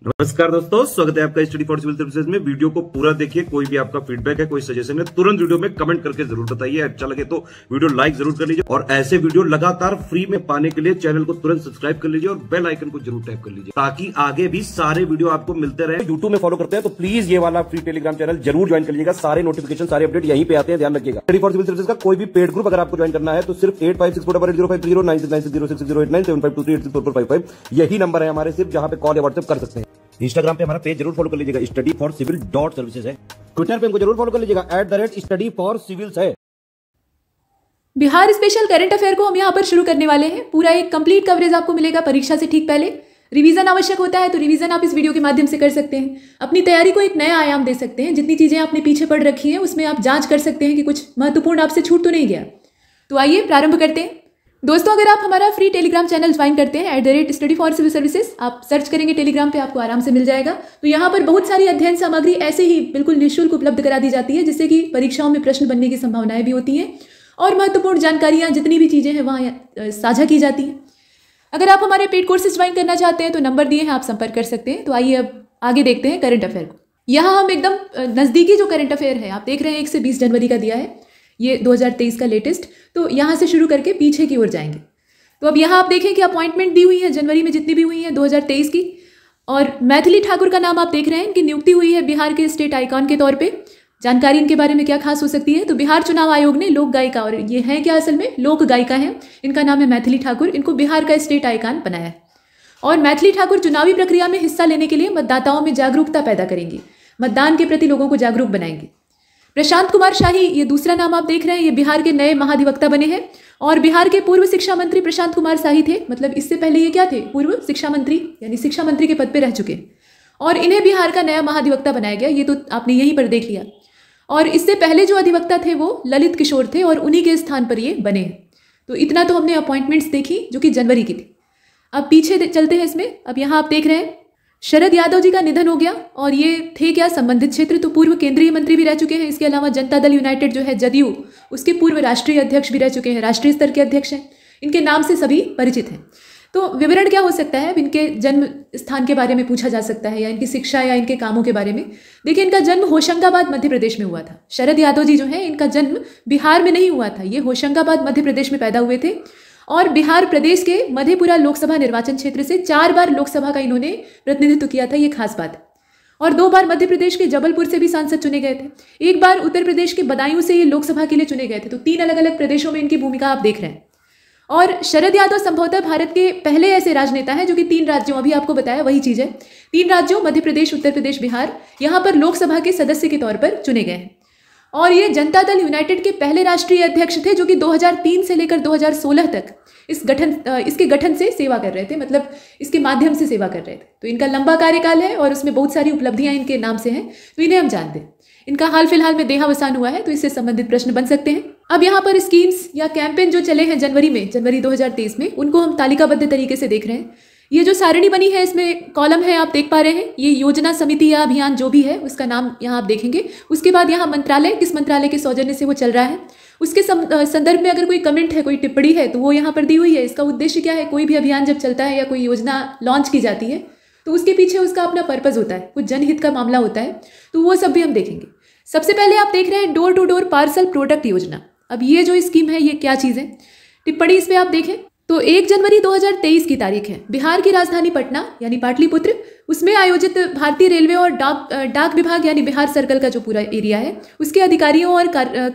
नमस्कार दोस्तों, स्वागत है आपका स्टडी फॉर सिविल सर्विसेज में। वीडियो को पूरा देखिए। कोई भी आपका फीडबैक है, कोई सजेशन है, तुरंत वीडियो में कमेंट करके जरूर बताइए। अच्छा लगे तो वीडियो लाइक जरूर कर लीजिए और ऐसे वीडियो लगातार फ्री में पाने के लिए चैनल को तुरंत सब्सक्राइब कर लीजिए और बेल आइकन को जरूर टैप कर लीजिए ताकि आगे भी सारे वीडियो आपको मिलते रहे। यूट्यूब में फॉलो करते हैं तो प्लीज ये वाला फ्री टेलीग्राम चैनल जरूर ज्वाइन कर लीजिएगा। सारे नोटिफिकेशन, सारे अपडेट यहीं पे आते हैं, ध्यान रखिएगा। स्टडी फॉर सिविल सर्विसेज का कोई भी पेड ग्रुप अगर आपको ज्वाइन करना है तो सिर्फ 856480530969608606089453864455 यही नंबर है हमारे, सिर्फ जहां पे कॉल या व्हाट्सएप कर सकते हैं। इंस्टाग्राम पे हमारा पेज जरूर फॉलो कर लीजिएगा, studyforcivil.services है। ट्विटर पे हमको जरूर फॉलो कर लीजिएगा, @studyforcivils है। बिहार स्पेशल करंट अफेयर को हम यहाँ पर शुरू करने वाले हैं। पूरा एक कंप्लीट कवरेज आपको मिलेगा परीक्षा से ठीक पहले। रिवीजन आवश्यक होता है तो रिवीजन आप इस वीडियो के माध्यम से कर सकते हैं। अपनी तैयारी को एक नया आयाम दे सकते हैं। जितनी चीजें आपने पीछे पढ़ रखी हैं उसमें आप जांच कर सकते हैं कि कुछ महत्वपूर्ण आपसे छूट तो नहीं गया। तो आइए प्रारंभ करते हैं। दोस्तों, अगर आप हमारा फ्री टेलीग्राम चैनल ज्वाइन करते हैं @study for civil services, आप सर्च करेंगे टेलीग्राम पे, आपको आराम से मिल जाएगा। तो यहाँ पर बहुत सारी अध्ययन सामग्री ऐसे ही बिल्कुल निःशुल्क उपलब्ध करा दी जाती है, जिससे कि परीक्षाओं में प्रश्न बनने की संभावनाएं भी होती हैं और महत्वपूर्ण जानकारियाँ जितनी भी चीज़ें हैं वहाँ साझा की जाती हैं। अगर आप हमारे पेड कोर्सेज ज्वाइन करना चाहते हैं तो नंबर दिए हैं, आप संपर्क कर सकते हैं। तो आइए अब आगे देखते हैं करंट अफेयर को। यहाँ हम एकदम नज़दीकी जो करंट अफेयर है आप देख रहे हैं, 1 से 20 जनवरी का दिया है, ये 2023 का लेटेस्ट। तो यहाँ से शुरू करके पीछे की ओर जाएंगे। तो अब यहाँ आप देखें कि अपॉइंटमेंट दी हुई है जनवरी में जितनी भी हुई है 2023 की, और मैथिली ठाकुर का नाम आप देख रहे हैं, इनकी नियुक्ति हुई है बिहार के स्टेट आइकॉन के तौर पे। जानकारी इनके बारे में क्या खास हो सकती है, तो बिहार चुनाव आयोग ने लोक गायिका, और ये हैं क्या असल में लोक गायिका हैं, इनका नाम है मैथिली ठाकुर, इनको बिहार का स्टेट आइकॉन बनाया है। और मैथिली ठाकुर चुनावी प्रक्रिया में हिस्सा लेने के लिए मतदाताओं में जागरूकता पैदा करेंगी, मतदान के प्रति लोगों को जागरूक बनाएंगे। प्रशांत कुमार शाही, ये दूसरा नाम आप देख रहे हैं, ये बिहार के नए महाधिवक्ता बने हैं और बिहार के पूर्व शिक्षा मंत्री प्रशांत कुमार शाही थे। मतलब इससे पहले ये क्या थे, पूर्व शिक्षा मंत्री, यानी शिक्षा मंत्री के पद पे रह चुके हैं और इन्हें बिहार का नया महाधिवक्ता बनाया गया। ये तो आपने यहीं पर देख लिया। और इससे पहले जो अधिवक्ता थे वो ललित किशोर थे और उन्हीं के स्थान पर ये बने हैं। तो इतना तो हमने अपॉइंटमेंट्स देखी जो कि जनवरी की थी। अब पीछे चलते हैं इसमें। अब यहाँ आप देख रहे हैं शरद यादव जी का निधन हो गया और ये थे क्या, संबंधित क्षेत्र, तो पूर्व केंद्रीय मंत्री भी रह चुके हैं। इसके अलावा जनता दल यूनाइटेड जो है जदयू, उसके पूर्व राष्ट्रीय अध्यक्ष भी रह चुके हैं, राष्ट्रीय स्तर के अध्यक्ष हैं। इनके नाम से सभी परिचित हैं। तो विवरण क्या हो सकता है, इनके जन्म स्थान के बारे में पूछा जा सकता है या इनकी शिक्षा या इनके कामों के बारे में। देखिए, इनका जन्म होशंगाबाद मध्य प्रदेश में हुआ था। शरद यादव जी जो है, इनका जन्म बिहार में नहीं हुआ था, ये होशंगाबाद मध्य प्रदेश में पैदा हुए थे और बिहार प्रदेश के मधेपुरा लोकसभा निर्वाचन क्षेत्र से 4 बार लोकसभा का इन्होंने प्रतिनिधित्व किया था, ये खास बात है। और 2 बार मध्य प्रदेश के जबलपुर से भी सांसद चुने गए थे। 1 बार उत्तर प्रदेश के बदायूं से ये लोकसभा के लिए चुने गए थे। तो 3 अलग अलग प्रदेशों में इनकी भूमिका आप देख रहे हैं। और शरद यादव संभवतः भारत के पहले ऐसे राजनेता हैं जो कि 3 राज्यों, अभी आपको बताया वही चीज़ है, 3 राज्यों मध्य प्रदेश, उत्तर प्रदेश, बिहार, यहाँ पर लोकसभा के सदस्य के तौर पर चुने गए हैं। और ये जनता दल यूनाइटेड के पहले राष्ट्रीय अध्यक्ष थे जो कि 2003 से लेकर 2016 तक इसके गठन से सेवा कर रहे थे, मतलब इसके माध्यम से सेवा कर रहे थे। तो इनका लंबा कार्यकाल है और उसमें बहुत सारी उपलब्धियां इनके नाम से हैं, तो इन्हें हम जानते हैं। इनका हाल फिलहाल में देहावसान हुआ है, तो इससे संबंधित प्रश्न बन सकते हैं। अब यहाँ पर स्कीम्स या कैंपेन जो चले हैं जनवरी 2023 में, उनको हम तालिकाबद्ध तरीके से देख रहे हैं। ये जो सारणी बनी है इसमें कॉलम है, आप देख पा रहे हैं, ये योजना, समिति या अभियान जो भी है उसका नाम यहाँ आप देखेंगे। उसके बाद यहाँ मंत्रालय, किस मंत्रालय के सौजन्य से वो चल रहा है, उसके संदर्भ में अगर कोई कमेंट है, कोई टिप्पणी है तो वो यहाँ पर दी हुई है। इसका उद्देश्य क्या है, कोई भी अभियान जब चलता है या कोई योजना लॉन्च की जाती है तो उसके पीछे उसका अपना पर्पज़ होता है, कुछ जनहित का मामला होता है, तो वो सब भी हम देखेंगे। सबसे पहले आप देख रहे हैं door to door parcel product योजना। अब ये जो स्कीम है ये क्या चीज़ है, टिप्पणी इस पर आप देखें तो 1 जनवरी 2023 की तारीख है। बिहार की राजधानी पटना यानी पाटलिपुत्र, उसमें आयोजित भारतीय रेलवे और डाक विभाग यानी बिहार सर्कल का जो पूरा एरिया है उसके अधिकारियों और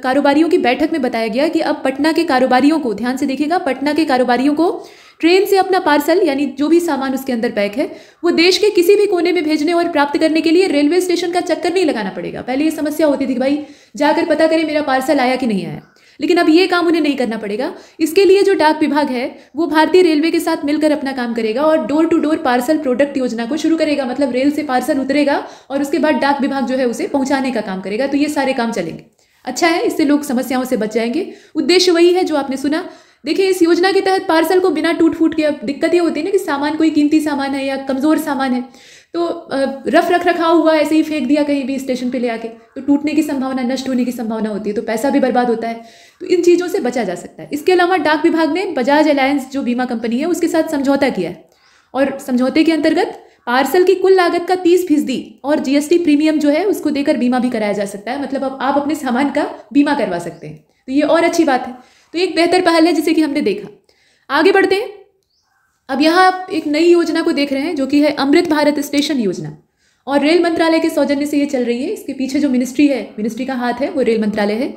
कारोबारियों की बैठक में बताया गया कि अब पटना के कारोबारियों को, ध्यान से देखिएगा, पटना के कारोबारियों को ट्रेन से अपना पार्सल यानी जो भी सामान उसके अंदर पैक है वो देश के किसी भी कोने में भेजने और प्राप्त करने के लिए रेलवे स्टेशन का चक्कर नहीं लगाना पड़ेगा। पहले ये समस्या होती थी कि भाई जाकर पता करें मेरा पार्सल आया कि नहीं आया, लेकिन अब ये काम उन्हें नहीं करना पड़ेगा। इसके लिए जो डाक विभाग है वो भारतीय रेलवे के साथ मिलकर अपना काम करेगा और door to door parcel product योजना को शुरू करेगा। मतलब रेल से पार्सल उतरेगा और उसके बाद डाक विभाग जो है उसे पहुंचाने का काम करेगा। तो ये सारे काम चलेंगे। अच्छा है, इससे लोग समस्याओं से बच जाएंगे। उद्देश्य वही है जो आपने सुना। देखिए, इस योजना के तहत पार्सल को बिना टूट फूट के, अब दिक्कत ये होती है ना कि सामान कोई कीमती सामान है या कमज़ोर सामान है तो रख रखाव हुआ ऐसे ही फेंक दिया कहीं भी स्टेशन पे ले आके, तो टूटने की संभावना, नष्ट होने की संभावना होती है, तो पैसा भी बर्बाद होता है। तो इन चीज़ों से बचा जा सकता है। इसके अलावा डाक विभाग ने बजाज अलायंस जो बीमा कंपनी है उसके साथ समझौता किया है और समझौते के अंतर्गत पार्सल की कुल लागत का 30% और जीएसटी प्रीमियम जो है उसको देकर बीमा भी कराया जा सकता है। मतलब अब आप अपने सामान का बीमा करवा सकते हैं, तो ये और अच्छी बात है। तो एक बेहतर पहल है जिसे कि हमने देखा। आगे बढ़ते हैं। अब यहाँ आप एक नई योजना को देख रहे हैं जो कि है अमृत भारत स्टेशन योजना, और रेल मंत्रालय के सौजन्य से ये चल रही है। इसके पीछे जो मिनिस्ट्री का हाथ है वो रेल मंत्रालय है।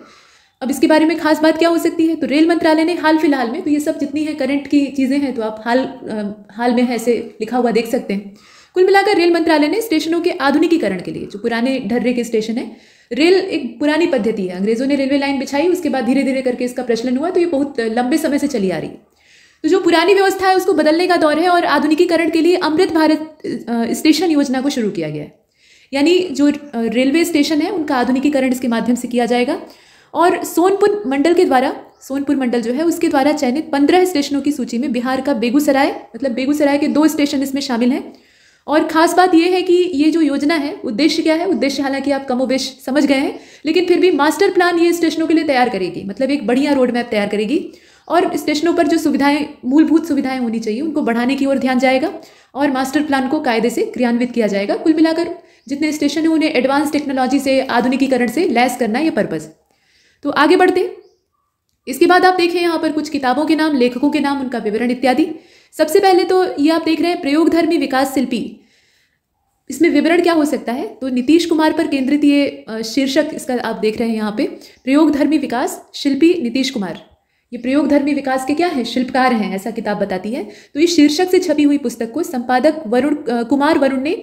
अब इसके बारे में खास बात क्या हो सकती है, तो रेल मंत्रालय ने हाल फिलहाल में, तो ये सब जितनी है करंट की चीज़ें हैं तो आप हाल में है ऐसे लिखा हुआ देख सकते हैं। कुल मिलाकर रेल मंत्रालय ने स्टेशनों के आधुनिकीकरण के लिए, जो पुराने ढर्रे के स्टेशन है, रेल एक पुरानी पद्धति है, अंग्रेजों ने रेलवे लाइन बिछाई, उसके बाद धीरे धीरे करके इसका प्रचलन हुआ, तो ये बहुत लंबे समय से चली आ रही है। तो जो पुरानी व्यवस्था है उसको बदलने का दौर है और आधुनिकीकरण के लिए अमृत भारत स्टेशन योजना को शुरू किया गया है। यानी जो रेलवे स्टेशन है उनका आधुनिकीकरण इसके माध्यम से किया जाएगा। और सोनपुर मंडल जो है उसके द्वारा चयनित 15 स्टेशनों की सूची में बिहार का बेगूसराय, मतलब बेगूसराय के 2 स्टेशन इसमें शामिल हैं। और खास बात यह है कि ये जो योजना है, उद्देश्य क्या है, उद्देश्य हालांकि आप कमोबेश समझ गए हैं, लेकिन फिर भी मास्टर प्लान ये स्टेशनों के लिए तैयार करेगी, मतलब एक बढ़िया रोड मैप तैयार करेगी। और स्टेशनों पर जो सुविधाएं, मूलभूत सुविधाएं होनी चाहिए, उनको बढ़ाने की ओर ध्यान जाएगा और मास्टर प्लान को कायदे से क्रियान्वित किया जाएगा। कुल मिलाकर जितने स्टेशन हैं उन्हें एडवांस टेक्नोलॉजी से, आधुनिकीकरण से लैस करना ये पर्पज़। तो आगे बढ़ते हैं। इसके बाद आप देखें यहाँ पर कुछ किताबों के नाम, लेखकों के नाम, उनका विवरण इत्यादि। सबसे पहले तो ये आप देख रहे हैं प्रयोगधर्मी विकास शिल्पी। इसमें विवरण क्या हो सकता है, तो नीतीश कुमार पर केंद्रित ये शीर्षक इसका आप देख रहे हैं यहाँ पे, प्रयोगधर्मी विकास शिल्पी नीतीश कुमार। ये प्रयोगधर्मी विकास के क्या हैं, शिल्पकार हैं, ऐसा किताब बताती है। तो इस शीर्षक से छपी हुई पुस्तक को संपादक कुमार वरुण ने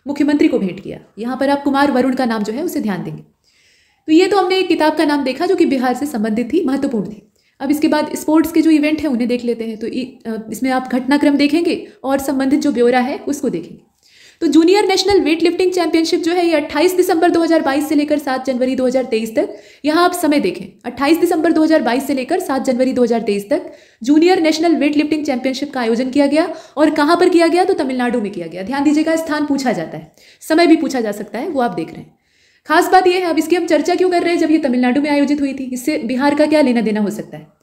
मुख्यमंत्री को भेंट किया। यहाँ पर आप कुमार वरुण का नाम जो है उसे ध्यान देंगे। तो ये तो हमने एक किताब का नाम देखा जो कि बिहार से संबंधित थी, महत्वपूर्ण थी। अब इसके बाद स्पोर्ट्स के जो इवेंट है उन्हें देख लेते हैं। तो इसमें आप घटनाक्रम देखेंगे और संबंधित जो ब्यौरा है उसको देखेंगे। तो junior national weight lifting championship जो है ये 28 दिसंबर 2022 से लेकर 7 जनवरी 2023 तक, यहाँ आप समय देखें, 28 दिसंबर 2022 से लेकर 7 जनवरी 2023 तक junior national weight lifting championship का आयोजन किया गया। और कहाँ पर किया गया, तो तमिलनाडु में किया गया। ध्यान दीजिएगा, स्थान पूछा जाता है, समय भी पूछा जा सकता है, वो आप देख रहे हैं। खास बात यह है, अब इसकी हम चर्चा क्यों कर रहे हैं, जब ये तमिलनाडु में आयोजित हुई थी, इससे बिहार का क्या लेना देना हो सकता है।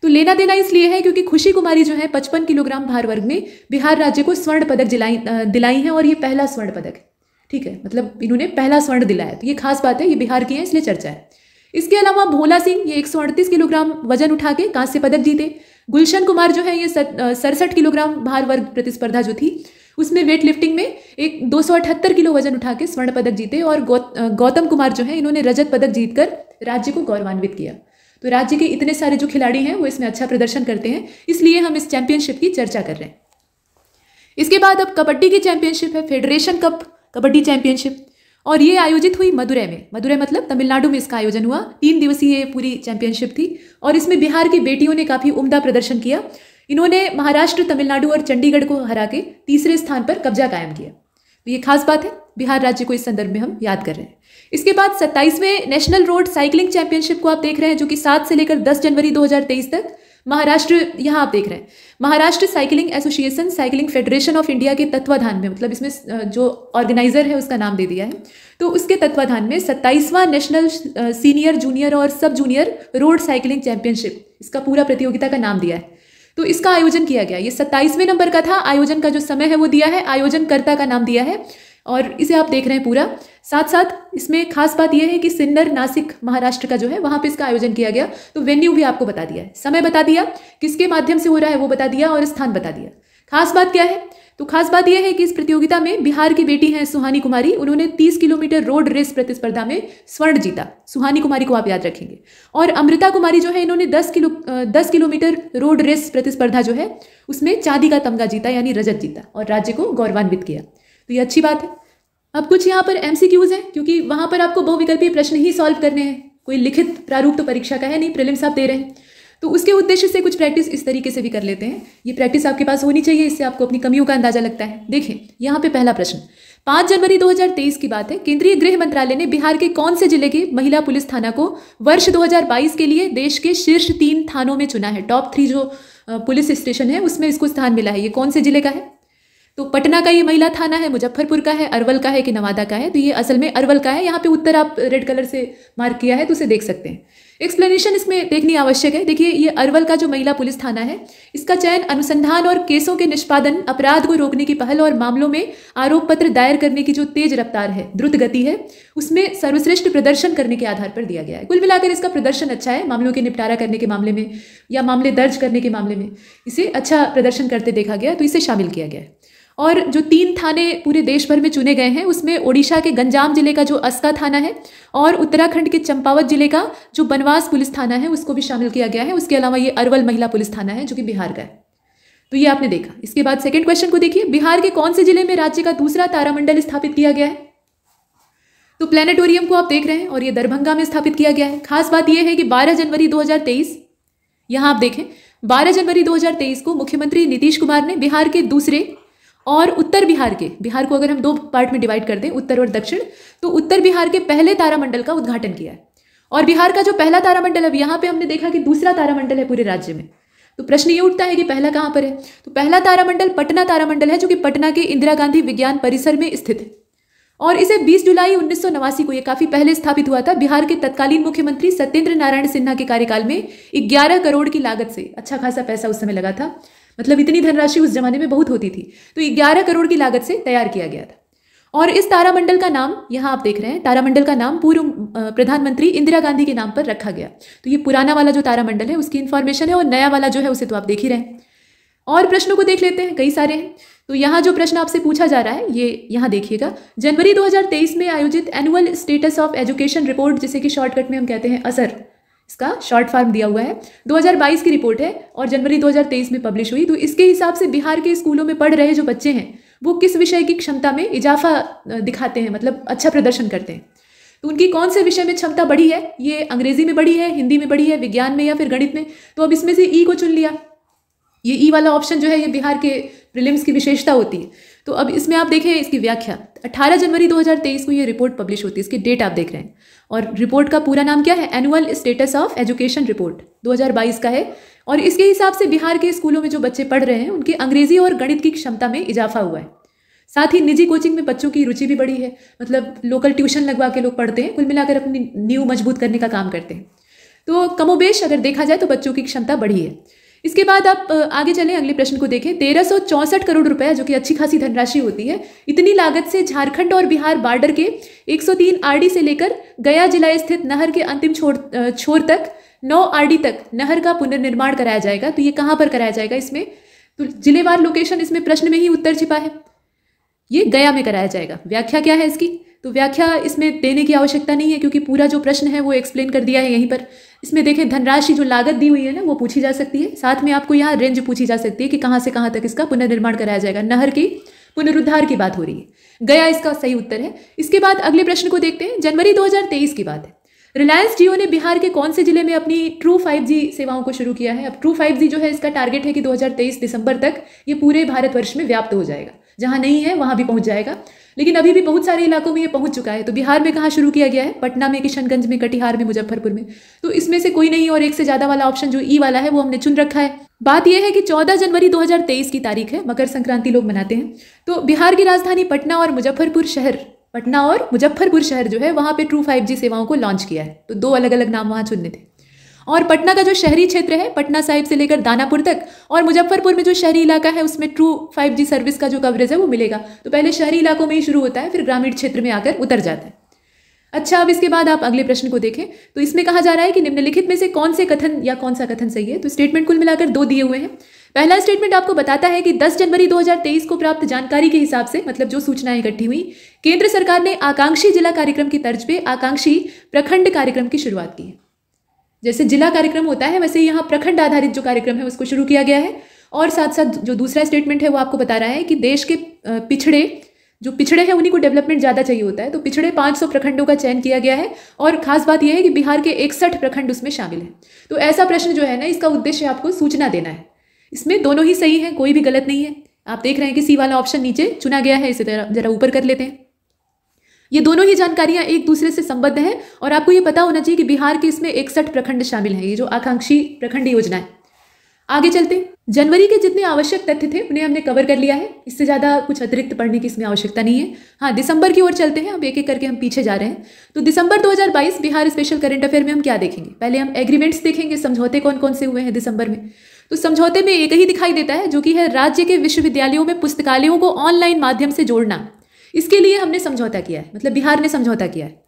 तो लेना देना इसलिए है क्योंकि खुशी कुमारी जो है 55 किलोग्राम भार वर्ग में बिहार राज्य को स्वर्ण पदक दिलाई है, और ये पहला स्वर्ण पदक है। ठीक है, मतलब इन्होंने पहला स्वर्ण दिलाया, तो ये खास बात है, ये बिहार की है इसलिए चर्चा है। इसके अलावा भोला सिंह ये 138 किलोग्राम वजन उठा के कांस्य पदक जीते। गुलशन कुमार जो है ये 67 किलोग्राम भार वर्ग प्रतिस्पर्धा जो थी उसमें वेट लिफ्टिंग में एक 278 किलो वजन उठा के स्वर्ण पदक जीते। और गौतम कुमार जो है इन्होंने रजत पदक जीतकर राज्य को गौरवान्वित किया। तो राज्य के इतने सारे जो खिलाड़ी हैं वो इसमें अच्छा प्रदर्शन करते हैं, इसलिए हम इस चैंपियनशिप की चर्चा कर रहे हैं। इसके बाद अब कबड्डी की चैंपियनशिप है, फेडरेशन कप कबड्डी चैंपियनशिप, और ये आयोजित हुई मदुरै में। मदुरै मतलब तमिलनाडु में इसका आयोजन हुआ। 3 दिवसीय पूरी चैंपियनशिप थी और इसमें बिहार की बेटियों ने काफ़ी उम्दा प्रदर्शन किया। इन्होंने महाराष्ट्र, तमिलनाडु और चंडीगढ़ को हरा के तीसरे स्थान पर कब्जा कायम किया। तो ये खास बात है, बिहार राज्य को इस संदर्भ में हम याद कर रहे हैं। इसके बाद 27वें नेशनल रोड साइकिलिंग चैंपियनशिप को आप देख रहे हैं, जो कि 7 से लेकर 10 जनवरी 2023 तक महाराष्ट्र, यहाँ आप देख रहे हैं Maharashtra cycling association cycling federation of India के तत्वाधान में, मतलब इसमें जो ऑर्गेनाइजर है उसका नाम दे दिया है, तो उसके तत्वाधान में 27वां नेशनल सीनियर, जूनियर और सब जूनियर रोड साइकिलिंग चैंपियनशिप, इसका पूरा प्रतियोगिता का नाम दिया है। तो इसका आयोजन किया गया, ये 27वें नंबर का था। आयोजन का जो समय है वो दिया है, आयोजनकर्ता का नाम दिया है, और इसे आप देख रहे हैं पूरा। साथ साथ इसमें खास बात यह है कि सिन्नर, नासिक महाराष्ट्र का जो है वहाँ पे इसका आयोजन किया गया। तो वेन्यू भी आपको बता दिया है, समय बता दिया, किसके माध्यम से हो रहा है वो बता दिया, और स्थान बता दिया। खास बात क्या है, तो खास बात यह है कि इस प्रतियोगिता में बिहार की बेटी हैं सुहानी कुमारी, उन्होंने 30 किलोमीटर रोड रेस प्रतिस्पर्धा में स्वर्ण जीता। सुहानी कुमारी को आप याद रखेंगे। और अमृता कुमारी जो है इन्होंने 10 किलोमीटर रोड रेस प्रतिस्पर्धा जो है उसमें चांदी का तमगा जीता, यानी रजत जीता, और राज्य को गौरवान्वित किया। तो ये अच्छी बात है। अब कुछ यहाँ पर MCQs हैं, क्योंकि वहाँ पर आपको बहुविकल्पीय प्रश्न ही सॉल्व करने हैं, कोई लिखित प्रारूप तो परीक्षा का है नहीं, प्रीलिम्स आप दे रहे हैं, तो उसके उद्देश्य से कुछ प्रैक्टिस इस तरीके से भी कर लेते हैं। ये प्रैक्टिस आपके पास होनी चाहिए, इससे आपको अपनी कमियों का अंदाजा लगता है। देखें यहाँ पे पहला प्रश्न, 5 जनवरी 2023 की बात है। केंद्रीय गृह मंत्रालय ने बिहार के कौन से जिले के महिला पुलिस थाना को वर्ष 2022 के लिए देश के शीर्ष 3 थानों में चुना है। टॉप 3 जो पुलिस स्टेशन है उसमें इसको स्थान मिला है। ये कौन से जिले का है, तो पटना का ये महिला थाना है, मुजफ्फरपुर का है, अरवल का है कि नवादा का है, तो ये असल में अरवल का है। यहाँ पे उत्तर आप रेड कलर से मार्क किया है तो उसे देख सकते हैं। एक्सप्लेनेशन इसमें देखनी आवश्यक है। देखिए, ये अरवल का जो महिला पुलिस थाना है, इसका चयन अनुसंधान और केसों के निष्पादन, अपराध को रोकने की पहल और मामलों में आरोप पत्र दायर करने की जो तेज रफ्तार है, द्रुत गति है, उसमें सर्वश्रेष्ठ प्रदर्शन करने के आधार पर दिया गया है। कुल मिलाकर इसका प्रदर्शन अच्छा है। मामलों के निपटारा करने के मामले में या मामले दर्ज करने के मामले में इसे अच्छा प्रदर्शन करते देखा गया, तो इसे शामिल किया गया है। और जो 3 थाने पूरे देश भर में चुने गए हैं, उसमें ओडिशा के गंजाम जिले का जो अस्का थाना है और उत्तराखंड के चंपावत जिले का जो बनवास पुलिस थाना है, उसको भी शामिल किया गया है। उसके अलावा ये अरवल महिला पुलिस थाना है जो कि बिहार का है। तो ये आपने देखा। इसके बाद सेकंड क्वेश्चन को देखिए, बिहार के कौन से जिले में राज्य का दूसरा तारामंडल स्थापित किया गया है? तो प्लेनेटोरियम को आप देख रहे हैं और ये दरभंगा में स्थापित किया गया है। खास बात यह है कि 12 जनवरी 2023, यहां आप देखें 12 जनवरी 2023 को मुख्यमंत्री नीतीश कुमार ने बिहार के दूसरे और उत्तर बिहार के, बिहार को अगर हम 2 पार्ट में डिवाइड कर दें, उत्तर और दक्षिण, तो उत्तर बिहार के पहले तारामंडल का उद्घाटन किया है। और बिहार का जो पहला तारामंडल है, यहाँ पे हमने देखा कि दूसरा तारामंडल है पूरे राज्य में। तो प्रश्न ये उठता है कि पहला कहाँ पर है? तो पहला तारामंडल पटना तारामंडल है, जो कि पटना के इंदिरा गांधी विज्ञान परिसर में स्थित है। और इसे 20 जुलाई 1989 को, ये काफी पहले स्थापित हुआ था, बिहार के तत्कालीन मुख्यमंत्री सत्येंद्र नारायण सिन्हा के कार्यकाल में 11 करोड़ की लागत से, अच्छा खासा पैसा उस समय लगा था, मतलब इतनी धनराशि उस जमाने में बहुत होती थी, तो 11 करोड़ की लागत से तैयार किया गया था। और इस तारामंडल का नाम, यहाँ आप देख रहे हैं, तारामंडल का नाम पूर्व प्रधानमंत्री इंदिरा गांधी के नाम पर रखा गया। तो ये पुराना वाला जो तारामंडल है उसकी इंफॉर्मेशन है, और नया वाला जो है उसे तो आप देख ही रहे हैं। और प्रश्नों को देख लेते हैं, कई सारे हैं। तो यहाँ जो प्रश्न आपसे पूछा जा रहा है, ये यहाँ देखिएगा, जनवरी 2023 में आयोजित annual status of education report, जिसे कि शॉर्टकट में हम कहते हैं असर, इसका शॉर्ट फॉर्म दिया हुआ है, 2022 की रिपोर्ट है और जनवरी 2023 में पब्लिश हुई। तो इसके हिसाब से बिहार के स्कूलों में पढ़ रहे जो बच्चे हैं, वो किस विषय की क्षमता में इजाफा दिखाते हैं, मतलब अच्छा प्रदर्शन करते हैं। तो उनकी कौन से विषय में क्षमता बढ़ी है? ये अंग्रेजी में बढ़ी है, हिंदी में बढ़ी है, विज्ञान में, या फिर गणित में? तो अब इसमें से ई को चुन लिया। ये ई वाला ऑप्शन जो है, ये बिहार के प्रीलिम्स की विशेषता होती है। तो अब इसमें आप देखें इसकी व्याख्या, 18 जनवरी 2023 को ये रिपोर्ट पब्लिश होती है। इसकी डेट आप देख रहे हैं, और रिपोर्ट का पूरा नाम क्या है? Annual status of education report 2022 का है। और इसके हिसाब से बिहार के स्कूलों में जो बच्चे पढ़ रहे हैं, उनकी अंग्रेजी और गणित की क्षमता में इजाफा हुआ है। साथ ही निजी कोचिंग में बच्चों की रुचि भी बढ़ी है, मतलब लोकल ट्यूशन लगवा के लोग पढ़ते हैं, कुल मिलाकर अपनी नींव मजबूत करने का काम करते हैं। तो कमोबेश अगर देखा जाए तो बच्चों की क्षमता बढ़ी है। इसके बाद आप आगे चलें, अगले प्रश्न को देखें। 1364 करोड़ रुपए, जो कि अच्छी खासी धनराशि होती है, इतनी लागत से झारखंड और बिहार बॉर्डर के 103 आरडी से लेकर गया जिला स्थित नहर के अंतिम छोर तक 9 आरडी तक नहर का पुनर्निर्माण कराया जाएगा। तो ये कहाँ पर कराया जाएगा? इसमें तो जिलेवार लोकेशन इसमें प्रश्न में ही उत्तर छिपा है, ये गया में कराया जाएगा। व्याख्या क्या है इसकी? तो व्याख्या इसमें देने की आवश्यकता नहीं है, क्योंकि पूरा जो प्रश्न है वो एक्सप्लेन कर दिया है यहीं पर। इसमें देखें, धनराशि जो लागत दी हुई है ना, वो पूछी जा सकती है। साथ में आपको यहाँ रेंज पूछी जा सकती है कि कहाँ से कहाँ तक इसका पुनर्निर्माण कराया जाएगा। नहर की पुनरुद्धार की बात हो रही है, गया इसका सही उत्तर है। इसके बाद अगले प्रश्न को देखते हैं। जनवरी 2023 की बात है। रिलायंस जियो ने बिहार के कौन से जिले में अपनी ट्रू 5G सेवाओं को शुरू किया है? अब ट्रू 5G जो है, इसका टारगेट है कि 2023 दिसंबर तक ये पूरे भारतवर्ष में व्याप्त हो जाएगा। जहां नहीं है वहां भी पहुंच जाएगा, लेकिन अभी भी बहुत सारे इलाकों में ये पहुंच चुका है। तो बिहार में कहाँ शुरू किया गया है? पटना में, किशनगंज में, कटिहार में, मुजफ्फरपुर में। तो इसमें से कोई नहीं, और एक से ज्यादा वाला ऑप्शन जो ई वाला है वो हमने चुन रखा है। बात यह है कि 14 जनवरी 2023 की तारीख है, मकर संक्रांति लोग मनाते हैं। तो बिहार की राजधानी पटना और मुजफ्फरपुर शहर जो है, वहां पे ट्रू 5G सेवाओं को लॉन्च किया है। तो 2 अलग अलग नाम वहां चुनने थे। और पटना का जो शहरी क्षेत्र है, पटना साहिब से लेकर दानापुर तक, और मुजफ्फरपुर में जो शहरी इलाका है, उसमें ट्रू 5G सर्विस का जो कवरेज है वो मिलेगा। तो पहले शहरी इलाकों में ही शुरू होता है, फिर ग्रामीण क्षेत्र में आकर उतर जाता है। अच्छा, अब इसके बाद आप अगले प्रश्न को देखें। तो इसमें कहा जा रहा है कि निम्नलिखित में से कौन सा कथन सही है? तो स्टेटमेंट कुल मिलाकर 2 दिए हुए हैं। पहला स्टेटमेंट आपको बताता है कि 10 जनवरी 2023 को प्राप्त जानकारी के हिसाब से, मतलब जो सूचनाएं इकट्ठी हुई, केंद्र सरकार ने आकांक्षी जिला कार्यक्रम की तर्ज पे आकांक्षी प्रखंड कार्यक्रम की शुरुआत की है। जैसे जिला कार्यक्रम होता है, वैसे यहाँ प्रखंड आधारित जो कार्यक्रम है उसको शुरू किया गया है। और साथ साथ जो दूसरा स्टेटमेंट है वो आपको बता रहा है कि देश के पिछड़े हैं उन्हीं को डेवलपमेंट ज़्यादा चाहिए होता है। तो पिछड़े 500 प्रखंडों का चयन किया गया है, और खास बात यह है कि बिहार के 61 प्रखंड उसमें शामिल हैं। तो ऐसा प्रश्न जो है ना, इसका उद्देश्य आपको सूचना देना है। इसमें दोनों ही सही है, कोई भी गलत नहीं है। आप देख रहे हैं कि सी वाला ऑप्शन नीचे चुना गया है, इसे जरा ऊपर कर लेते हैं। ये दोनों ही जानकारियां एक दूसरे से संबद्ध हैं, और आपको ये पता होना चाहिए कि बिहार के इसमें 61 प्रखंड शामिल हैं, ये जो आकांक्षी प्रखंड योजना है। आगे चलते हैं। जनवरी के जितने आवश्यक तथ्य थे उन्हें हमने कवर कर लिया है, इससे ज़्यादा कुछ अतिरिक्त पढ़ने की इसमें आवश्यकता नहीं है। हाँ, दिसंबर की ओर चलते हैं, अब एक एक करके हम पीछे जा रहे हैं। तो दिसंबर 2022 बिहार स्पेशल करंट अफेयर में हम क्या देखेंगे? पहले हम एग्रीमेंट्स देखेंगे, समझौते कौन कौन से हुए हैं दिसंबर में। तो समझौते में एक ही दिखाई देता है, जो कि है राज्य के विश्वविद्यालयों में पुस्तकालयों को ऑनलाइन माध्यम से जोड़ना। इसके लिए हमने समझौता किया है, मतलब बिहार ने समझौता किया है।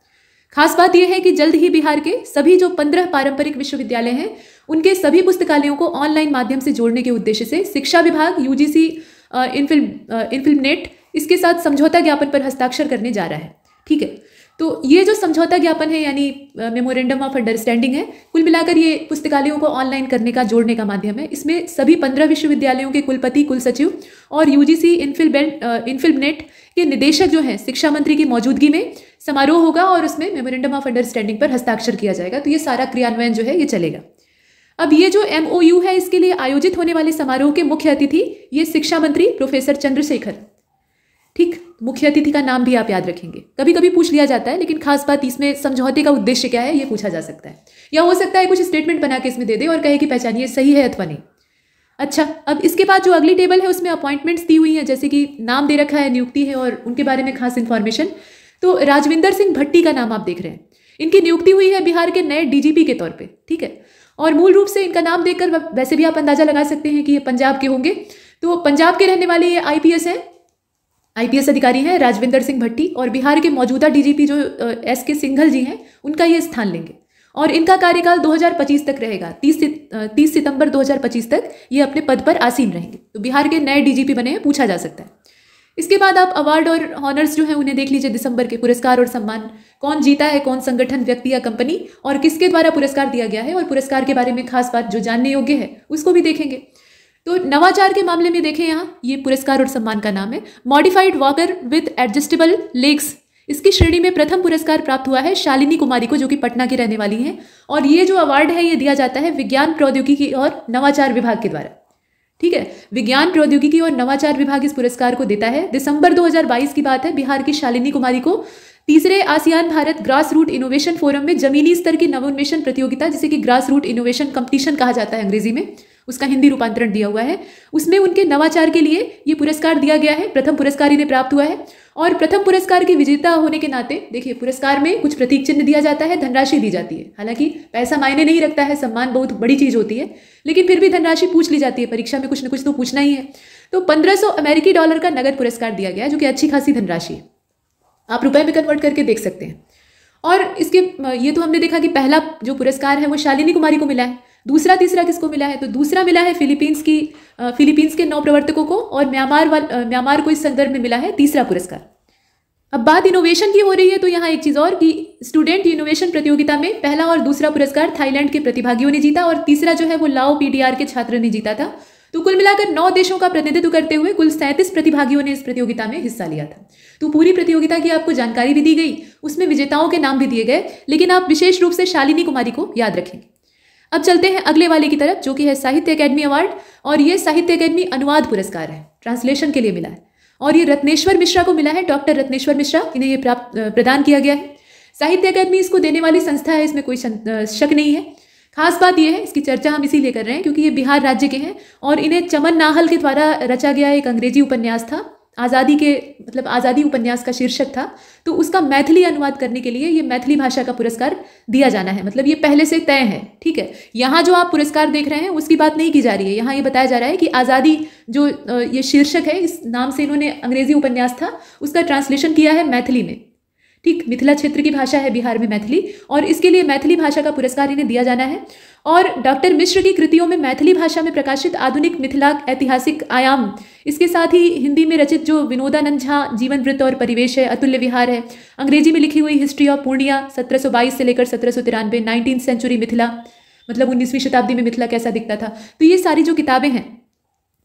खास बात यह है कि जल्द ही बिहार के सभी जो 15 पारंपरिक विश्वविद्यालय हैं उनके सभी पुस्तकालयों को ऑनलाइन माध्यम से जोड़ने के उद्देश्य से शिक्षा विभाग यूजीसी इनफिल्मनेट इसके साथ समझौता ज्ञापन पर हस्ताक्षर करने जा रहा है। ठीक है, तो ये जो समझौता ज्ञापन है यानी मेमोरेंडम ऑफ अंडरस्टैंडिंग है, कुल मिलाकर ये पुस्तकालयों को ऑनलाइन करने का, जोड़ने का माध्यम है। इसमें सभी 15 विश्वविद्यालयों के कुलपति, कुलसचिव और यूजीसी इनफिल्मनेट के निदेशक जो हैं शिक्षा मंत्री की मौजूदगी में समारोह होगा और उसमें मेमोरेंडम ऑफ अंडरस्टैंडिंग पर हस्ताक्षर किया जाएगा। तो ये सारा क्रियान्वयन जो है ये चलेगा। अब ये जो MOU है इसके लिए आयोजित होने वाले समारोह के मुख्य अतिथि ये शिक्षा मंत्री प्रोफेसर चंद्रशेखर। ठीक, मुख्य अतिथि का नाम भी आप याद रखेंगे, कभी कभी पूछ लिया जाता है, लेकिन खास बात इसमें समझौते का उद्देश्य क्या है ये पूछा जा सकता है, या हो सकता है कुछ स्टेटमेंट बना के इसमें दे दे और कहे कि पहचानिए सही है अथवा नहीं। अच्छा, अब इसके बाद जो अगली टेबल है उसमें अपॉइंटमेंट्स दी हुई हैं, जैसे कि नाम दे रखा है, नियुक्ति है और उनके बारे में खास इन्फॉर्मेशन। तो राजविंदर सिंह भट्टी का नाम आप देख रहे हैं, इनकी नियुक्ति हुई है बिहार के नए DGP के तौर पे। ठीक है, और मूल रूप से इनका नाम देखकर वैसे भी आप अंदाजा लगा सकते हैं कि ये पंजाब के होंगे। तो पंजाब के रहने वाले ये IPS अधिकारी हैं राजविंदर सिंह भट्टी, और बिहार के मौजूदा DGP जो SK सिंघल जी हैं उनका ये स्थान लेंगे और इनका कार्यकाल 2025 तक रहेगा। 30 सितंबर 2025 तक ये अपने पद पर आसीन रहेंगे। तो बिहार के नए DGP बने हैं, पूछा जा सकता है। इसके बाद आप अवार्ड और ऑनर्स जो हैं उन्हें देख लीजिए। दिसंबर के पुरस्कार और सम्मान कौन जीता है, कौन संगठन, व्यक्ति या कंपनी, और किसके द्वारा पुरस्कार दिया गया है, और पुरस्कार के बारे में खास बात जो जानने योग्य है उसको भी देखेंगे। तो नवाचार के मामले में देखें, यहाँ ये पुरस्कार और सम्मान का नाम है modified walker with adjustable legs. इसकी श्रेणी में प्रथम पुरस्कार प्राप्त हुआ है शालिनी कुमारी को, जो कि पटना की रहने वाली हैं, और ये जो अवार्ड है ये दिया जाता है विज्ञान प्रौद्योगिकी और नवाचार विभाग के द्वारा। ठीक है, विज्ञान प्रौद्योगिकी और नवाचार विभाग इस पुरस्कार को देता है। दिसंबर 2022 की बात है, बिहार की शालिनी कुमारी को तीसरे ASEAN Bharat grass root innovation forum में जमीनी स्तर की नवोन्मेषण प्रतियोगिता, जिसे कि ग्रास रूट इनोवेशन कंपटीशन कहा जाता है अंग्रेजी में, उसका हिंदी रूपांतरण दिया हुआ है, उसमें उनके नवाचार के लिए ये पुरस्कार दिया गया है। प्रथम पुरस्कार इन्हें प्राप्त हुआ है, और प्रथम पुरस्कार की विजेता होने के नाते देखिए पुरस्कार में कुछ प्रतीक चिन्ह दिया जाता है, धनराशि दी जाती है। हालांकि पैसा मायने नहीं रखता है, सम्मान बहुत बड़ी चीज होती है, लेकिन फिर भी धनराशि पूछ ली जाती है, परीक्षा में कुछ न कुछ तो पूछना ही है। तो 1500 अमेरिकी डॉलर का नगद पुरस्कार दिया गया, जो कि अच्छी खासी धनराशि है, आप रुपए में कन्वर्ट करके देख सकते हैं। और इसके ये तो हमने देखा कि पहला जो पुरस्कार है वो शालिनी कुमारी को मिला है। दूसरा तीसरा किसको मिला है? तो दूसरा मिला है फिलीपींस के 9 प्रवर्तकों को, और म्यांमार को इस संदर्भ में मिला है तीसरा पुरस्कार। अब बात इनोवेशन की हो रही है, तो यहाँ एक चीज और कि स्टूडेंट इनोवेशन प्रतियोगिता में पहला और दूसरा पुरस्कार थाईलैंड के प्रतिभागियों ने जीता, और तीसरा जो है वो लाओ PDR के छात्र ने जीता था। तो कुल मिलाकर 9 देशों का प्रतिनिधित्व करते हुए कुल 37 प्रतिभागियों ने इस प्रतियोगिता में हिस्सा लिया था। तो पूरी प्रतियोगिता की आपको जानकारी भी दी गई, उसमें विजेताओं के नाम भी दिए गए, लेकिन आप विशेष रूप से शालिनी कुमारी को याद रखेंगे। अब चलते हैं अगले वाले की तरफ, जो कि है साहित्य अकेडमी अवार्ड, और ये साहित्य अकेडमी अनुवाद पुरस्कार है, ट्रांसलेशन के लिए मिला है, और ये रत्नेश्वर मिश्रा को मिला है, डॉक्टर रत्नेश्वर मिश्रा, इन्हें ये प्रदान किया गया है। साहित्य अकेडमी इसको देने वाली संस्था है, इसमें कोई शक नहीं है। खास बात यह है, इसकी चर्चा हम इसीलिए कर रहे हैं क्योंकि ये बिहार राज्य के हैं, और इन्हें चमन नाहल के द्वारा रचा गया एक अंग्रेजी उपन्यास था, आज़ादी उपन्यास का शीर्षक था, तो उसका मैथिली अनुवाद करने के लिए ये मैथिली भाषा का पुरस्कार दिया जाना है, मतलब ये पहले से तय है। ठीक है, यहाँ जो आप पुरस्कार देख रहे हैं उसकी बात नहीं की जा रही है, यहाँ ये बताया जा रहा है कि आज़ादी जो ये शीर्षक है, इस नाम से इन्होंने अंग्रेजी उपन्यास था उसका ट्रांसलेशन किया है मैथिली में। ठीक, मिथिला क्षेत्र की भाषा है बिहार में मैथिली, और इसके लिए मैथिली भाषा का पुरस्कार इन्हें दिया जाना है। और डॉक्टर मिश्र की कृतियों में मैथिली भाषा में प्रकाशित आधुनिक मिथिला ऐतिहासिक आयाम, इसके साथ ही हिंदी में रचित जो विनोदानंद झा जीवन वृत्त और परिवेश है, अतुल्य विहार है, अंग्रेजी में लिखी हुई हिस्ट्री ऑफ पूर्णिया 1722 से लेकर 1793, 19th सेंचुरी मिथिला, मतलब 19वीं शताब्दी में मिथिला कैसा दिखता था, तो ये सारी जो किताबें हैं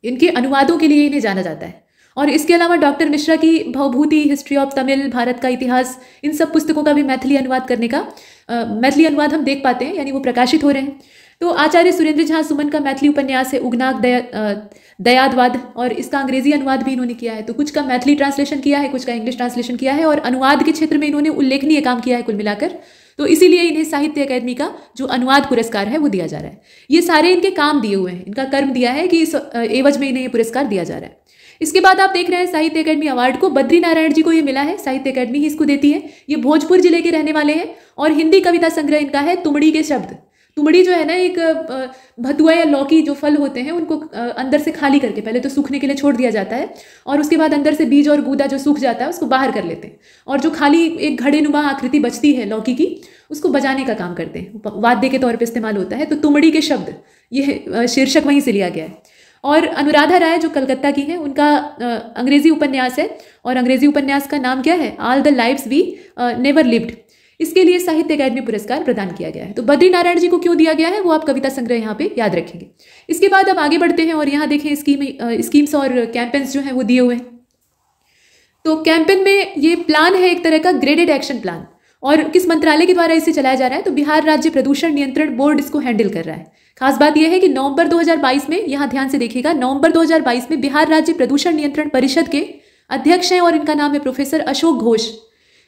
इनके अनुवादों के लिए इन्हें जाना जाता है। और इसके अलावा डॉक्टर मिश्रा की भवभूति, हिस्ट्री ऑफ तमिल, भारत का इतिहास, इन सब पुस्तकों का भी मैथिली अनुवाद करने का मैथिली अनुवाद हम देख पाते हैं, यानी वो प्रकाशित हो रहे हैं। तो आचार्य सुरेंद्र झा सुमन का मैथिली उपन्यास है उगनाक दयादवाद, और इसका अंग्रेजी अनुवाद भी इन्होंने किया है। तो कुछ का मैथिली ट्रांसलेशन किया है, कुछ का इंग्लिश ट्रांसलेशन किया है, और अनुवाद के क्षेत्र में इन्होंने उल्लेखनीय काम किया है कुल मिलाकर। तो इसीलिए इन्हें साहित्य अकादमी का जो अनुवाद पुरस्कार है वो दिया जा रहा है। ये सारे इनके काम दिए हुए हैं, इनका कर्म दिया है कि इस एवज में इन्हें ये पुरस्कार दिया जा रहा है। इसके बाद आप देख रहे हैं साहित्य अकादमी अवार्ड को बद्री नारायण जी को ये मिला है, साहित्य अकादमी ही इसको देती है। ये भोजपुर जिले के रहने वाले हैं और हिंदी कविता संग्रह इनका है तुमड़ी के शब्द। तुमड़ी जो है ना, एक भतुआ या लौकी जो फल होते हैं उनको अंदर से खाली करके पहले तो सूखने के लिए छोड़ दिया जाता है, और उसके बाद अंदर से बीज और गूदा जो सूख जाता है उसको बाहर कर लेते हैं, और जो खाली एक घड़ेनुमा आकृति बचती है लौकी की, उसको बजाने का काम करते हैं, वाद्य के तौर पर इस्तेमाल होता है। तो तुमड़ी के शब्द, ये शीर्षक वहीं से लिया गया है। और अनुराधा राय जो कलकत्ता की है, उनका अंग्रेजी उपन्यास है, और अंग्रेजी उपन्यास का नाम क्या है, all the lives we never lived. इसके लिए साहित्य अकादमी पुरस्कार प्रदान किया गया है। तो बद्री नारायण जी को क्यों दिया गया है वो आप कविता संग्रह यहाँ पे याद रखेंगे। इसके बाद अब आगे बढ़ते हैं और यहाँ देखें स्कीम्स और कैंपेन्स जो हैं वो दिए हुए हैं। तो कैंपेन में ये प्लान है एक तरह का ग्रेडेड एक्शन प्लान, और किस मंत्रालय के द्वारा इसे चलाया जा रहा है, तो बिहार राज्य प्रदूषण नियंत्रण बोर्ड इसको हैंडल कर रहा है। खास बात यह है कि नवंबर 2022 में, यहाँ ध्यान से देखिएगा, नवंबर 2022 में बिहार राज्य प्रदूषण नियंत्रण परिषद के अध्यक्ष हैं और इनका नाम है प्रोफेसर अशोक घोष।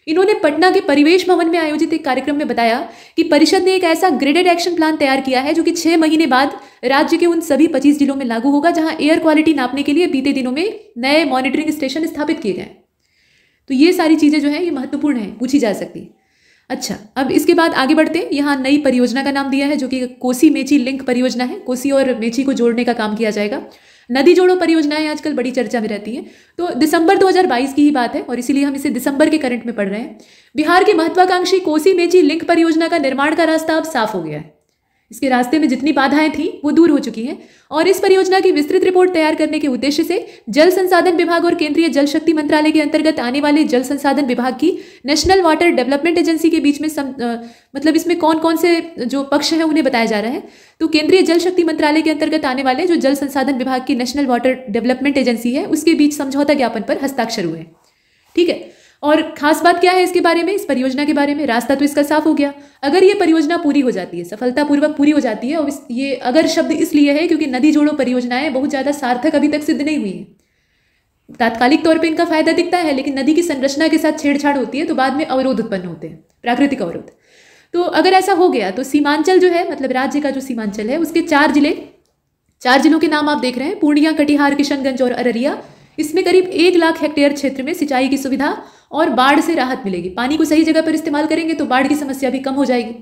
इन्होंने पटना के परिवेश भवन में आयोजित एक कार्यक्रम में बताया कि परिषद ने एक ऐसा ग्रेडेड एक्शन प्लान तैयार किया है जो कि 6 महीने बाद राज्य के उन सभी 25 जिलों में लागू होगा जहां एयर क्वालिटी नापने के लिए बीते दिनों में नए मॉनिटरिंग स्टेशन स्थापित किए गए। तो ये सारी चीजें जो है ये महत्वपूर्ण है, पूछी जा सकती है। अच्छा, अब इसके बाद आगे बढ़ते हैं। यहाँ नई परियोजना का नाम दिया है जो कि कोसी मेची लिंक परियोजना है। कोसी और मेची को जोड़ने का काम किया जाएगा। नदी जोड़ो परियोजनाएं आजकल बड़ी चर्चा में रहती हैं। तो दिसंबर 2022 की ही बात है और इसीलिए हम इसे दिसंबर के करंट में पढ़ रहे हैं। बिहार की महत्वाकांक्षी कोसी मेची लिंक परियोजना का निर्माण का रास्ता अब साफ हो गया है। इसके रास्ते में जितनी बाधाएं थी वो दूर हो चुकी हैं और इस परियोजना की विस्तृत रिपोर्ट तैयार करने के उद्देश्य से जल संसाधन विभाग और केंद्रीय जल शक्ति मंत्रालय के अंतर्गत आने वाले जल संसाधन विभाग की नेशनल वाटर डेवलपमेंट एजेंसी के बीच में मतलब इसमें कौन कौन से जो पक्ष हैं उन्हें बताया जा रहा है। तो केंद्रीय जल शक्ति मंत्रालय के अंतर्गत आने वाले जो जल संसाधन विभाग की नेशनल वाटर डेवलपमेंट एजेंसी है उसके बीच समझौता ज्ञापन पर हस्ताक्षर हुए। ठीक है, और खास बात क्या है इसके बारे में, इस परियोजना के बारे में, रास्ता तो इसका साफ हो गया। अगर ये परियोजना पूरी हो जाती है, सफलतापूर्वक पूरी हो जाती है, और ये अगर शब्द इसलिए है क्योंकि नदी जोड़ो परियोजनाएं बहुत ज़्यादा सार्थक अभी तक सिद्ध नहीं हुई है। तात्कालिक तौर पे इनका फायदा दिखता है लेकिन नदी की संरचना के साथ छेड़छाड़ होती है तो बाद में अवरोध उत्पन्न होते हैं, प्राकृतिक अवरोध। तो अगर ऐसा हो गया तो सीमांचल जो है, मतलब राज्य का जो सीमांचल है उसके 4 जिलों के नाम आप देख रहे हैं, पूर्णिया, कटिहार, किशनगंज और अररिया। इसमें करीब 1 लाख हेक्टेयर क्षेत्र में सिंचाई की सुविधा और बाढ़ से राहत मिलेगी। पानी को सही जगह पर इस्तेमाल करेंगे तो बाढ़ की समस्या भी कम हो जाएगी।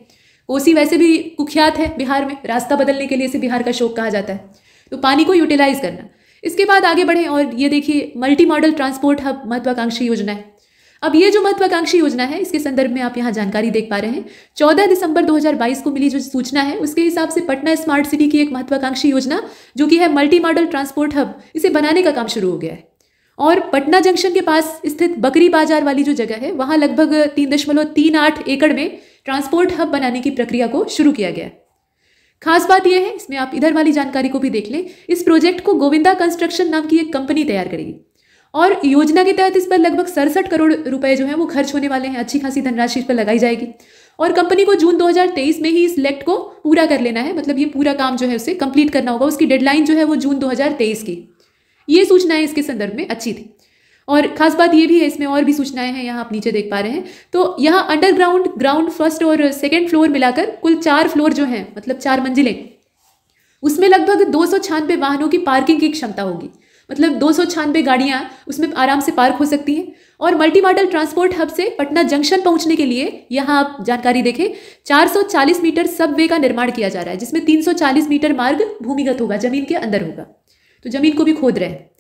कोसी वैसे भी कुख्यात है बिहार में, रास्ता बदलने के लिए इसे बिहार का शोक कहा जाता है। तो पानी को यूटिलाइज करना। इसके बाद आगे बढ़े और ये देखिए मल्टी मॉडल ट्रांसपोर्ट हब महत्वाकांक्षी योजना है। अब ये जो महत्वाकांक्षी योजना है इसके संदर्भ में आप यहाँ जानकारी देख पा रहे हैं। 14 दिसंबर 2022 को मिली जो सूचना है उसके हिसाब से पटना स्मार्ट सिटी की एक महत्वाकांक्षी योजना जो कि है मल्टी मॉडल ट्रांसपोर्ट हब, इसे बनाने का काम शुरू हो गया है। और पटना जंक्शन के पास स्थित बकरी बाजार वाली जो जगह है वहां लगभग 3.38 एकड़ में ट्रांसपोर्ट हब बनाने की प्रक्रिया को शुरू किया गया है। खास बात यह है, इसमें आप इधर वाली जानकारी को भी देख लें, इस प्रोजेक्ट को गोविंदा कंस्ट्रक्शन नाम की एक कंपनी तैयार करेगी और योजना के तहत इस पर लगभग 67 करोड़ रुपए जो है वो खर्च होने वाले हैं। अच्छी खासी धनराशि इस पर लगाई जाएगी और कंपनी को जून 2023 में ही इस लेक्ट को पूरा कर लेना है, मतलब ये पूरा काम जो है उसे कंप्लीट करना होगा। उसकी डेडलाइन जो है वो जून 2023 की। ये सूचनाएं इसके संदर्भ में अच्छी थी और खास बात ये भी है, इसमें और भी सूचनाएं हैं, यहाँ आप नीचे देख पा रहे हैं। तो यहाँ अंडरग्राउंड, ग्राउंड, फर्स्ट और सेकंड फ्लोर मिलाकर कुल 4 फ्लोर जो हैं, मतलब 4 मंजिलें, उसमें लगभग 296 वाहनों की पार्किंग की क्षमता होगी। मतलब 296 गाड़ियां उसमें आराम से पार्क हो सकती हैं। और मल्टी मॉडल ट्रांसपोर्ट हब से पटना जंक्शन पहुंचने के लिए यहाँ आप जानकारी देखें 440 मीटर सबवे का निर्माण किया जा रहा है, जिसमें 340 मीटर मार्ग भूमिगत होगा, जमीन के अंदर होगा, तो जमीन को भी खोद रहे हैं।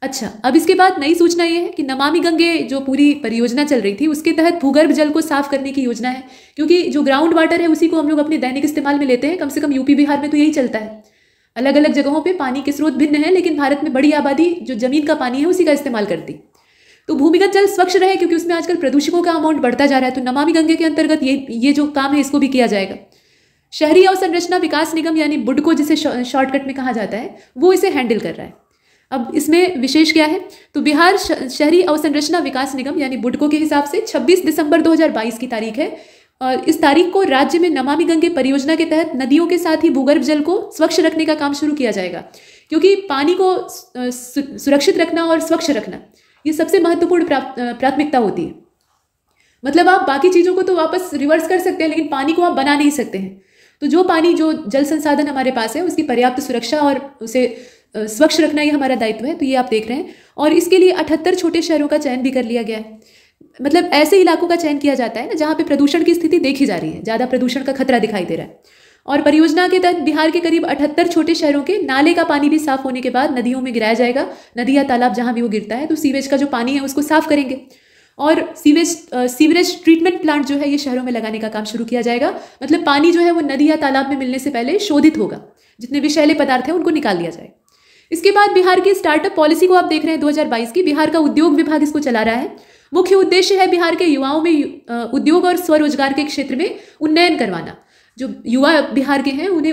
अच्छा, अब इसके बाद नई सूचना ये है कि नमामि गंगे जो पूरी परियोजना चल रही थी उसके तहत भूगर्भ जल को साफ करने की योजना है, क्योंकि जो ग्राउंड वाटर है उसी को हम लोग अपने दैनिक इस्तेमाल में लेते हैं। कम से कम यूपी बिहार में तो यही चलता है। अलग अलग जगहों पे पानी के स्रोत भिन्न है लेकिन भारत में बड़ी आबादी जो जमीन का पानी है उसी का इस्तेमाल करती। तो भूमिगत जल स्वच्छ रहे क्योंकि उसमें आजकल प्रदूषकों का अमाउंट बढ़ता जा रहा है, तो नमामि गंगे के अंतर्गत ये जो काम है इसको भी किया जाएगा। शहरी अवसंरचना विकास निगम यानी बुडको जिसे शॉर्टकट में कहा जाता है वो इसे हैंडल कर रहा है। अब इसमें विशेष क्या है, तो बिहार शहरी अवसंरचना विकास निगम यानी बुडको के हिसाब से 26 दिसंबर 2022 की तारीख है, और इस तारीख को राज्य में नमामि गंगे परियोजना के तहत नदियों के साथ ही भूगर्भ जल को स्वच्छ रखने का काम शुरू किया जाएगा। क्योंकि पानी को सुरक्षित रखना और स्वच्छ रखना ये सबसे महत्वपूर्ण प्राथमिकता होती है। मतलब आप बाकी चीज़ों को तो वापस रिवर्स कर सकते हैं, लेकिन पानी को आप बना नहीं सकते हैं। तो जो पानी, जो जल संसाधन हमारे पास है, उसकी पर्याप्त सुरक्षा और उसे स्वच्छ रखना ये हमारा दायित्व है। तो ये आप देख रहे हैं, और इसके लिए 78 छोटे शहरों का चयन भी कर लिया गया है। मतलब ऐसे इलाकों का चयन किया जाता है ना जहाँ पे प्रदूषण की स्थिति देखी जा रही है, ज़्यादा प्रदूषण का खतरा दिखाई दे रहा है। और परियोजना के तहत बिहार के करीब 78 छोटे शहरों के नाले का पानी भी साफ होने के बाद नदियों में गिराया जाएगा। नदी या तालाब जहाँ भी वो गिरता है, तो सीवेज का जो पानी है उसको साफ करेंगे, और सीवरेज ट्रीटमेंट प्लांट जो है ये शहरों में लगाने का काम शुरू किया जाएगा। मतलब पानी जो है वो नदी या तालाब में मिलने से पहले शोधित होगा, जितने विषैले पदार्थ हैं उनको निकाल दिया जाएगा। इसके बाद बिहार की स्टार्टअप पॉलिसी को आप देख रहे हैं 2022 की। बिहार का उद्योग विभाग इसको चला रहा है। मुख्य उद्देश्य है बिहार के युवाओं में उद्योग और स्वरोजगार के क्षेत्र में उन्नयन करवाना। जो युवा बिहार के हैं उन्हें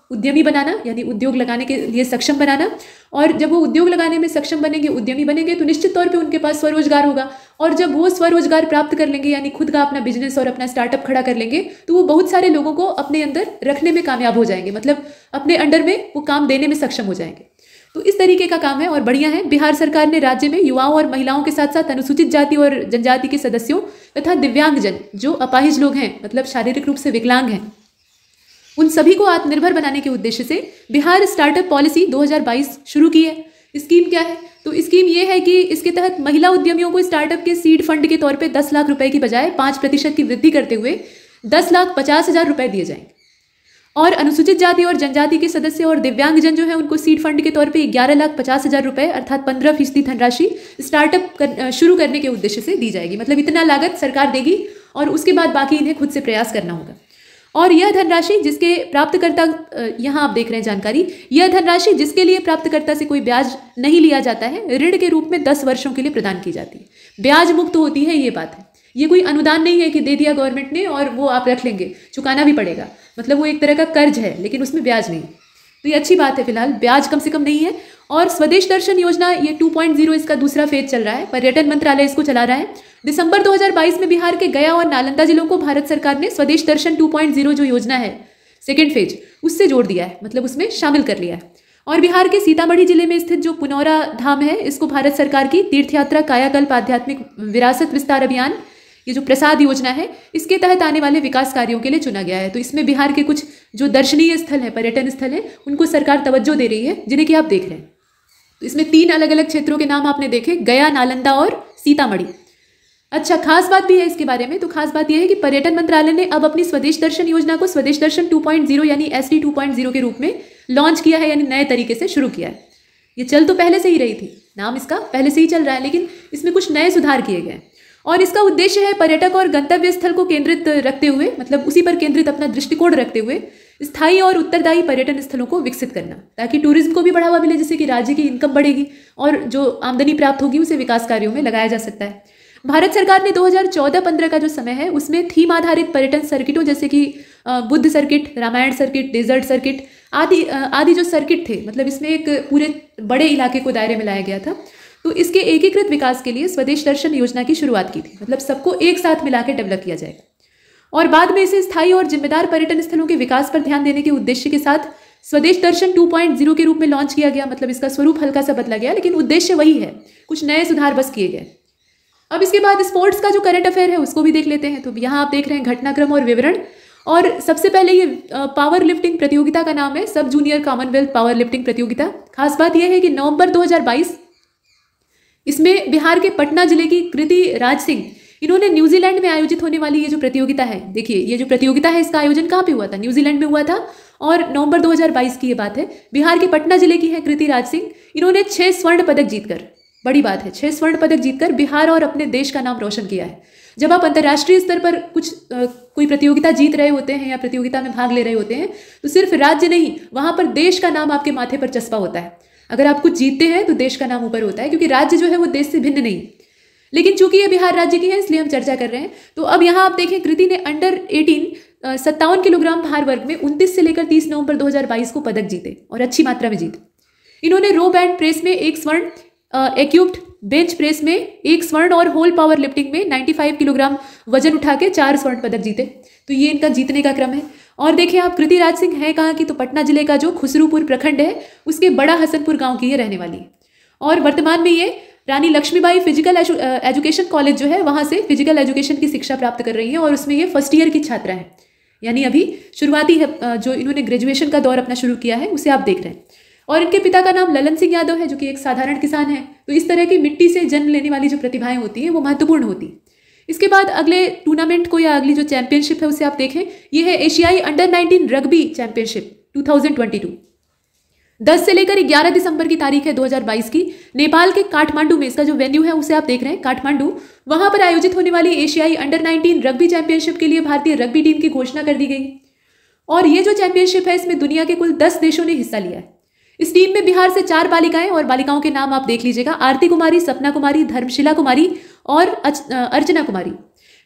उद्यमी बनाना, यानी उद्योग लगाने के लिए सक्षम बनाना। और जब वो उद्योग लगाने में सक्षम बनेंगे, उद्यमी बनेंगे, तो निश्चित तौर पे उनके पास स्वरोजगार होगा। और जब वो स्वरोजगार प्राप्त कर लेंगे, यानी खुद का अपना बिजनेस और अपना स्टार्टअप खड़ा कर लेंगे, तो वो बहुत सारे लोगों को अपने अंदर रखने में कामयाब हो जाएंगे। मतलब अपने अंडर में वो काम देने में सक्षम हो जाएंगे। तो इस तरीके का काम है और बढ़िया है। बिहार सरकार ने राज्य में युवाओं और महिलाओं के साथ साथ अनुसूचित जाति और जनजाति के सदस्यों तथा दिव्यांगजन, जो अपाहिज लोग हैं, मतलब शारीरिक रूप से विकलांग हैं, उन सभी को आत्मनिर्भर बनाने के उद्देश्य से बिहार स्टार्टअप पॉलिसी 2022 शुरू की है। स्कीम क्या है, तो स्कीम ये है कि इसके तहत महिला उद्यमियों को स्टार्टअप के सीड फंड के तौर पे 10 लाख रुपए की बजाय 5% की वृद्धि करते हुए 10,50,000 रुपए दिए जाएंगे। और अनुसूचित जाति और जनजाति के सदस्य और दिव्यांगजन जो है उनको सीड फंड के तौर पे 11,50,000 रुपए अर्थात 15% धनराशि स्टार्टअप शुरू करने के उद्देश्य से दी जाएगी। मतलब इतना लागत सरकार देगी और उसके बाद बाकी इन्हें खुद से प्रयास करना होगा। और यह धनराशि जिसके प्राप्तकर्ता, यहाँ आप देख रहे हैं जानकारी, यह धनराशि जिसके लिए प्राप्तकर्ता से कोई ब्याज नहीं लिया जाता है, ऋण के रूप में 10 वर्षों के लिए प्रदान की जाती है। ब्याज मुक्त होती है, ये बात है। ये कोई अनुदान नहीं है कि दे दिया गवर्नमेंट ने और वो आप रख लेंगे, चुकाना भी पड़ेगा। मतलब वो एक तरह का कर्ज है, लेकिन उसमें ब्याज नहीं। तो ये अच्छी बात है, फिलहाल ब्याज कम से कम नहीं है। और स्वदेश दर्शन योजना ये 2.0 इसका दूसरा फेज चल रहा है। पर्यटन मंत्रालय इसको चला रहा है। दिसंबर 2022 में बिहार के गया और नालंदा जिलों को भारत सरकार ने स्वदेश दर्शन 2.0 जो योजना है सेकेंड फेज, उससे जोड़ दिया है, मतलब उसमें शामिल कर लिया है। और बिहार के सीतामढ़ी जिले में स्थित जो पुनौरा धाम है, इसको भारत सरकार की तीर्थयात्रा कायाकल्प आध्यात्मिक विरासत विस्तार अभियान, ये जो प्रसाद योजना है, इसके तहत आने वाले विकास कार्यों के लिए चुना गया है। तो इसमें बिहार के कुछ जो दर्शनीय स्थल है, पर्यटन स्थल है, उनको सरकार तवज्जो दे रही है, जिन्हें कि आप देख रहे हैं। तो इसमें 3 अलग अलग क्षेत्रों के नाम आपने देखे, गया, नालंदा और सीतामढ़ी। अच्छा, खास बात भी है इसके बारे में। तो खास बात यह है कि पर्यटन मंत्रालय ने अब अपनी स्वदेश दर्शन योजना को स्वदेश दर्शन 2.0 यानी SD 2.0 के रूप में लॉन्च किया है, यानी नए तरीके से शुरू किया है। ये चल तो पहले से ही रही थी, नाम इसका पहले से ही चल रहा है, लेकिन इसमें कुछ नए सुधार किए गए। और इसका उद्देश्य है पर्यटक और गंतव्य स्थल को केंद्रित रखते हुए, मतलब उसी पर केंद्रित अपना दृष्टिकोण रखते हुए स्थायी और उत्तरदायी पर्यटन स्थलों को विकसित करना, ताकि टूरिज्म को भी बढ़ावा मिले, जिससे कि राज्य की इनकम बढ़ेगी और जो आमदनी प्राप्त होगी उसे विकास कार्यों में लगाया जा सकता है। भारत सरकार ने 2014-15 का जो समय है उसमें थीम आधारित पर्यटन सर्किटों जैसे कि Buddha circuit, Ramayana circuit, desert circuit आदि जो सर्किट थे, मतलब इसमें एक पूरे बड़े इलाके को दायरे में लाया गया था। तो इसके एकीकृत विकास के लिए स्वदेश दर्शन योजना की शुरुआत की थी। मतलब सबको एक साथ मिलाकर डेवलप किया जाएगा और बाद में इसे स्थायी और जिम्मेदार पर्यटन स्थलों के विकास पर ध्यान देने के उद्देश्य के साथ स्वदेश दर्शन 2.0 के रूप में लॉन्च किया गया। मतलब इसका स्वरूप हल्का सा बदला गया, लेकिन उद्देश्य वही है, कुछ नए सुधार बस किए गए। अब इसके बाद स्पोर्ट्स का जो करंट अफेयर है उसको भी देख लेते हैं। तो यहाँ आप देख रहे हैं घटनाक्रम और विवरण। और सबसे पहले ये पावर लिफ्टिंग प्रतियोगिता का नाम है सब जूनियर कॉमनवेल्थ पावर लिफ्टिंग प्रतियोगिता। खास बात यह है कि नवंबर 2022 इसमें बिहार के पटना जिले की कृति राज सिंह, इन्होंने न्यूजीलैंड में आयोजित होने वाली ये जो प्रतियोगिता है, देखिए ये जो प्रतियोगिता है इसका आयोजन कहाँ पे हुआ था, न्यूजीलैंड में हुआ था। और नवंबर 2022 की ये बात है। बिहार के पटना जिले की है कृति राज सिंह। इन्होंने 6 स्वर्ण पदक जीतकर, बड़ी बात है, 6 स्वर्ण पदक जीतकर बिहार और अपने देश का नाम रोशन किया है। जब आप अंतर्राष्ट्रीय स्तर पर कोई प्रतियोगिता जीत रहे होते हैं या प्रतियोगिता में भाग ले रहे होते हैं, तो सिर्फ राज्य नहीं, वहां पर देश का नाम आपके माथे पर चस्पा होता है। अगर आप कुछ जीतते हैं तो देश का नाम ऊपर होता है, क्योंकि राज्य जो है वो देश से भिन्न नहीं। लेकिन चूंकि ये बिहार राज्य की है इसलिए हम चर्चा कर रहे हैं। तो अब यहाँ आप देखें, कृति ने अंडर 18 57 किलोग्राम भार वर्ग में 29 से लेकर 30 नवंबर 2022 को पदक जीते और अच्छी मात्रा में जीते। इन्होंने रो बैंड प्रेस में 1 स्वर्ण, एक्यूब्ड बेंच प्रेस में 1 स्वर्ण और होल पावर लिफ्टिंग में 95 किलोग्राम वजन उठा के 4 स्वर्ण पदक जीते। तो ये इनका जीतने का क्रम है। और देखिए आप, कृति राज सिंह है कहाँ की, तो पटना जिले का जो खुसरूपुर प्रखंड है उसके बड़ा हसनपुर गांव की ये रहने वाली है। और वर्तमान में ये रानी लक्ष्मीबाई फिजिकल एजुकेशन कॉलेज जो है वहाँ से फिजिकल एजुकेशन की शिक्षा प्राप्त कर रही है और उसमें ये फर्स्ट ईयर की छात्रा है, यानी अभी शुरुआती जो इन्होंने ग्रेजुएशन का दौर अपना शुरू किया है उसे आप देख रहे हैं। और इनके पिता का नाम ललन सिंह यादव है जो कि एक साधारण किसान है। तो इस तरह की मिट्टी से जन्म लेने वाली जो प्रतिभाएं होती हैं वो महत्वपूर्ण होती हैं। इसके बाद अगले टूर्नामेंट को या अगली जो चैंपियनशिप है उसे आप देखें, ये है एशियाई अंडर 19 रग्बी चैंपियनशिप 2022। 10 से लेकर 11 दिसंबर की तारीख है 2022 की। नेपाल के काठमांडू में इसका जो वेन्यू है उसे आप देख रहे हैं, काठमांडू, वहां पर आयोजित होने वाली एशियाई अंडर 19 रग्बी चैंपियनशिप के लिए भारतीय रग्बी टीम की घोषणा कर दी गई। और ये जो चैंपियनशिप है इसमें दुनिया के कुल 10 देशों ने हिस्सा लिया है। इस टीम में बिहार से 4 बालिकाएं, और बालिकाओं के नाम आप देख लीजिएगा, आरती कुमारी, सपना कुमारी, धर्मशिला कुमारी और अर्चना कुमारी।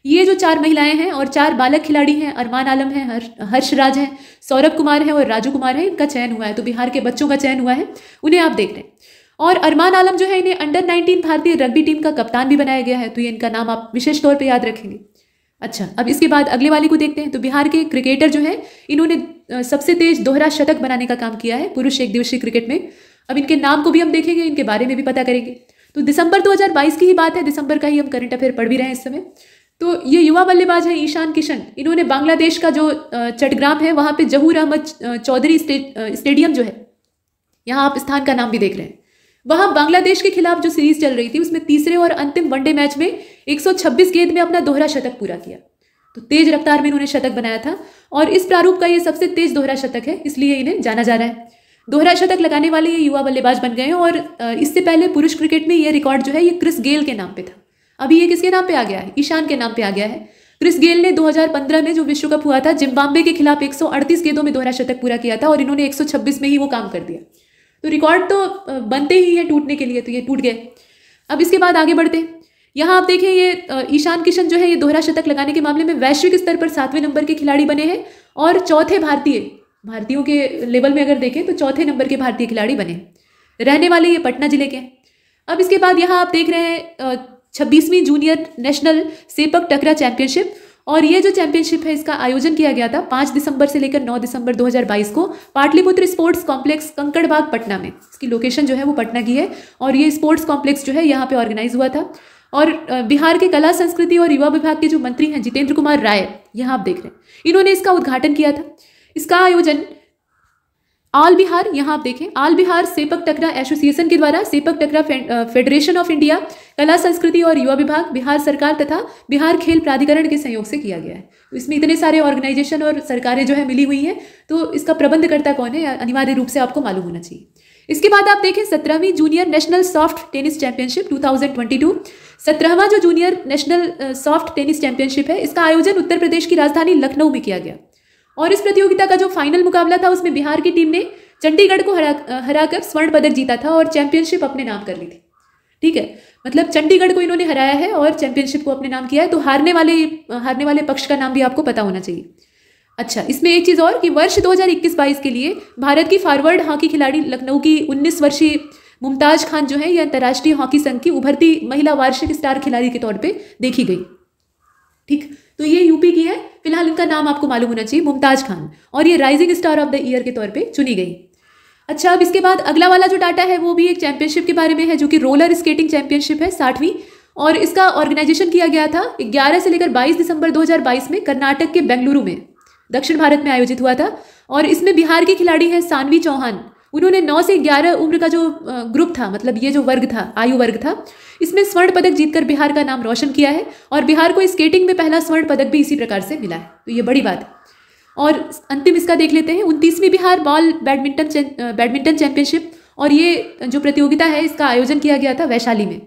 ये जो 4 महिलाएं हैं और 4 बालक खिलाड़ी हैं, अरमान आलम है, हर्षराज है, सौरभ कुमार है और राजू कुमार है, इनका चयन हुआ है। तो बिहार के बच्चों का चयन हुआ है, उन्हें आप देख रहे हैं। और अरमान आलम जो है इन्हें अंडर 19 भारतीय रग्बी टीम का कप्तान भी बनाया गया है। तो ये इनका नाम आप विशेष तौर पर याद रखेंगे। अच्छा, अब इसके बाद अगले वाली को देखते हैं। तो बिहार के क्रिकेटर जो है इन्होंने सबसे तेज दोहरा शतक बनाने का काम किया है पुरुष एक दिवसीय क्रिकेट में। अब इनके नाम को भी हम देखेंगे, इनके बारे में भी पता करेंगे। तो दिसंबर 2022 की ही बात है, दिसंबर का ही हम करंट अफेयर पढ़ भी रहे हैं इस समय। तो ये युवा बल्लेबाज है ईशान किशन। इन्होंने बांग्लादेश का जो चट्टग्राम है वहाँ पे जहूर अहमद चौधरी स्टेडियम जो है, यहाँ आप स्थान का नाम भी देख रहे हैं, वहां बांग्लादेश के खिलाफ जो सीरीज चल रही थी उसमें तीसरे और अंतिम वनडे मैच में 126 गेंद में अपना दोहरा शतक पूरा किया। तो तेज रफ्तार में इन्होंने शतक बनाया था और इस प्रारूप का ये सबसे तेज दोहरा शतक है, इसलिए इन्हें जाना जा रहा है। दोहरा शतक लगाने वाले ये युवा बल्लेबाज बन गए हैं। और इससे पहले पुरुष क्रिकेट में ये रिकॉर्ड जो है ये क्रिस गेल के नाम पे था। अभी ये किसके नाम पे आ गया है? ईशान के नाम पे आ गया है। क्रिस गेल ने 2015 में जो विश्व कप हुआ था जिम्बाब्वे के खिलाफ 138 गेंदों में दोहरा शतक पूरा किया था और इन्होंने 126 में ही वो काम कर दिया। तो रिकॉर्ड तो बनते ही है टूटने के लिए, तो ये टूट गए। अब इसके बाद आगे बढ़ते हैं। यहाँ आप देखें ये ईशान किशन जो है ये दोहरा शतक लगाने के मामले में वैश्विक स्तर पर 7वें नंबर के खिलाड़ी बने हैं और चौथे भारतीयों के लेवल में अगर देखें तो चौथे नंबर के भारतीय खिलाड़ी बने हैं। रहने वाले ये पटना जिले के हैं। अब इसके बाद यहाँ आप देख रहे हैं 26वीं जूनियर नेशनल सेपक टकरा चैंपियनशिप। और ये जो चैंपियनशिप है इसका आयोजन किया गया था 5 दिसंबर से लेकर 9 दिसंबर 2022 को पाटलिपुत्र स्पोर्ट्स कॉम्प्लेक्स कंकड़बाग पटना में। इसकी लोकेशन जो है वो पटना की है और ये स्पोर्ट्स कॉम्प्लेक्स जो है यहाँ पे ऑर्गेनाइज हुआ था। और बिहार के कला संस्कृति और युवा विभाग के जो मंत्री हैं जितेंद्र कुमार राय, यहाँ आप देख रहे हैं, इन्होंने इसका उद्घाटन किया था। इसका आयोजन आल बिहार, यहाँ आप देखें, आल बिहार सेपक टकरा एसोसिएशन के द्वारा सेपक टकरा फेडरेशन ऑफ इंडिया, कला संस्कृति और युवा विभाग, बिहार सरकार तथा बिहार खेल प्राधिकरण के सहयोग से किया गया है। तो इसमें इतने सारे ऑर्गेनाइजेशन और सरकारें जो है मिली हुई हैं, तो इसका प्रबंधकर्ता कौन है अनिवार्य रूप से आपको मालूम होना चाहिए। इसके बाद आप देखें 17वीं junior national soft tennis championship 2022। 17वां जो junior national soft tennis championship है इसका आयोजन उत्तर प्रदेश की राजधानी लखनऊ में किया गया। और इस प्रतियोगिता का जो फाइनल मुकाबला था उसमें बिहार की टीम ने चंडीगढ़ को हराकर स्वर्ण पदक जीता था और चैंपियनशिप अपने नाम कर ली थी। ठीक है, मतलब चंडीगढ़ को इन्होंने हराया है और चैंपियनशिप को अपने नाम किया है। तो हारने वाले पक्ष का नाम भी आपको पता होना चाहिए। अच्छा, इसमें एक चीज़ और कि वर्ष 2021-22 के लिए भारत की फॉरवर्ड हॉकी खिलाड़ी लखनऊ की 19 वर्षीय मुमताज खान जो है यह अंतर्राष्ट्रीय हॉकी संघ की उभरती महिला वार्षिक स्टार खिलाड़ी के तौर पे देखी गई। ठीक, तो ये यूपी की है, फिलहाल इनका नाम आपको मालूम होना चाहिए, मुमताज खान, और ये rising star of the year के तौर पे चुनी गई। अच्छा, अब इसके बाद अगला वाला जो डाटा है वो भी एक चैंपियनशिप के बारे में है जो कि रोलर स्केटिंग चैंपियनशिप है 60वीं। और इसका ऑर्गेनाइजेशन किया गया था 11 से लेकर 22 दिसंबर 2022 में कर्नाटक के बेंगलुरु में, दक्षिण भारत में आयोजित हुआ था। और इसमें बिहार की खिलाड़ी हैं सानवी चौहान। उन्होंने 9 से 11 उम्र का जो ग्रुप था, मतलब ये जो वर्ग था, आयु वर्ग था, इसमें स्वर्ण पदक जीतकर बिहार का नाम रोशन किया है। और बिहार को स्केटिंग में पहला स्वर्ण पदक भी इसी प्रकार से मिला है, तो ये बड़ी बात है। और अंतिम इसका देख लेते हैं 29वीं बिहार बॉल बैडमिंटन चैंपियनशिप। और ये जो प्रतियोगिता है इसका आयोजन किया गया था वैशाली में,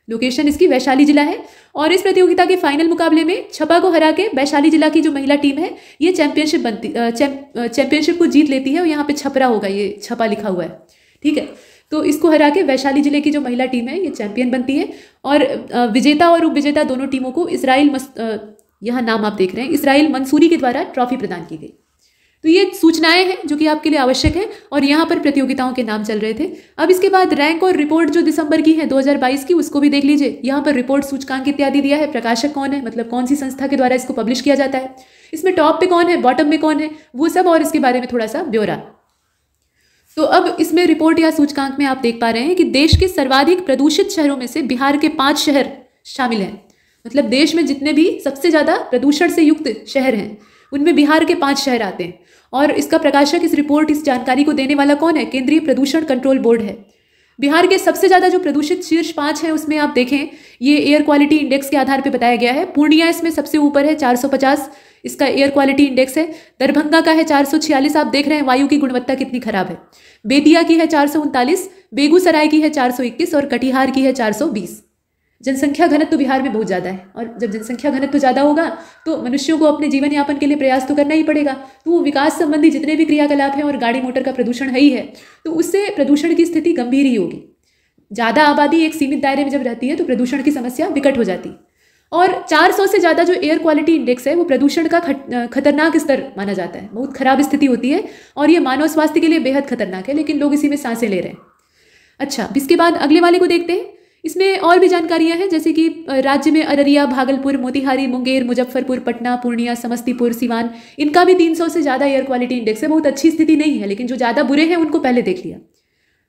लोकेशन इसकी वैशाली जिला है। और इस प्रतियोगिता के फाइनल मुकाबले में छपा को हरा के वैशाली जिला की जो महिला टीम है ये चैंपियनशिप को जीत लेती है। और यहाँ पे छपरा होगा, ये छपा लिखा हुआ है। ठीक है, तो इसको हरा के वैशाली जिले की जो महिला टीम है ये चैंपियन बनती है। और विजेता और उपविजेता दोनों टीमों को यहाँ नाम आप देख रहे हैं, इसराइल मंसूरी के द्वारा ट्रॉफी प्रदान की गई। तो ये सूचनाएं हैं जो कि आपके लिए आवश्यक है और यहाँ पर प्रतियोगिताओं के नाम चल रहे थे। अब इसके बाद रैंक और रिपोर्ट जो दिसंबर की है 2022 की, उसको भी देख लीजिए। यहाँ पर रिपोर्ट, सूचकांक इत्यादि दिया है, प्रकाशक कौन है, मतलब कौन सी संस्था के द्वारा इसको पब्लिश किया जाता है, इसमें टॉप पे कौन है, बॉटम में कौन है, वो सब, और इसके बारे में थोड़ा सा ब्यौरा। तो अब इसमें रिपोर्ट या सूचकांक में आप देख पा रहे हैं कि देश के सर्वाधिक प्रदूषित शहरों में से बिहार के 5 शहर शामिल हैं। मतलब देश में जितने भी सबसे ज़्यादा प्रदूषण से युक्त शहर हैं उनमें बिहार के 5 शहर आते हैं। और इसका प्रकाशक, इस रिपोर्ट, इस जानकारी को देने वाला कौन है? केंद्रीय प्रदूषण कंट्रोल बोर्ड है। बिहार के सबसे ज़्यादा जो प्रदूषित शीर्ष 5 हैं उसमें आप देखें, ये एयर क्वालिटी इंडेक्स के आधार पर बताया गया है। पूर्णिया इसमें सबसे ऊपर है, 450 इसका एयर क्वालिटी इंडेक्स है। दरभंगा का है 446, आप देख रहे हैं वायु की गुणवत्ता कितनी खराब है। बेतिया की है 439, बेगूसराय की है 421 और कटिहार की है 420। जनसंख्या घनत्व तो बिहार में बहुत ज़्यादा है, और जब जनसंख्या घनत्व तो ज़्यादा होगा तो मनुष्यों को अपने जीवन यापन के लिए प्रयास तो करना ही पड़ेगा। तो वो विकास संबंधी जितने भी क्रियाकलाप हैं, और गाड़ी मोटर का प्रदूषण है ही है, तो उससे प्रदूषण की स्थिति गंभीर ही होगी। ज़्यादा आबादी एक सीमित दायरे में जब रहती है तो प्रदूषण की समस्या विकट हो जाती है। और 400 से ज़्यादा जो एयर क्वालिटी इंडेक्स है वो प्रदूषण का खतरनाक स्तर माना जाता है। बहुत खराब स्थिति होती है और ये मानव स्वास्थ्य के लिए बेहद खतरनाक है, लेकिन लोग इसी में सांसें ले रहे हैं। अच्छा, इसके बाद अगले वाले को देखते हैं। इसमें और भी जानकारियां हैं, जैसे कि राज्य में अररिया, भागलपुर, मोतिहारी, मुंगेर, मुजफ्फरपुर, पटना, पूर्णिया, समस्तीपुर, सिवान, इनका भी 300 से ज़्यादा एयर क्वालिटी इंडेक्स है। बहुत अच्छी स्थिति नहीं है, लेकिन जो ज़्यादा बुरे हैं उनको पहले देख लिया।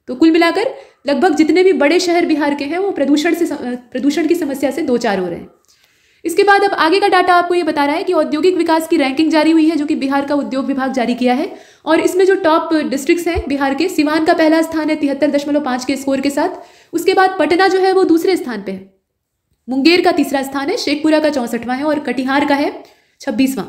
तो कुल मिलाकर लगभग जितने भी बड़े शहर बिहार के हैं वो प्रदूषण की समस्या से 2-4 हो रहे हैं। इसके बाद अब आगे का डाटा आपको ये बता रहा है कि औद्योगिक विकास की रैंकिंग जारी हुई है, जो कि बिहार का उद्योग विभाग जारी किया है। और इसमें जो टॉप डिस्ट्रिक्ट्स हैं बिहार के, सिवान का पहला स्थान है 73.5 के स्कोर के साथ। उसके बाद पटना जो है वो दूसरे स्थान पे है, मुंगेर का तीसरा स्थान है, शेखपुरा का 64वां है और कटिहार का है 26वां।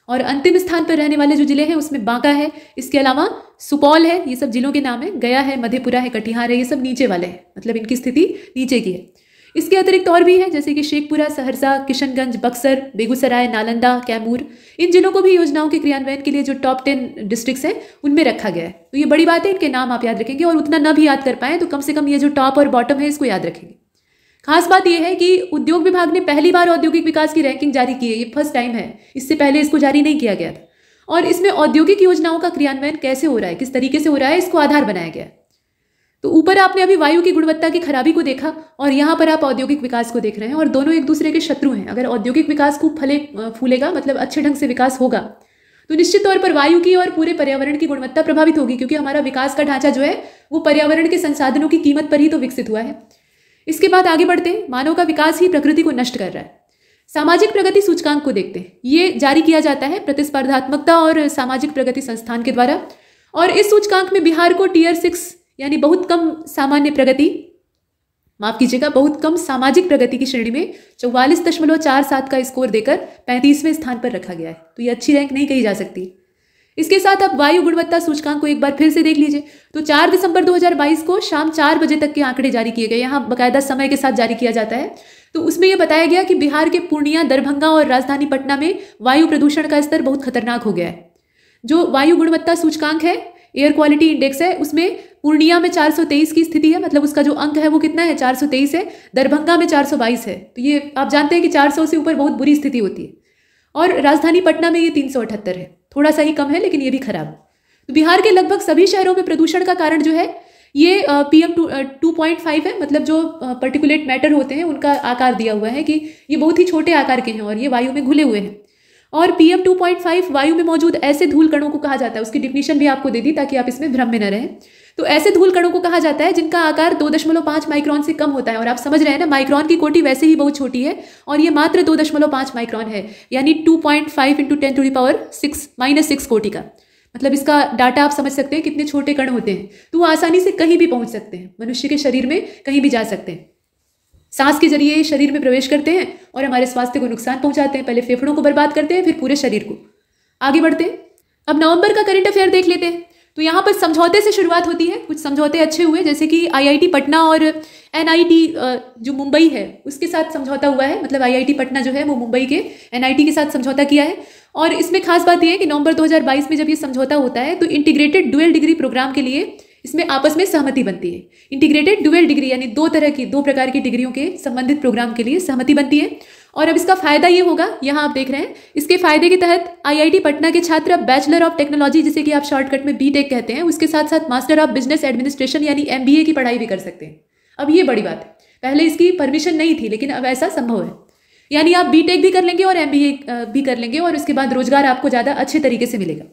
और अंतिम स्थान पर रहने वाले जो जिले हैं उसमें बांका है, इसके अलावा सुपौल है, ये सब जिलों के नाम है, गया है, मधेपुरा है, कटिहार है, ये सब नीचे वाले हैं, मतलब इनकी स्थिति नीचे की है। इसके अतिरिक्त और भी है, जैसे कि शेखपुरा, सहरसा, किशनगंज, बक्सर, बेगूसराय, नालंदा, कैमूर, इन जिलों को भी योजनाओं के क्रियान्वयन के लिए जो टॉप 10 डिस्ट्रिक्ट्स हैं उनमें रखा गया है। तो ये बड़ी बात है, इनके नाम आप याद रखेंगे, और उतना न भी याद कर पाए तो कम से कम ये जो टॉप और बॉटम है इसको याद रखेंगे। खास बात यह है कि उद्योग विभाग ने पहली बार औद्योगिक विकास की रैंकिंग जारी की है, ये फर्स्ट टाइम है, इससे पहले इसको जारी नहीं किया गया था। और इसमें औद्योगिक योजनाओं का क्रियान्वयन कैसे हो रहा है, किस तरीके से हो रहा है, इसको आधार बनाया गया है। तो ऊपर आपने अभी वायु की गुणवत्ता की खराबी को देखा और यहाँ पर आप औद्योगिक विकास को देख रहे हैं, और दोनों एक दूसरे के शत्रु हैं। अगर औद्योगिक विकास खूब फूलेगा, मतलब अच्छे ढंग से विकास होगा, तो निश्चित तौर पर वायु की और पूरे पर्यावरण की गुणवत्ता प्रभावित होगी, क्योंकि हमारा विकास का ढांचा जो है वो पर्यावरण के संसाधनों की कीमत पर ही तो विकसित हुआ है। इसके बाद आगे बढ़ते हैं। मानव का विकास ही प्रकृति को नष्ट कर रहा है। सामाजिक प्रगति सूचकांक को देखते हैं। ये जारी किया जाता है प्रतिस्पर्धात्मकता और सामाजिक प्रगति संस्थान के द्वारा, और इस सूचकांक में बिहार को टियर 6 यानी बहुत कम सामान्य प्रगति, माफ कीजिएगा, बहुत कम सामाजिक प्रगति की श्रेणी में 44.47 का स्कोर देकर 35वें स्थान पर रखा गया है। तो ये अच्छी रैंक नहीं कही जा सकती। इसके साथ अब वायु गुणवत्ता सूचकांक को एक बार फिर से देख लीजिए। तो 4 दिसंबर 2022 को शाम 4 बजे तक के आंकड़े जारी किए गए। यहाँ बाकायदा समय के साथ जारी किया जाता है। तो उसमें यह बताया गया कि बिहार के पूर्णिया, दरभंगा और राजधानी पटना में वायु प्रदूषण का स्तर बहुत खतरनाक हो गया है। जो वायु गुणवत्ता सूचकांक है, एयर क्वालिटी इंडेक्स है, उसमें पूर्णिया में 423 की स्थिति है, मतलब उसका जो अंक है वो कितना है, 423 है। दरभंगा में 422 है। तो ये आप जानते हैं कि 400 से ऊपर बहुत बुरी स्थिति होती है। और राजधानी पटना में ये 378 है, थोड़ा सा ही कम है, लेकिन ये भी खराब। तो बिहार के लगभग सभी शहरों में प्रदूषण का कारण जो है ये PM 2.5 है, मतलब जो पर्टिकुलेट मैटर होते हैं उनका आकार दिया हुआ है कि ये बहुत ही छोटे आकार के हैं और ये वायु में घुले हुए हैं। और PM 2.5 वायु में मौजूद ऐसे धूल कणों को कहा जाता है, उसकी डिफिनीशन भी आपको दे दी ताकि आप इसमें भ्रम में न रहें। तो ऐसे धूल कणों को कहा जाता है जिनका आकार 2.5 माइक्रोन से कम होता है। और आप समझ रहे हैं ना, माइक्रोन की कोटि वैसे ही बहुत छोटी है और ये मात्र 2.5 माइक्रोन है, यानी 2.5 × 10⁻⁶ कोटि का। मतलब इसका डाटा आप समझ सकते हैं कितने छोटे कण होते हैं। तो वो आसानी से कहीं भी पहुंच सकते हैं, मनुष्य के शरीर में कहीं भी जा सकते हैं। सांस के जरिए शरीर में प्रवेश करते हैं और हमारे स्वास्थ्य को नुकसान पहुंचाते हैं। पहले फेफड़ों को बर्बाद करते हैं, फिर पूरे शरीर को। आगे बढ़ते हैं। अब नवंबर का करंट अफेयर देख लेते हैं। तो यहाँ पर समझौते से शुरुआत होती है। कुछ समझौते अच्छे हुए, जैसे कि IIT पटना और NIT जो मुंबई है उसके साथ समझौता हुआ है। मतलब IIT पटना जो है वो मुंबई के NIT के साथ समझौता किया है। और इसमें खास बात यह है कि नवंबर 2022 में जब ये समझौता होता है तो इंटीग्रेटेड डुअल डिग्री प्रोग्राम के लिए इसमें आपस में सहमति बनती है। इंटीग्रेटेड डुअल डिग्री यानी दो प्रकार की डिग्रियों के संबंधित प्रोग्राम के लिए सहमति बनती है। और अब इसका फायदा ये होगा, यहाँ आप देख रहे हैं, इसके फायदे के तहत आईआईटी पटना के छात्र अब बैचलर ऑफ टेक्नोलॉजी, जिसे कि आप शॉर्टकट में बीटेक कहते हैं, उसके साथ साथ मास्टर ऑफ बिजनेस एडमिनिस्ट्रेशन यानी एमबीए की पढ़ाई भी कर सकते हैं। अब ये बड़ी बात है, पहले इसकी परमिशन नहीं थी, लेकिन अब ऐसा संभव है। यानी आप बीटेक भी कर लेंगे और एमबीए भी कर लेंगे और उसके बाद रोजगार आपको ज़्यादा अच्छे तरीके से मिलेगा।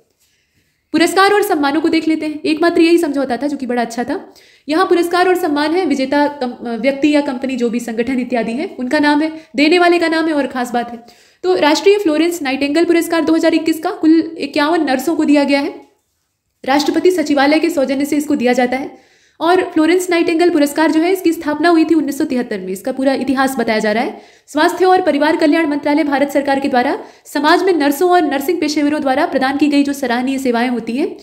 पुरस्कार और सम्मानों को देख लेते हैं। एकमात्र यही समझौता था जो कि बड़ा अच्छा था। यहाँ पुरस्कार और सम्मान है, विजेता व्यक्ति या कंपनी, जो भी संगठन इत्यादि है, उनका नाम है, देने वाले का नाम है और खास बात है। तो राष्ट्रीय फ्लोरेंस नाइटिंगेल पुरस्कार 2021 का कुल 51 नर्सों को दिया गया है। राष्ट्रपति सचिवालय के सौजन्य से इसको दिया जाता है। और फ्लोरेंस नाइटिंगेल पुरस्कार जो है, इसकी स्थापना हुई थी 1973 में। इसका पूरा इतिहास बताया जा रहा है। स्वास्थ्य और परिवार कल्याण मंत्रालय भारत सरकार के द्वारा समाज में नर्सों और नर्सिंग पेशेवरों द्वारा प्रदान की गई जो सराहनीय सेवाएं होती हैं,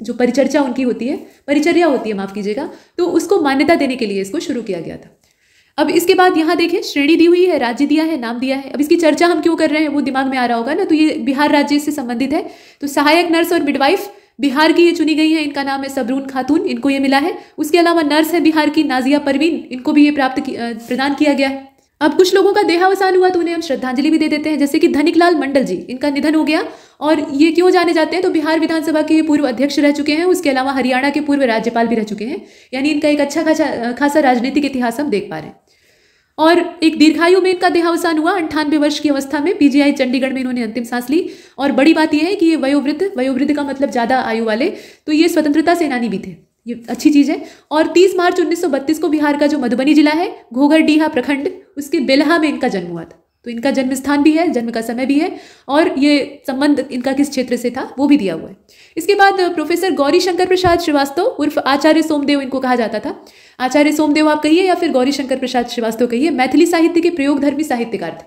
जो परिचर्या उनकी होती है, परिचर्या होती है, माफ कीजिएगा, तो उसको मान्यता देने के लिए इसको शुरू किया गया था। अब इसके बाद यहाँ देखें, श्रेणी दी हुई है, राज्य दिया है, नाम दिया है। अब इसकी चर्चा हम क्यों कर रहे हैं वो दिमाग में आ रहा होगा ना, तो ये बिहार राज्य से संबंधित है। तो सहायक नर्स और मिडवाइफ बिहार की ये चुनी गई है, इनका नाम है सबरून खातून, इनको ये मिला है। उसके अलावा नर्स है बिहार की नाजिया परवीन, इनको भी ये प्रदान किया गया है। अब कुछ लोगों का देहावसान हुआ तो उन्हें हम श्रद्धांजलि भी दे देते हैं, जैसे कि धनिकलाल मंडल जी, इनका निधन हो गया। और ये क्यों जाने जाते हैं, तो बिहार विधानसभा के पूर्व अध्यक्ष रह चुके हैं, उसके अलावा हरियाणा के पूर्व राज्यपाल भी रह चुके हैं। यानी इनका एक अच्छा खासा राजनीतिक इतिहास हम देख पा रहे हैं। और एक दीर्घायु में इनका देहावसान हुआ 98 वर्ष की अवस्था में, पीजीआई चंडीगढ़ में इन्होंने अंतिम सांस ली। और बड़ी बात यह है कि ये वयोवृद्ध का मतलब ज़्यादा आयु वाले, तो ये स्वतंत्रता सेनानी भी थे, ये अच्छी चीज़ है। और 30 मार्च 1932 को बिहार का जो मधुबनी जिला है, घोघरडीहा प्रखंड, उसके बेलहा में इनका जन्म हुआ था। तो इनका जन्म स्थान भी है, जन्म का समय भी है, और ये संबंध इनका किस क्षेत्र से था वो भी दिया हुआ है। इसके बाद प्रोफेसर गौरी शंकर प्रसाद श्रीवास्तव उर्फ आचार्य सोमदेव, इनको कहा जाता था। आचार्य सोमदेव आप कहिए या फिर गौरी शंकर प्रसाद श्रीवास्तव कहिए, मैथिली साहित्य के प्रयोगधर्मी साहित्यकार थे।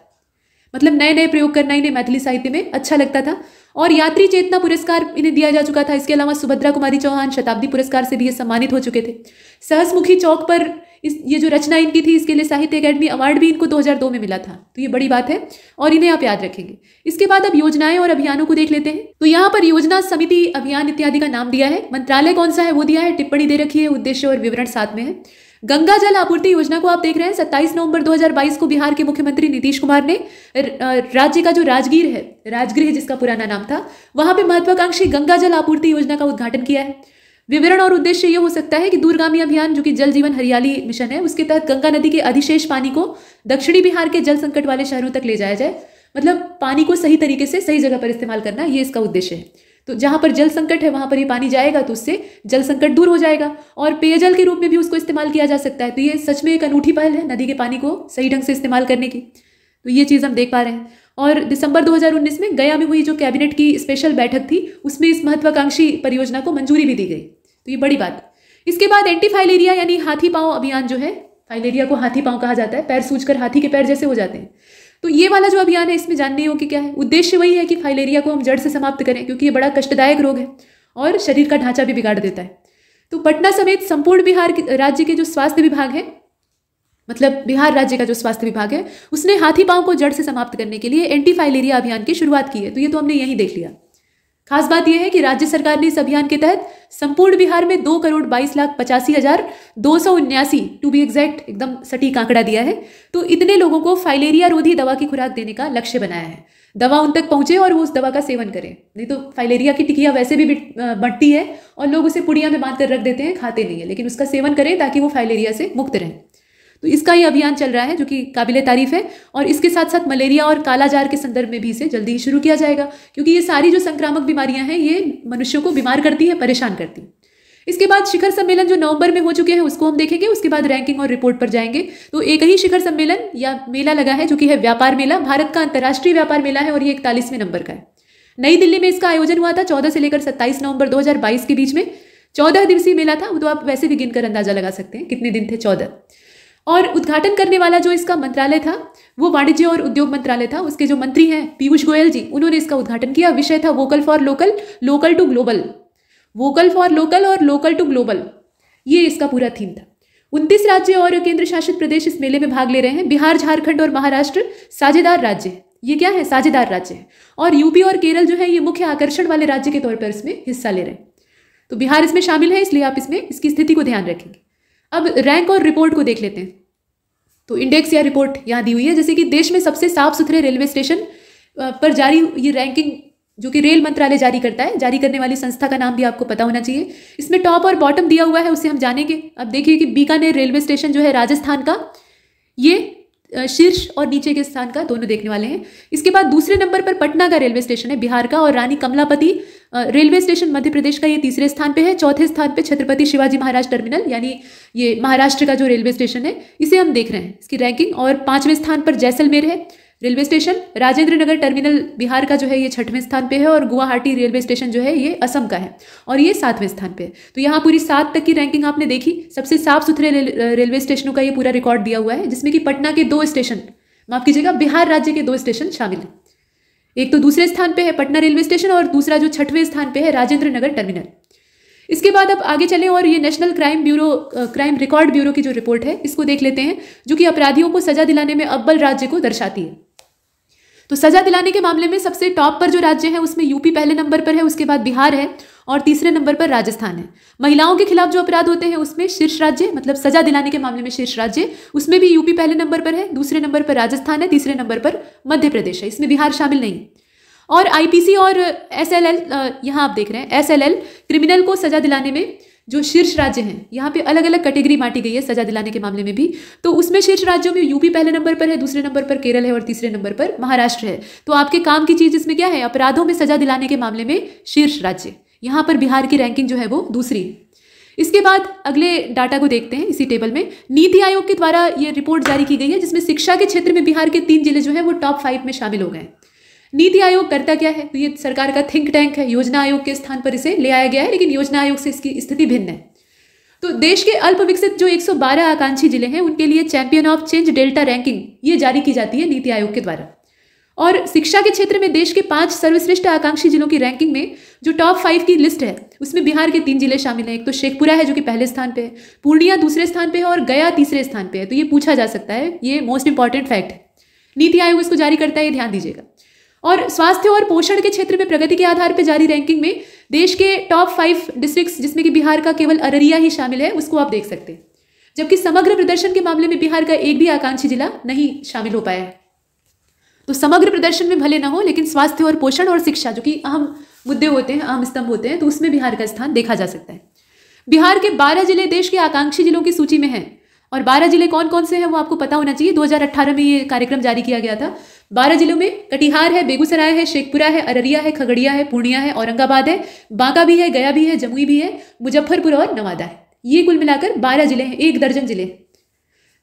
मतलब नए नए प्रयोग करना इन्हें मैथिली साहित्य में अच्छा लगता था। और यात्री चेतना पुरस्कार इन्हें दिया जा चुका था। इसके अलावा सुभद्रा कुमारी चौहान शताब्दी पुरस्कार से भी ये सम्मानित हो चुके थे। सहसमुखी चौक पर ये जो रचना इनकी थी, इसके लिए साहित्य अकादमी अवार्ड भी इनको 2002 में मिला था। तो ये बड़ी बात है और इन्हें आप याद रखेंगे। इसके बाद अब योजनाएं और अभियानों को देख लेते हैं। तो यहाँ पर योजना, समिति, अभियान इत्यादि का नाम दिया है। मंत्रालय कौन सा है वो दिया है, टिप्पणी दे रखी है, उद्देश्य और विवरण साथ में है। गंगा जल आपूर्ति योजना को आप देख रहे हैं। 27 नवंबर 2022 को बिहार के मुख्यमंत्री नीतीश कुमार ने राज्य का जो राजगीर है, राजगृह जिसका पुराना नाम था, वहां पे महत्वाकांक्षी गंगा जल आपूर्ति योजना का उद्घाटन किया है। विवरण और उद्देश्य ये हो सकता है कि दूरगामी अभियान, जो कि जल जीवन हरियाली मिशन है, उसके तहत गंगा नदी के अधिशेष पानी को दक्षिणी बिहार के जल संकट वाले शहरों तक ले जाया जाए। मतलब पानी को सही तरीके से सही जगह पर इस्तेमाल करना, ये इसका उद्देश्य है। तो जहां पर जल संकट है वहां पर ये पानी जाएगा तो उससे जल संकट दूर हो जाएगा और पेयजल के रूप में भी उसको इस्तेमाल किया जा सकता है। तो ये सच में एक अनूठी पहल है नदी के पानी को सही ढंग से इस्तेमाल करने की। तो ये चीज़ हम देख पा रहे हैं। और दिसंबर 2019 में गया में हुई जो कैबिनेट की स्पेशल बैठक थी, उसमें इस महत्वाकांक्षी परियोजना को मंजूरी भी दी गई। तो ये बड़ी बात। इसके बाद एंटी फाइलेरिया यानी हाथी पांव अभियान जो है, फाइलेरिया को हाथी पांव कहा जाता है, पैर सूजकर हाथी के पैर जैसे हो जाते हैं। तो ये वाला जो अभियान है, इसमें जानने योग्य क्या है, उद्देश्य वही है कि फाइलेरिया को हम जड़ से समाप्त करें, क्योंकि ये बड़ा कष्टदायक रोग है और शरीर का ढांचा भी बिगाड़ देता है। तो पटना समेत संपूर्ण बिहार राज्य के जो स्वास्थ्य विभाग है, मतलब बिहार राज्य का जो स्वास्थ्य विभाग है, उसने हाथी पांव को जड़ से समाप्त करने के लिए एंटी फाइलेरिया अभियान की शुरुआत की है। तो ये तो हमने यहीं देख लिया। खास बात यह है कि राज्य सरकार ने इस अभियान के तहत संपूर्ण बिहार में 2,22,85,279 टू बी एग्जैक्ट, एकदम सटीक आंकड़ा दिया है। तो इतने लोगों को फाइलेरिया रोधी दवा की खुराक देने का लक्ष्य बनाया है। दवा उन तक पहुंचे और वो उस दवा का सेवन करें। नहीं तो फाइलेरिया की टिकिया वैसे भी बढ़ती है और लोग उसे पुड़िया में बांध कर रख देते हैं, खाते नहीं है, लेकिन उसका सेवन करें ताकि वो फाइलेरिया से मुक्त रहें। तो इसका ये अभियान चल रहा है जो कि काबिले तारीफ है। और इसके साथ साथ मलेरिया और कालाजार के संदर्भ में भी इसे जल्दी ही शुरू किया जाएगा, क्योंकि ये सारी जो संक्रामक बीमारियां हैं ये मनुष्यों को बीमार करती है, परेशान करती है। इसके बाद शिखर सम्मेलन जो नवंबर में हो चुके हैं उसको हम देखेंगे। उसके बाद रैंकिंग और रिपोर्ट पर जाएंगे। तो एक ही शिखर सम्मेलन या मेला लगा है जो कि है व्यापार मेला, भारत का अंतर्राष्ट्रीय व्यापार मेला है और ये 41वें नंबर का है। नई दिल्ली में इसका आयोजन हुआ था 14 से लेकर 27 नवंबर 2022 के बीच में। 14 दिवसीय मेला था, वो तो आप वैसे भी गिनकर अंदाजा लगा सकते हैं कितने दिन थे, 14। और उद्घाटन करने वाला जो इसका मंत्रालय था वो वाणिज्य और उद्योग मंत्रालय था। उसके जो मंत्री हैं पीयूष गोयल जी, उन्होंने इसका उद्घाटन किया। विषय था vocal for local, local to global. Vocal for local और लोकल टू ग्लोबल, ये इसका पूरा थीम था। 29 राज्य और केंद्र शासित प्रदेश इस मेले में भाग ले रहे हैं। बिहार, झारखंड और महाराष्ट्र साझेदार राज्य है। ये क्या है, साझेदार राज्य है। और यूपी और केरल जो है ये मुख्य आकर्षण वाले राज्य के तौर पर इसमें हिस्सा ले रहे हैं। तो बिहार इसमें शामिल है, इसलिए आप इसमें इसकी स्थिति को ध्यान रखेंगे। अब रैंक और रिपोर्ट को देख लेते हैं। तो इंडेक्स या रिपोर्ट यहाँ दी हुई है, जैसे कि देश में सबसे साफ सुथरे रेलवे स्टेशन पर जारी ये रैंकिंग जो कि रेल मंत्रालय जारी करता है, जारी करने वाली संस्था का नाम भी आपको पता होना चाहिए। इसमें टॉप और बॉटम दिया हुआ है, उसे हम जानेंगे। अब देखिए कि बीकानेर रेलवे स्टेशन जो है राजस्थान का, ये शीर्ष और नीचे के स्थान का दोनों देखने वाले हैं। इसके बाद दूसरे नंबर पर पटना का रेलवे स्टेशन है बिहार का, और रानी कमलापति रेलवे स्टेशन मध्य प्रदेश का, ये तीसरे स्थान पे है। चौथे स्थान पे छत्रपति शिवाजी महाराज टर्मिनल यानी ये महाराष्ट्र का जो रेलवे स्टेशन है, इसे हम देख रहे हैं इसकी रैंकिंग। और पांचवें स्थान पर जैसलमेर है railway station. Rajendra Nagar terminal Bihar का जो है ये छठवें स्थान पे है, और गुवाहाटी रेलवे स्टेशन जो है ये असम का है, और ये 7वें स्थान पे है। तो यहाँ पूरी 7 तक की रैंकिंग आपने देखी। सबसे साफ सुथरे रेलवे स्टेशनों का ये पूरा रिकॉर्ड दिया हुआ है, जिसमें कि पटना के 2 स्टेशन, माफ कीजिएगा, बिहार राज्य के 2 स्टेशन शामिल हैं। एक तो दूसरे स्थान पे है पटना रेलवे स्टेशन, और दूसरा जो 6वें स्थान पे है राजेंद्र नगर टर्मिनल। इसके बाद अब आगे चलें और ये नेशनल क्राइम रिकॉर्ड ब्यूरो की जो रिपोर्ट है इसको देख लेते हैं, जो कि अपराधियों को सजा दिलाने में अव्वल राज्य को दर्शाती है। तो सजा दिलाने के मामले में सबसे टॉप पर जो राज्य है उसमें यूपी पहले नंबर पर है, उसके बाद बिहार है, और तीसरे नंबर पर राजस्थान है। महिलाओं के खिलाफ जो अपराध होते हैं उसमें शीर्ष राज्य, मतलब सजा दिलाने के मामले में शीर्ष राज्य, उसमें भी यूपी पहले नंबर पर है, दूसरे नंबर पर राजस्थान है, तीसरे नंबर पर मध्य प्रदेश है। इसमें बिहार शामिल नहीं। और आईपीसी और एसएलएल, यहाँ आप देख रहे हैं एसएलएल, क्रिमिनल को सजा दिलाने में जो शीर्ष राज्य हैं, यहाँ पे अलग अलग कैटेगरी बांटी गई है सजा दिलाने के मामले में भी। तो उसमें शीर्ष राज्यों में यूपी पहले नंबर पर है, दूसरे नंबर पर केरल है, और तीसरे नंबर पर महाराष्ट्र है। तो आपके काम की चीज इसमें क्या है, अपराधों में सजा दिलाने के मामले में शीर्ष राज्य। यहाँ पर बिहार की रैंकिंग जो है वो दूसरी है। इसके बाद अगले डाटा को देखते हैं। इसी टेबल में नीति आयोग के द्वारा ये रिपोर्ट जारी की गई है, जिसमें शिक्षा के क्षेत्र में बिहार के 3 जिले जो है वो टॉप 5 में शामिल हो गए। नीति आयोग करता क्या है, तो ये सरकार का थिंक टैंक है। योजना आयोग के स्थान पर इसे ले आया गया है, लेकिन योजना आयोग से इसकी स्थिति भिन्न है। तो देश के अल्प विकसित जो 112 आकांक्षी जिले हैं उनके लिए champion of change delta ranking ये जारी की जाती है नीति आयोग के द्वारा। और शिक्षा के क्षेत्र में देश के 5 सर्वश्रेष्ठ आकांक्षी जिलों की रैंकिंग में जो टॉप 5 की लिस्ट है उसमें बिहार के 3 जिले शामिल हैं। एक तो शेखपुरा है जो कि पहले स्थान पे है, पूर्णिया दूसरे स्थान पे है, और गया तीसरे स्थान पे है। तो ये पूछा जा सकता है, ये मोस्ट इंपॉर्टेंट फैक्ट है। नीति आयोग इसको जारी करता है, ये ध्यान दीजिएगा। और स्वास्थ्य और पोषण के क्षेत्र में प्रगति के आधार पर जारी रैंकिंग में देश के टॉप 5 डिस्ट्रिक्ट्स, जिसमें कि बिहार का केवल अररिया ही शामिल है, उसको आप देख सकते हैं। जबकि समग्र प्रदर्शन के मामले में बिहार का एक भी आकांक्षी जिला नहीं शामिल हो पाया है। तो समग्र प्रदर्शन में भले ना हो, लेकिन स्वास्थ्य और पोषण और शिक्षा जो कि अहम मुद्दे होते हैं, अहम स्तंभ होते हैं, तो उसमें बिहार का स्थान देखा जा सकता है। बिहार के 12 जिले देश के आकांक्षी जिलों की सूची में हैं, और 12 जिले कौन कौन से हैं वो आपको पता होना चाहिए। 2018 में ये कार्यक्रम जारी किया गया था। 12 जिलों में कटिहार है, बेगूसराय है, शेखपुरा है, अररिया है, खगड़िया है, पूर्णिया है, औरंगाबाद है, बांका भी है, गया भी है, जमुई भी है, मुजफ्फरपुर और नवादा है। ये कुल मिलाकर 12 जिले हैं, 1 दर्जन जिले।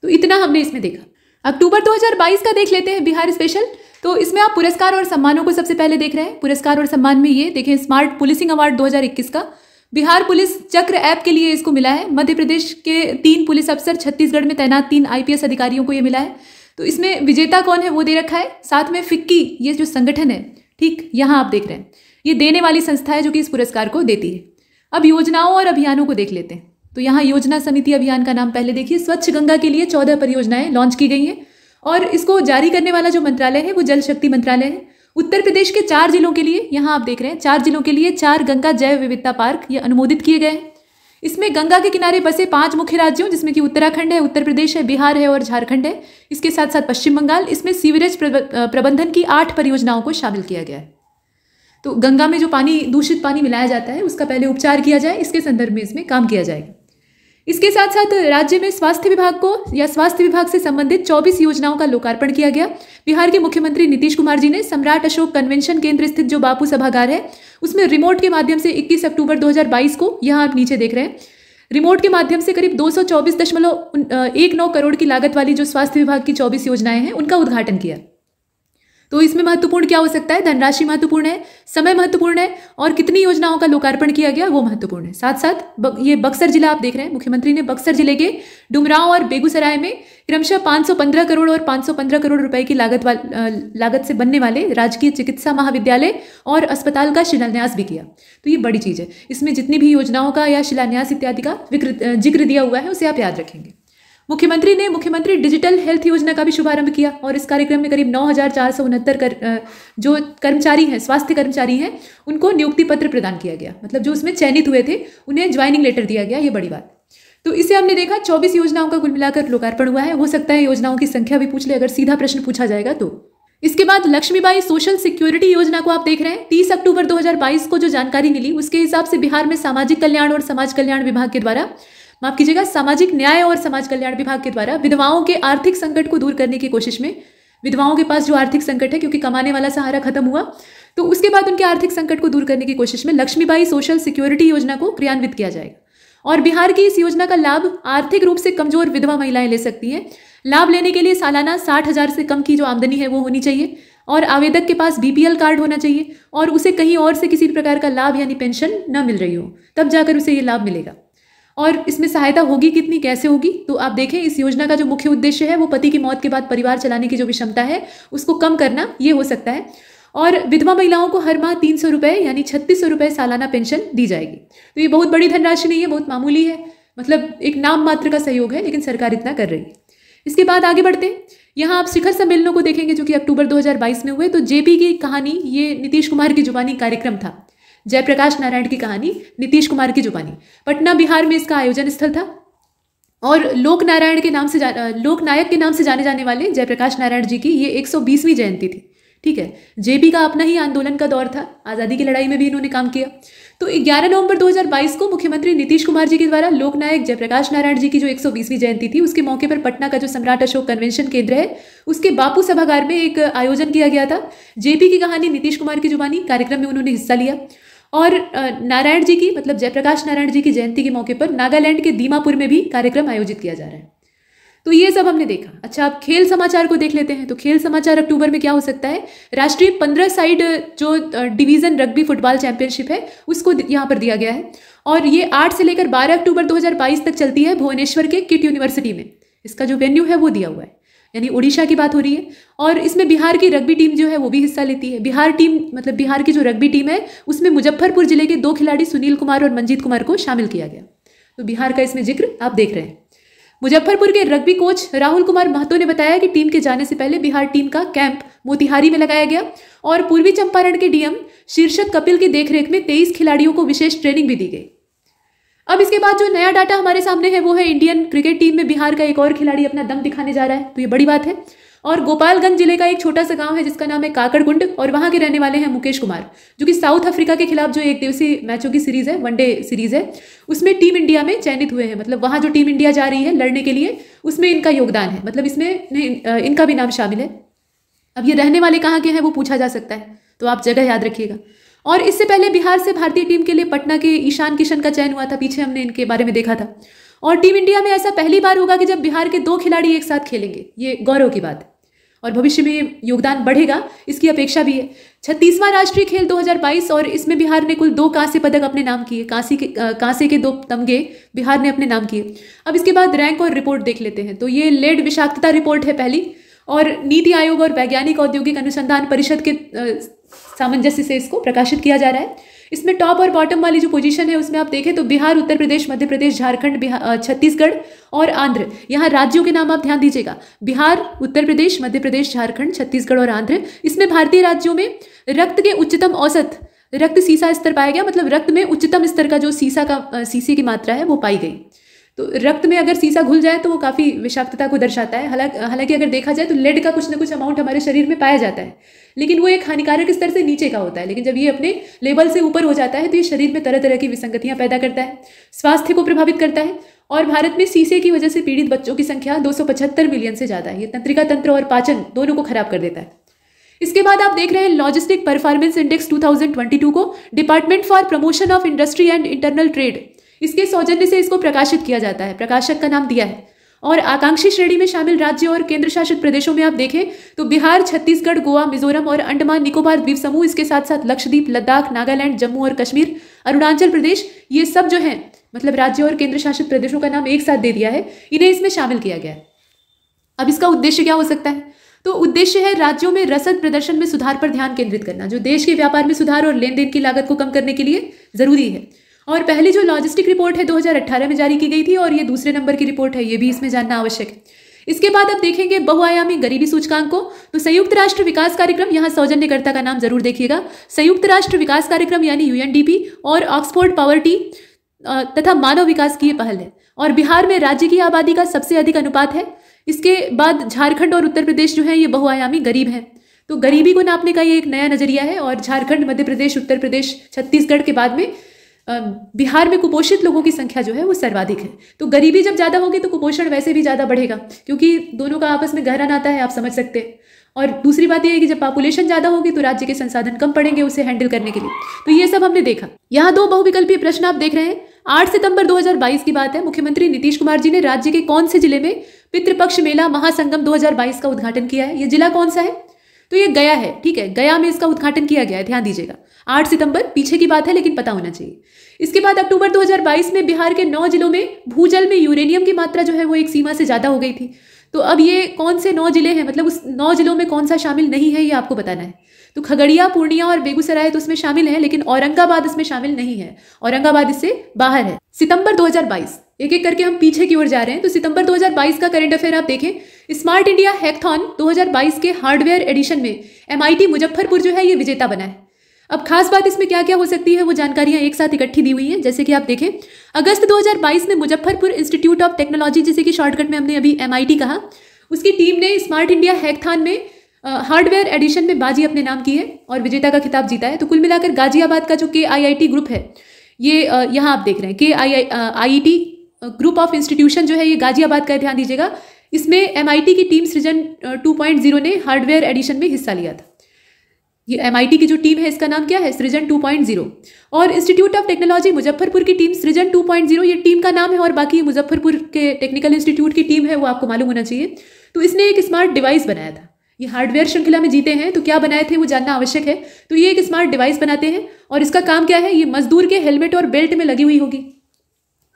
तो इतना हमने इसमें देखा। अक्टूबर 2022 का देख लेते हैं बिहार स्पेशल। तो इसमें आप पुरस्कार और सम्मानों को सबसे पहले देख रहे हैं। पुरस्कार और सम्मान में ये देखें, स्मार्ट पुलिसिंग अवार्ड 2021 का बिहार पुलिस चक्र ऐप के लिए इसको मिला है। मध्य प्रदेश के 3 पुलिस अफसर, छत्तीसगढ़ में तैनात 3 IPS अधिकारियों को ये मिला है। तो इसमें विजेता कौन है वो दे रखा है। साथ में फिक्की ये जो संगठन है, ठीक यहाँ आप देख रहे हैं, ये देने वाली संस्था है जो कि इस पुरस्कार को देती है। अब योजनाओं और अभियानों को देख लेते हैं। तो यहाँ योजना समिति अभियान का नाम पहले देखिए। स्वच्छ गंगा के लिए 14 परियोजनाएं लॉन्च की गई हैं, और इसको जारी करने वाला जो मंत्रालय है वो जल शक्ति मंत्रालय है। उत्तर प्रदेश के 4 जिलों के लिए, यहाँ आप देख रहे हैं, 4 जिलों के लिए 4 गंगा जैव विविधता पार्क ये अनुमोदित किए गए हैं। इसमें गंगा के किनारे बसे 5 मुख्य राज्यों, जिसमें कि उत्तराखंड है, उत्तर प्रदेश है, बिहार है और झारखंड है। इसके साथ साथ पश्चिम बंगाल। इसमें सीवरेज प्रबंधन की 8 परियोजनाओं को शामिल किया गया है। तो गंगा में जो पानी, दूषित पानी मिलाया जाता है, उसका पहले उपचार किया जाए, इसके संदर्भ में इसमें काम किया जाएगा। इसके साथ साथ राज्य में स्वास्थ्य विभाग को या स्वास्थ्य विभाग से संबंधित 24 योजनाओं का लोकार्पण किया गया। बिहार के मुख्यमंत्री नीतीश कुमार जी ने सम्राट अशोक कन्वेंशन केंद्र स्थित जो बापू सभागार है उसमें रिमोट के माध्यम से 21 अक्टूबर 2022 को, यहाँ आप नीचे देख रहे हैं, रिमोट के माध्यम से करीब 224.19 करोड़ की लागत वाली जो स्वास्थ्य विभाग की 24 योजनाएं हैं उनका उद्घाटन किया। तो इसमें महत्वपूर्ण क्या हो सकता है, धनराशि महत्वपूर्ण है, समय महत्वपूर्ण है, और कितनी योजनाओं का लोकार्पण किया गया वो महत्वपूर्ण है। साथ साथ ये बक्सर जिला आप देख रहे हैं, मुख्यमंत्री ने बक्सर जिले के डुमरांव और बेगूसराय में क्रमशः 515 करोड़ और 515 करोड़ रुपए की लागत से बनने वाले राजकीय चिकित्सा महाविद्यालय और अस्पताल का शिलान्यास भी किया। तो ये बड़ी चीज़ है। इसमें जितनी भी योजनाओं का या शिलान्यास इत्यादि का जिक्र दिया हुआ है उसे आप याद रखेंगे। मुख्यमंत्री ने मुख्यमंत्री डिजिटल हेल्थ योजना का भी शुभारंभ किया, और इस कार्यक्रम में करीब 9,469 जो कर्मचारी हैं, स्वास्थ्य कर्मचारी हैं, उनको नियुक्ति पत्र प्रदान किया गया। मतलब जो उसमें चयनित हुए थे उन्हें ज्वाइनिंग लेटर दिया गया। ये बड़ी बात। तो इसे हमने देखा 24 योजनाओं का कुल मिलाकर लोकार्पण हुआ है। हो सकता है योजनाओं की संख्या भी पूछ ले अगर सीधा प्रश्न पूछा जाएगा तो। इसके बाद लक्ष्मीबाई सोशल सिक्योरिटी योजना को आप देख रहे हैं। 30 अक्टूबर 2022 को जो जानकारी मिली उसके हिसाब से बिहार में सामाजिक कल्याण और समाज कल्याण विभाग के द्वारा, माफ कीजिएगा, सामाजिक न्याय और समाज कल्याण विभाग के द्वारा विधवाओं के आर्थिक संकट को दूर करने की कोशिश में, विधवाओं के पास जो आर्थिक संकट है क्योंकि कमाने वाला सहारा खत्म हुआ, तो उसके बाद उनके आर्थिक संकट को दूर करने की कोशिश में लक्ष्मीबाई सोशल सिक्योरिटी योजना को क्रियान्वित किया जाएगा। और बिहार की इस योजना का लाभ आर्थिक रूप से कमजोर विधवा महिलाएं ले सकती हैं। लाभ लेने के लिए सालाना 60,000 से कम की जो आमदनी है वो होनी चाहिए और आवेदक के पास बीपीएल कार्ड होना चाहिए और उसे कहीं और से किसी प्रकार का लाभ यानी पेंशन न मिल रही हो, तब जाकर उसे ये लाभ मिलेगा। और इसमें सहायता होगी कितनी, कैसे होगी, तो आप देखें इस योजना का जो मुख्य उद्देश्य है वो पति की मौत के बाद परिवार चलाने की जो विषमता है उसको कम करना, ये हो सकता है। और विधवा महिलाओं को हर माह 300 रुपये यानी 3600 रुपये सालाना पेंशन दी जाएगी। तो ये बहुत बड़ी धनराशि नहीं है, बहुत मामूली है, मतलब एक नाम मात्र का सहयोग है, लेकिन सरकार इतना कर रही है। इसके बाद आगे बढ़ते हैं। यहाँ आप शिखर सम्मेलनों को देखेंगे जो कि अक्टूबर 2022 में हुए। तो जेपी की कहानी, ये नीतीश कुमार की जुबानी कार्यक्रम था। जयप्रकाश नारायण की कहानी नीतीश कुमार की जुबानी, पटना बिहार में इसका आयोजन स्थल था। और लोकनायक के नाम से जाने जाने वाले जयप्रकाश नारायण जी की ये 120वीं जयंती थी। ठीक है, जेपी का अपना ही आंदोलन का दौर था, आज़ादी की लड़ाई में भी इन्होंने काम किया। तो 11 नवंबर 2022 को मुख्यमंत्री नीतीश कुमार जी के द्वारा लोकनायक जयप्रकाश नारायण जी की जो 120वीं जयंती थी उसके मौके पर पटना का जो सम्राट अशोक कन्वेंशन केंद्र है उसके बापू सभागार में एक आयोजन किया गया था। जेपी की कहानी नीतीश कुमार की जुबानी कार्यक्रम में उन्होंने हिस्सा लिया। और नारायण जी की, मतलब जयप्रकाश नारायण जी की जयंती के मौके पर नागालैंड के दीमापुर में भी कार्यक्रम आयोजित किया जा रहा है। तो ये सब हमने देखा। अच्छा, अब खेल समाचार को देख लेते हैं। तो खेल समाचार अक्टूबर में क्या हो सकता है, राष्ट्रीय 15 साइड जो डिवीजन रग्बी फुटबॉल चैंपियनशिप है उसको यहाँ पर दिया गया है और ये 8 से लेकर 12 अक्टूबर 2022 तक चलती है भुवनेश्वर के किट यूनिवर्सिटी में। इसका जो वेन्यू है वो दिया हुआ है, यानी उड़ीसा की बात हो रही है। और इसमें बिहार की रग्बी टीम जो है वो भी हिस्सा लेती है। बिहार टीम, मतलब बिहार की जो रग्बी टीम है उसमें मुजफ्फरपुर जिले के 2 खिलाड़ी सुनील कुमार और मंजीत कुमार को शामिल किया गया। तो बिहार का इसमें जिक्र आप देख रहे हैं। मुजफ्फरपुर के रग्बी कोच राहुल कुमार महतो ने बताया कि टीम के जाने से पहले बिहार टीम का कैंप मोतिहारी में लगाया गया और पूर्वी चंपारण के डीएम शीर्षत कपिल की देखरेख में 23 खिलाड़ियों को विशेष ट्रेनिंग भी दी गई। अब इसके बाद जो नया डाटा हमारे सामने है वो है इंडियन क्रिकेट टीम में बिहार का एक और खिलाड़ी अपना दम दिखाने जा रहा है, तो ये बड़ी बात है। और गोपालगंज जिले का एक छोटा सा गांव है जिसका नाम है काकड़कुंड और वहां के रहने वाले हैं मुकेश कुमार, जो कि साउथ अफ्रीका के खिलाफ जो एक दिवसीय मैचों की सीरीज है, वनडे सीरीज है, उसमें टीम इंडिया में चयनित हुए हैं। मतलब वहां जो टीम इंडिया जा रही है लड़ने के लिए उसमें इनका योगदान है, मतलब इसमें इनका भी नाम शामिल है। अब ये रहने वाले कहाँ के हैं वो पूछा जा सकता है, तो आप जगह याद रखिएगा। और इससे पहले बिहार से भारतीय टीम के लिए पटना के ईशान किशन का चयन हुआ था, पीछे हमने इनके बारे में देखा था। और टीम इंडिया में ऐसा पहली बार होगा कि जब बिहार के 2 खिलाड़ी एक साथ खेलेंगे, ये गौरव की बात है और भविष्य में योगदान बढ़ेगा इसकी अपेक्षा भी है। 36वां राष्ट्रीय खेल 2022 और इसमें बिहार ने कुल 2 कांस्य पदक अपने नाम किए, कांसे के 2 तमगे बिहार ने अपने नाम किए। अब इसके बाद रैंक और रिपोर्ट देख लेते हैं। तो ये लेड विषाक्तता रिपोर्ट है पहली, और नीति आयोग और वैज्ञानिक औद्योगिक अनुसंधान परिषद के सामंजस्य से इसको प्रकाशित किया जा रहा है। इसमें टॉप और बॉटम वाली जो पोजीशन है उसमें आप देखें तो बिहार, उत्तर प्रदेश, मध्य प्रदेश, झारखंड, छत्तीसगढ़ और आंध्र, यहाँ राज्यों के नाम आप ध्यान दीजिएगा। बिहार, उत्तर प्रदेश, मध्य प्रदेश, झारखंड, छत्तीसगढ़ और आंध्र। इसमें भारतीय राज्यों में रक्त के उच्चतम औसत रक्त सीसा स्तर पाया गया, मतलब रक्त में उच्चतम स्तर का जो सीसे की मात्रा है वो पाई गई। तो रक्त में अगर सीसा घुल जाए तो वो काफ़ी विषाक्तता को दर्शाता है। हालांकि अगर देखा जाए तो लेड का कुछ ना कुछ अमाउंट हमारे शरीर में पाया जाता है, लेकिन वो एक हानिकारक स्तर से नीचे का होता है। लेकिन जब ये अपने लेवल से ऊपर हो जाता है तो ये शरीर में तरह तरह की विसंगतियां पैदा करता है, स्वास्थ्य को प्रभावित करता है। और भारत में सीसे की वजह से पीड़ित बच्चों की संख्या 275 मिलियन से ज़्यादा है। ये तंत्रिका तंत्र और पाचन दोनों को खराब कर देता है। इसके बाद आप देख रहे हैं लॉजिस्टिक परफॉर्मेंस इंडेक्स 2022 को department for promotion of industry and internal trade, इसके सौजन्य से इसको प्रकाशित किया जाता है, प्रकाशक का नाम दिया है। और आकांक्षी श्रेणी में शामिल राज्य और केंद्र शासित प्रदेशों में आप देखें तो बिहार, छत्तीसगढ़, गोवा, मिजोरम और अंडमान निकोबार द्वीप समूह, इसके साथ साथ लक्षद्वीप, लद्दाख, नागालैंड, जम्मू और कश्मीर, अरुणाचल प्रदेश, ये सब जो हैं मतलब राज्य और केंद्र शासित प्रदेशों का नाम एक साथ दे दिया है, इन्हें इसमें शामिल किया गया है। अब इसका उद्देश्य क्या हो सकता है? तो उद्देश्य है राज्यों में रसद प्रदर्शन में सुधार पर ध्यान केंद्रित करना, जो देश के व्यापार में सुधार और लेन देन की लागत को कम करने के लिए जरूरी है। और पहली जो लॉजिस्टिक रिपोर्ट है 2018 में जारी की गई थी और ये दूसरे नंबर की रिपोर्ट है, ये भी इसमें जानना आवश्यक है। इसके बाद अब देखेंगे बहुआयामी गरीबी सूचकांक को। तो संयुक्त राष्ट्र विकास कार्यक्रम, यहाँ सौजन्यकर्ता का नाम जरूर देखिएगा, संयुक्त राष्ट्र विकास कार्यक्रम यानी UNDP और ऑक्सफोर्ड पॉवर्टी तथा मानव विकास की ये पहल है। और बिहार में राज्य की आबादी का सबसे अधिक अनुपात है। इसके बाद झारखंड और उत्तर प्रदेश जो है ये बहुआयामी गरीब हैं। तो गरीबी को नापने का ये एक नया नजरिया है और झारखंड, मध्य प्रदेश, उत्तर प्रदेश, छत्तीसगढ़ के बाद में बिहार में कुपोषित लोगों की संख्या जो है वो सर्वाधिक है। तो गरीबी जब ज़्यादा होगी तो कुपोषण वैसे भी ज़्यादा बढ़ेगा, क्योंकि दोनों का आपस में गहरा नाता है, आप समझ सकते हैं। और दूसरी बात यह है कि जब पॉपुलेशन ज़्यादा होगी तो राज्य के संसाधन कम पड़ेंगे उसे हैंडल करने के लिए। तो ये सब हमने देखा। यहाँ 2 बहुविकल्पीय प्रश्न आप देख रहे हैं। 8 सितंबर 2022 की बात है। मुख्यमंत्री नीतीश कुमार जी ने राज्य के कौन से जिले में पितृपक्ष मेला महासंगम 2022 का उद्घाटन किया है? ये जिला कौन सा है? तो ये गया है, ठीक है, गया में इसका उद्घाटन किया गया है, ध्यान दीजिएगा। 8 सितंबर पीछे की बात है लेकिन पता होना चाहिए। इसके बाद अक्टूबर 2022 में बिहार के 9 जिलों में भूजल में यूरेनियम की मात्रा जो है वो एक सीमा से ज़्यादा हो गई थी। तो अब ये कौन से 9 जिले हैं, मतलब उस 9 जिलों में कौन सा शामिल नहीं है ये आपको बताना है। तो खगड़िया, पूर्णिया और बेगूसराय तो उसमें शामिल है, लेकिन औरंगाबाद इसमें शामिल नहीं है। औरंगाबाद इससे बाहर है। सितंबर 2022, एक एक करके हम पीछे की ओर जा रहे हैं। तो सितंबर 2022 का करंट अफेयर आप देखें। स्मार्ट इंडिया हैकथॉन 2022 के हार्डवेयर एडिशन में MIT मुजफ्फरपुर जो है ये विजेता बना है। अब खास बात इसमें क्या क्या हो सकती है वो जानकारियां एक साथ इकट्ठी दी हुई हैं। जैसे कि आप देखें, अगस्त 2022 में मुजफ्फरपुर इंस्टीट्यूट ऑफ टेक्नोलॉजी, जिसे कि शॉर्टकट में हमने अभी MIT कहा, उसकी टीम ने स्मार्ट इंडिया हैकथॉन में हार्डवेयर एडिशन में बाजी अपने नाम की है और विजेता का खिताब जीता है। तो कुल मिलाकर गाजियाबाद का जो KIIT ग्रुप है, ये यहाँ आप देख रहे हैं KIIT ग्रुप ऑफ इंस्टीट्यूशन जो है ये गाजियाबाद का, ध्यान दीजिएगा। इसमें MIT की टीम सृजन 2.0 ने हार्डवेयर एडिशन में हिस्सा लिया था। ये MIT की जो टीम है इसका नाम क्या है? सृजन 2.0। और इंस्टीट्यूट ऑफ टेक्नोलॉजी मुजफ्फरपुर की टीम सृजन 2.0 ये टीम का नाम है, और बाकी मुजफ्फरपुर के टेक्निकल इंस्टीट्यूट की टीम है वो आपको मालूम होना चाहिए। तो इसने एक स्मार्ट डिवाइस बनाया था। ये हार्डवेयर श्रृंखला में जीते हैं तो क्या बनाए थे वो जानना आवश्यक है। तो ये एक स्मार्ट डिवाइस बनाते हैं और इसका काम क्या है? ये मजदूर के हेलमेट और बेल्ट में लगी हुई होगी।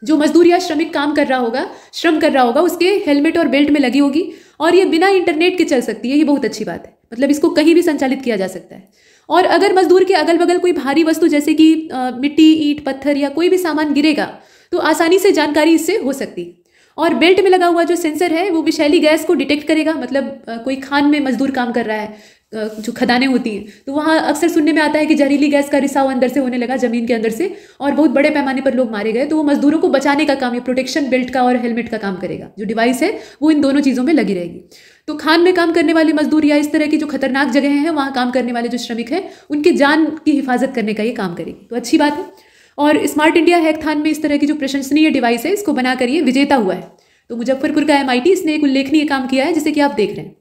जो मजदूर या श्रमिक काम कर रहा होगा, श्रम कर रहा होगा, उसके हेलमेट और बेल्ट में लगी होगी और ये बिना इंटरनेट के चल सकती है। ये बहुत अच्छी बात है, मतलब इसको कहीं भी संचालित किया जा सकता है। और अगर मजदूर के अगल बगल कोई भारी वस्तु जैसे कि मिट्टी, ईंट, पत्थर या कोई भी सामान गिरेगा तो आसानी से जानकारी इससे हो सकती है। और बेल्ट में लगा हुआ जो सेंसर है वो विषैली गैस को डिटेक्ट करेगा। मतलब कोई खान में मजदूर काम कर रहा है, जो खदानें होती हैं, तो वहाँ अक्सर सुनने में आता है कि जहरीली गैस का रिसाव अंदर से होने लगा, जमीन के अंदर से, और बहुत बड़े पैमाने पर लोग मारे गए। तो वो मजदूरों को बचाने का काम, ये प्रोटेक्शन बेल्ट का और हेलमेट का काम करेगा। जो डिवाइस है वो इन दोनों चीज़ों में लगी रहेगी। तो खान में काम करने वाले मजदूर या इस तरह की जो खतरनाक जगह हैं वहाँ काम करने वाले जो श्रमिक हैं उनकी जान की हिफाजत करने का ये काम करेगी। तो अच्छी बात है। और स्मार्ट इंडिया हैकथॉन में इस तरह की जो प्रशंसनीय डिवाइस है इसको बनाकर ये विजेता हुआ है। तो मुजफ्फरपुर का MIT इसने एक उल्लेखनीय काम किया है, जैसे कि आप देख रहे हैं।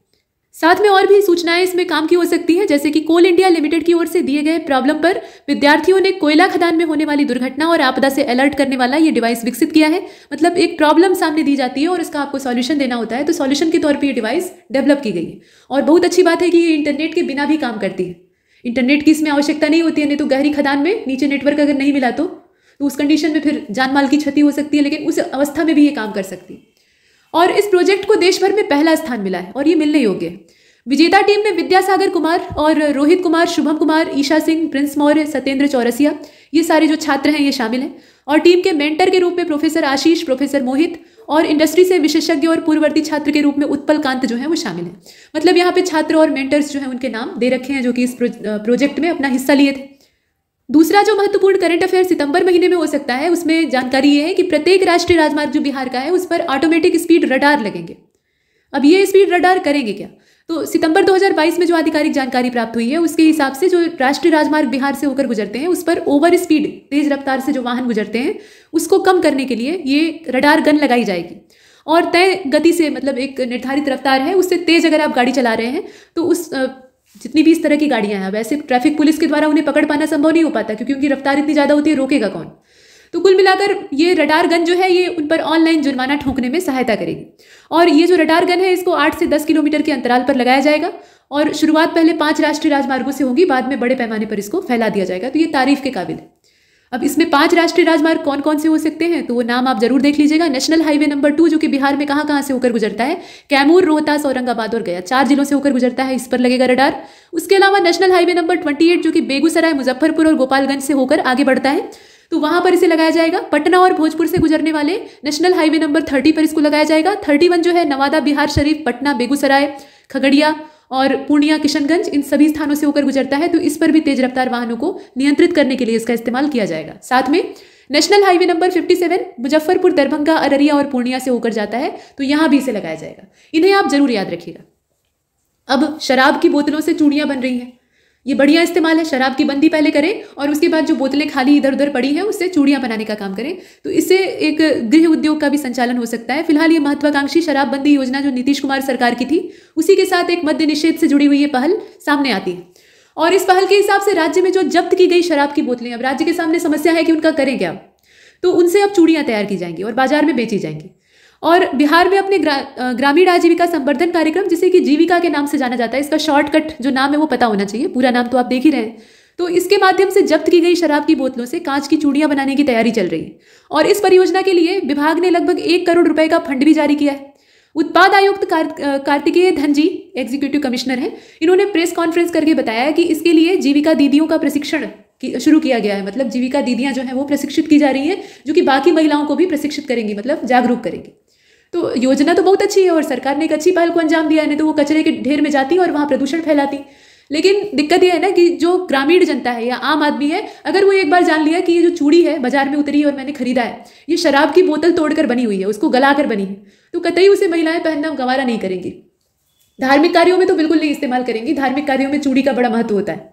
साथ में और भी सूचनाएं इसमें काम की हो सकती हैं, जैसे कि कोल इंडिया लिमिटेड की ओर से दिए गए प्रॉब्लम पर विद्यार्थियों ने कोयला खदान में होने वाली दुर्घटना और आपदा से अलर्ट करने वाला ये डिवाइस विकसित किया है। मतलब एक प्रॉब्लम सामने दी जाती है और इसका आपको सॉल्यूशन देना होता है, तो सॉल्यूशन के तौर पर ये डिवाइस डेवलप की गई है। और बहुत अच्छी बात है कि ये इंटरनेट के बिना भी काम करती है। इंटरनेट की इसमें आवश्यकता नहीं होती है, नहीं तो गहरी खदान में नीचे नेटवर्क अगर नहीं मिला तो उस कंडीशन में फिर जान माल की क्षति हो सकती है, लेकिन उस अवस्था में भी ये काम कर सकती है। और इस प्रोजेक्ट को देश भर में पहला स्थान मिला है और ये मिलने योग्य है। विजेता टीम में विद्यासागर कुमार और रोहित कुमार, शुभम कुमार, ईशा सिंह, प्रिंस मौर्य, सत्येंद्र चौरसिया, ये सारे जो छात्र हैं ये शामिल हैं। और टीम के मेंटर के रूप में प्रोफेसर आशीष, प्रोफेसर मोहित और इंडस्ट्री से विशेषज्ञ और पूर्ववर्ती छात्र के रूप में उत्पल कांत जो है वो शामिल हैं। मतलब यहाँ पे छात्र और मेंटर्स जो हैं उनके नाम दे रखे हैं जो कि इस प्रोजेक्ट में अपना हिस्सा लिए थे। दूसरा जो महत्वपूर्ण करंट अफेयर सितंबर महीने में हो सकता है, उसमें जानकारी ये है कि प्रत्येक राष्ट्रीय राजमार्ग जो बिहार का है उस पर ऑटोमेटिक स्पीड रडार लगेंगे। अब ये स्पीड रडार करेंगे क्या? तो सितंबर 2022 में जो आधिकारिक जानकारी प्राप्त हुई है उसके हिसाब से जो राष्ट्रीय राजमार्ग बिहार से होकर गुजरते हैं उस पर ओवर स्पीड, तेज रफ्तार से जो वाहन गुजरते हैं उसको कम करने के लिए ये रडार गन लगाई जाएगी। और तय गति से, मतलब एक निर्धारित रफ्तार है उससे तेज अगर आप गाड़ी चला रहे हैं तो उस जितनी भी इस तरह की गाड़ियां हैं, वैसे ट्रैफिक पुलिस के द्वारा उन्हें पकड़ पाना संभव नहीं हो पाता क्योंकि उनकी रफ्तार इतनी ज़्यादा होती है, रोकेगा कौन? तो कुल मिलाकर ये रडार गन जो है ये उन पर ऑनलाइन जुर्माना ठोकने में सहायता करेगी। और ये जो रडार गन है इसको 8 से 10 किलोमीटर के अंतराल पर लगाया जाएगा और शुरुआत पहले 5 राष्ट्रीय राजमार्गों से होगी, बाद में बड़े पैमाने पर इसको फैला दिया जाएगा। तो ये तारीफ के काबिल है। अब इसमें 5 राष्ट्रीय राजमार्ग कौन कौन से हो सकते हैं तो वो नाम आप जरूर देख लीजिएगा। नेशनल हाईवे नंबर 2 जो कि बिहार में कहाँ कहाँ से होकर गुजरता है, कैमूर, रोहतास, औरंगाबाद और गया, 4 जिलों से होकर गुजरता है, इस पर लगेगा रडार। उसके अलावा नेशनल हाईवे नंबर 28 जो कि बेगूसराय, मुजफ्फरपुर और गोपालगंज से होकर आगे बढ़ता है, तो वहां पर इसे लगाया जाएगा। पटना और भोजपुर से गुजरने वाले नेशनल हाईवे नंबर 30 पर इसको लगाया जाएगा। 31 जो है नवादा, बिहार शरीफ, पटना, बेगूसराय, खगड़िया और पूर्णिया, किशनगंज, इन सभी स्थानों से होकर गुजरता है, तो इस पर भी तेज रफ्तार वाहनों को नियंत्रित करने के लिए इसका इस्तेमाल किया जाएगा। साथ में national highway number 57 Muzaffarpur, Darbhanga, Araria और पूर्णिया से होकर जाता है, तो यहां भी इसे लगाया जाएगा। इन्हें आप जरूर याद रखिएगा। अब शराब की बोतलों से चूड़ियां बन रही हैं, ये बढ़िया इस्तेमाल है। शराब की बंदी पहले करें और उसके बाद जो बोतलें खाली इधर उधर पड़ी हैं उससे चूड़ियां बनाने का काम करें, तो इससे एक गृह उद्योग का भी संचालन हो सकता है। फिलहाल ये महत्वाकांक्षी शराबबंदी योजना जो नीतीश कुमार सरकार की थी, उसी के साथ एक मद्य निषेध से जुड़ी हुई ये पहल सामने आती है। और इस पहल के हिसाब से राज्य में जो जब्त की गई शराब की बोतलें, अब राज्य के सामने समस्या है कि उनका करें क्या, तो उनसे अब चूड़ियां तैयार की जाएंगी और बाजार में बेची जाएंगी। और बिहार में अपने ग्रामीण आजीविका संवर्धन कार्यक्रम, जिसे कि जीविका के नाम से जाना जाता है, इसका शॉर्टकट जो नाम है वो पता होना चाहिए, पूरा नाम तो आप देख ही रहे हैं। तो इसके माध्यम से जब्त की गई शराब की बोतलों से कांच की चूड़ियां बनाने की तैयारी चल रही है। और इस परियोजना के लिए विभाग ने लगभग 1 करोड़ रुपए का फंड भी जारी किया है। उत्पाद आयुक्त कार्तिकेय धन जी, एग्जीक्यूटिव कमिश्नर हैं, इन्होंने प्रेस कॉन्फ्रेंस करके बताया कि इसके लिए जीविका दीदियों का प्रशिक्षण शुरू किया गया है। मतलब जीविका दीदियां जो हैं वो प्रशिक्षित की जा रही हैं, जो कि बाकी महिलाओं को भी प्रशिक्षित करेंगी, मतलब जागरूक करेंगी। तो योजना तो बहुत अच्छी है और सरकार ने एक अच्छी पहल को अंजाम दिया है, नहीं तो वो कचरे के ढेर में जाती और वहाँ प्रदूषण फैलाती। लेकिन दिक्कत यह है ना कि जो ग्रामीण जनता है या आम आदमी है, अगर वो एक बार जान लिया कि ये जो चूड़ी है बाजार में उतरी और मैंने खरीदा है, ये शराब की बोतल तोड़कर बनी हुई है, उसको गलाकर बनी है, तो कतई उसे महिलाएं पहनना गंवारा नहीं करेंगी। धार्मिक कार्यों में तो बिल्कुल नहीं इस्तेमाल करेंगी, धार्मिक कार्यों में चूड़ी का बड़ा महत्व होता है।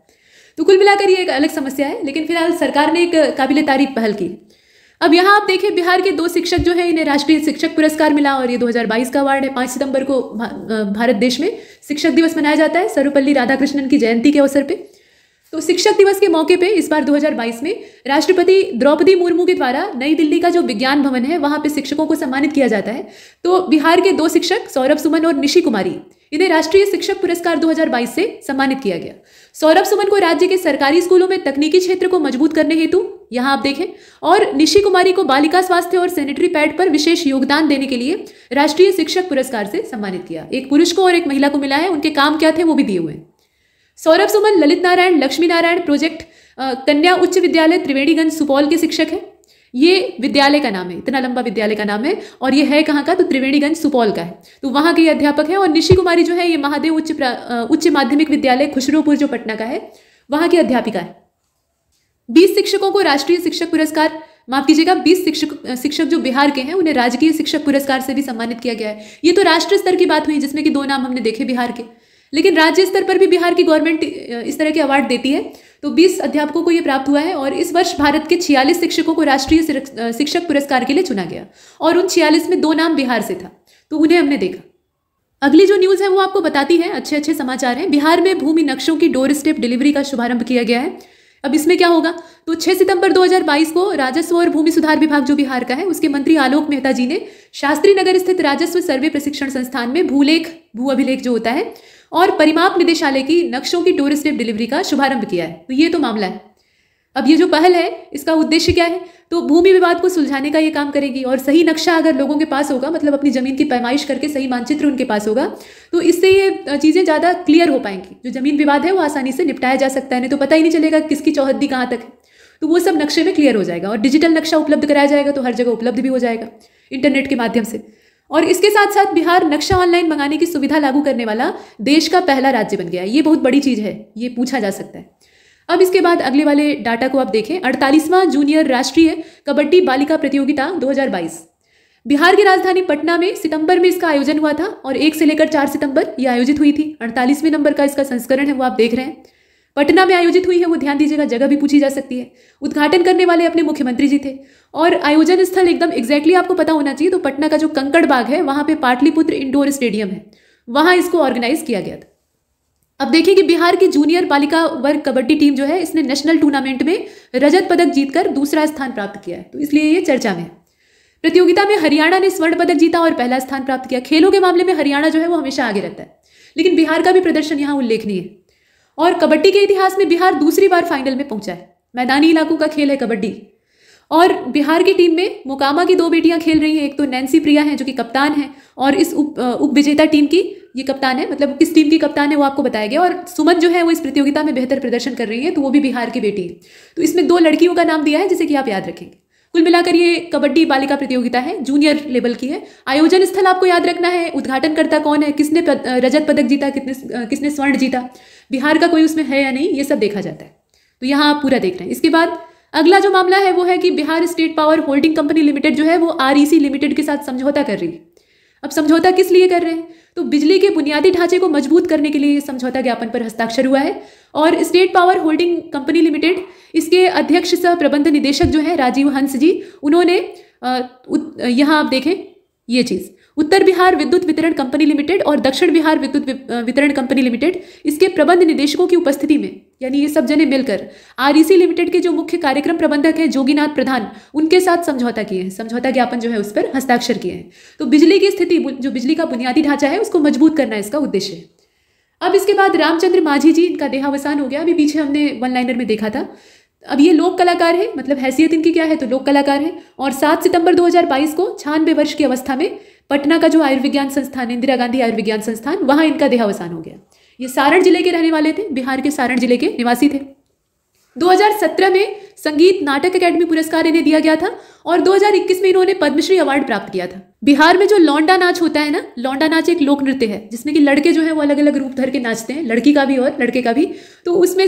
तो कुल मिलाकर ये एक अलग समस्या है, लेकिन फिलहाल सरकार ने एक काबिले तारीफ पहल की। अब यहाँ आप देखें, बिहार के 2 शिक्षक जो हैं, इन्हें राष्ट्रीय शिक्षक पुरस्कार मिला और ये 2022 का अवार्ड है। 5 सितंबर को भारत देश में शिक्षक दिवस मनाया जाता है, सर्वपल्ली राधाकृष्णन की जयंती के अवसर पे। तो शिक्षक दिवस के मौके पे इस बार 2022 में राष्ट्रपति द्रौपदी मुर्मू के द्वारा नई दिल्ली का जो विज्ञान भवन है वहाँ पे शिक्षकों को सम्मानित किया जाता है। तो बिहार के 2 शिक्षक सौरभ सुमन और निशी कुमारी, इन्हें राष्ट्रीय शिक्षक पुरस्कार 2022 से सम्मानित किया गया। सौरभ सुमन को राज्य के सरकारी स्कूलों में तकनीकी क्षेत्र को मजबूत करने हेतु, यहाँ आप देखें, और निशी कुमारी को बालिका स्वास्थ्य और सैनिटरी पैड पर विशेष योगदान देने के लिए राष्ट्रीय शिक्षक पुरस्कार से सम्मानित किया। एक पुरुष को और एक महिला को मिला है, उनके काम क्या थे वो भी दिए हुए हैं। सौरभ सुमन ललित नारायण लक्ष्मी नारायण प्रोजेक्ट कन्या उच्च विद्यालय त्रिवेणीगंज सुपौल के शिक्षक हैं। ये विद्यालय का नाम है, इतना लंबा विद्यालय का नाम है, और ये है कहाँ का, तो त्रिवेणीगंज सुपौल का है, तो वहाँ के ये अध्यापक हैं। और निशी कुमारी जो है ये महादेव उच्च माध्यमिक विद्यालय खुशरूपुर जो पटना का है, वहाँ की अध्यापिका है। 20 शिक्षकों को राष्ट्रीय शिक्षक पुरस्कार, माफ कीजिएगा, 20 शिक्षक जो बिहार के हैं उन्हें राजकीय शिक्षक पुरस्कार से भी सम्मानित किया गया है। ये तो राष्ट्र स्तर की बात हुई, जिसमें कि 2 नाम हमने देखे बिहार के, लेकिन राज्य स्तर पर भी बिहार की गवर्नमेंट इस तरह के अवार्ड देती है। तो 20 अध्यापकों को ये प्राप्त हुआ है और इस वर्ष भारत के 46 शिक्षकों को राष्ट्रीय शिक्षक पुरस्कार के लिए चुना गया और उन 46 में 2 नाम बिहार से था, तो उन्हें हमने देखा। अगली जो न्यूज़ है वो आपको बताती है, अच्छे समाचार हैं। बिहार में भूमि नक्शों की डोर स्टेप डिलीवरी का शुभारंभ किया गया है। अब इसमें क्या होगा, तो 6 सितंबर 2022 को राजस्व और भूमि सुधार विभाग जो बिहार का है, उसके मंत्री आलोक मेहता जी ने शास्त्री नगर स्थित राजस्व सर्वे प्रशिक्षण संस्थान में भू अभिलेख जो होता है और परिमाप निदेशालय की नक्शों की डोर स्टेप डिलीवरी का शुभारंभ किया है। तो ये तो मामला है। अब ये जो पहल है इसका उद्देश्य क्या है, तो भूमि विवाद को सुलझाने का ये काम करेगी। और सही नक्शा अगर लोगों के पास होगा, मतलब अपनी जमीन की पैमाइश करके सही मानचित्र उनके पास होगा, तो इससे ये चीज़ें ज़्यादा क्लियर हो पाएंगी। जो जमीन विवाद है वो आसानी से निपटाया जा सकता है, नहीं तो पता ही नहीं चलेगा किसकी चौहद्दी कहाँ तक है, तो वो सब नक्शे में क्लियर हो जाएगा। और डिजिटल नक्शा उपलब्ध कराया जाएगा, तो हर जगह उपलब्ध भी हो जाएगा इंटरनेट के माध्यम से। और इसके साथ साथ बिहार नक्शा ऑनलाइन मंगाने की सुविधा लागू करने वाला देश का पहला राज्य बन गया है। ये बहुत बड़ी चीज़ है, ये पूछा जा सकता है। अब इसके बाद अगले वाले डाटा को आप देखें, 48वां जूनियर राष्ट्रीय कबड्डी बालिका प्रतियोगिता 2022 बिहार की राजधानी पटना में सितंबर में इसका आयोजन हुआ था और 1 से लेकर 4 सितंबर ये आयोजित हुई थी। 48वें नंबर का इसका संस्करण है, वो आप देख रहे हैं, पटना में आयोजित हुई है। वो ध्यान दीजिएगा, जगह भी पूछी जा सकती है। उद्घाटन करने वाले अपने मुख्यमंत्री जी थे और आयोजन स्थल एकदम एग्जैक्टली आपको पता होना चाहिए। तो पटना का जो कंकड़ बाग है वहाँ पे पाटलिपुत्र इंडोर स्टेडियम है, वहाँ इसको ऑर्गेनाइज किया गया था। अब देखिए कि बिहार की जूनियर बालिका वर्ग कबड्डी टीम जो है, इसने नेशनल टूर्नामेंट में रजत पदक जीतकर दूसरा स्थान प्राप्त किया है, तो इसलिए ये चर्चा में है। प्रतियोगिता में हरियाणा ने स्वर्ण पदक जीता और पहला स्थान प्राप्त किया। खेलों के मामले में हरियाणा जो है वो हमेशा आगे रहता है, लेकिन बिहार का भी प्रदर्शन यहाँ उल्लेखनीय है। और कबड्डी के इतिहास में बिहार दूसरी बार फाइनल में पहुंचा है। मैदानी इलाकों का खेल है कबड्डी। और बिहार की टीम में मोकामा की 2 बेटियां खेल रही हैं। एक तो नैन्सी प्रिया हैं जो कि कप्तान हैं, और इस उप विजेता टीम की ये कप्तान है, मतलब किस टीम की कप्तान है वो आपको बताया गया। और सुमन जो है वो इस प्रतियोगिता में बेहतर प्रदर्शन कर रही है, तो वो भी बिहार की बेटी है। तो इसमें 2 लड़कियों का नाम दिया है जिसे कि आप याद रखेंगे। कुल मिलाकर ये कबड्डी बालिका प्रतियोगिता है, जूनियर लेवल की है। आयोजन स्थल आपको याद रखना है, उद्घाटनकर्ता कौन है, किसने रजत पदक जीता, किसने स्वर्ण जीता, बिहार का कोई उसमें है या नहीं, ये सब देखा जाता है। तो यहाँ आप पूरा देख रहे हैं। इसके बाद अगला जो मामला है वो है कि Bihar state power holding company limited जो है वो REC लिमिटेड के साथ समझौता कर रही है। अब समझौता किस लिए कर रहे हैं? तो बिजली के बुनियादी ढांचे को मजबूत करने के लिए ये समझौता ज्ञापन पर हस्ताक्षर हुआ है। और state power holding company limited, इसके अध्यक्ष सह प्रबंध निदेशक जो है राजीव हंस जी, उन्होंने यहाँ आप देखें ये चीज़, उत्तर बिहार विद्युत वितरण कंपनी लिमिटेड और दक्षिण बिहार विद्युत वितरण कंपनी लिमिटेड, इसके प्रबंध निदेशकों की उपस्थिति में, यानी ये सब जने मिलकर REC लिमिटेड के जो मुख्य कार्यक्रम प्रबंधक हैं जोगीनाथ प्रधान, उनके साथ समझौता किए हैं, समझौता ज्ञापन जो है उस पर हस्ताक्षर किए हैं। तो बिजली की स्थिति, जो बिजली का बुनियादी ढांचा है उसको मजबूत करना इसका उद्देश्य है। अब इसके बाद रामचंद्र माझी जी, इनका देहावसान हो गया। अभी पीछे हमने वन लाइनर में देखा था। अब ये लोक कलाकार है, मतलब हैसियत इनकी क्या है, तो लोक कलाकार है। और 7 सितंबर 2022 को 96 वर्ष की अवस्था में पटना का जो आयुर्विज्ञान संस्थान, इंदिरा गांधी आयुर्विज्ञान संस्थान, वहाँ इनका देहावसान हो गया। ये सारण जिले के रहने वाले थे, बिहार के सारण जिले के निवासी थे। 2017 में संगीत नाटक अकेडमी पुरस्कार इन्हें दिया गया था और 2021 में इन्होंने पद्मश्री अवार्ड प्राप्त किया था। बिहार में जो लौंडा नाच होता है ना, लौंडा नाच एक लोक नृत्य है जिसमें कि लड़के जो है वो अलग अलग रूप धर के नाचते हैं, लड़की का भी और लड़के का भी। तो उसमें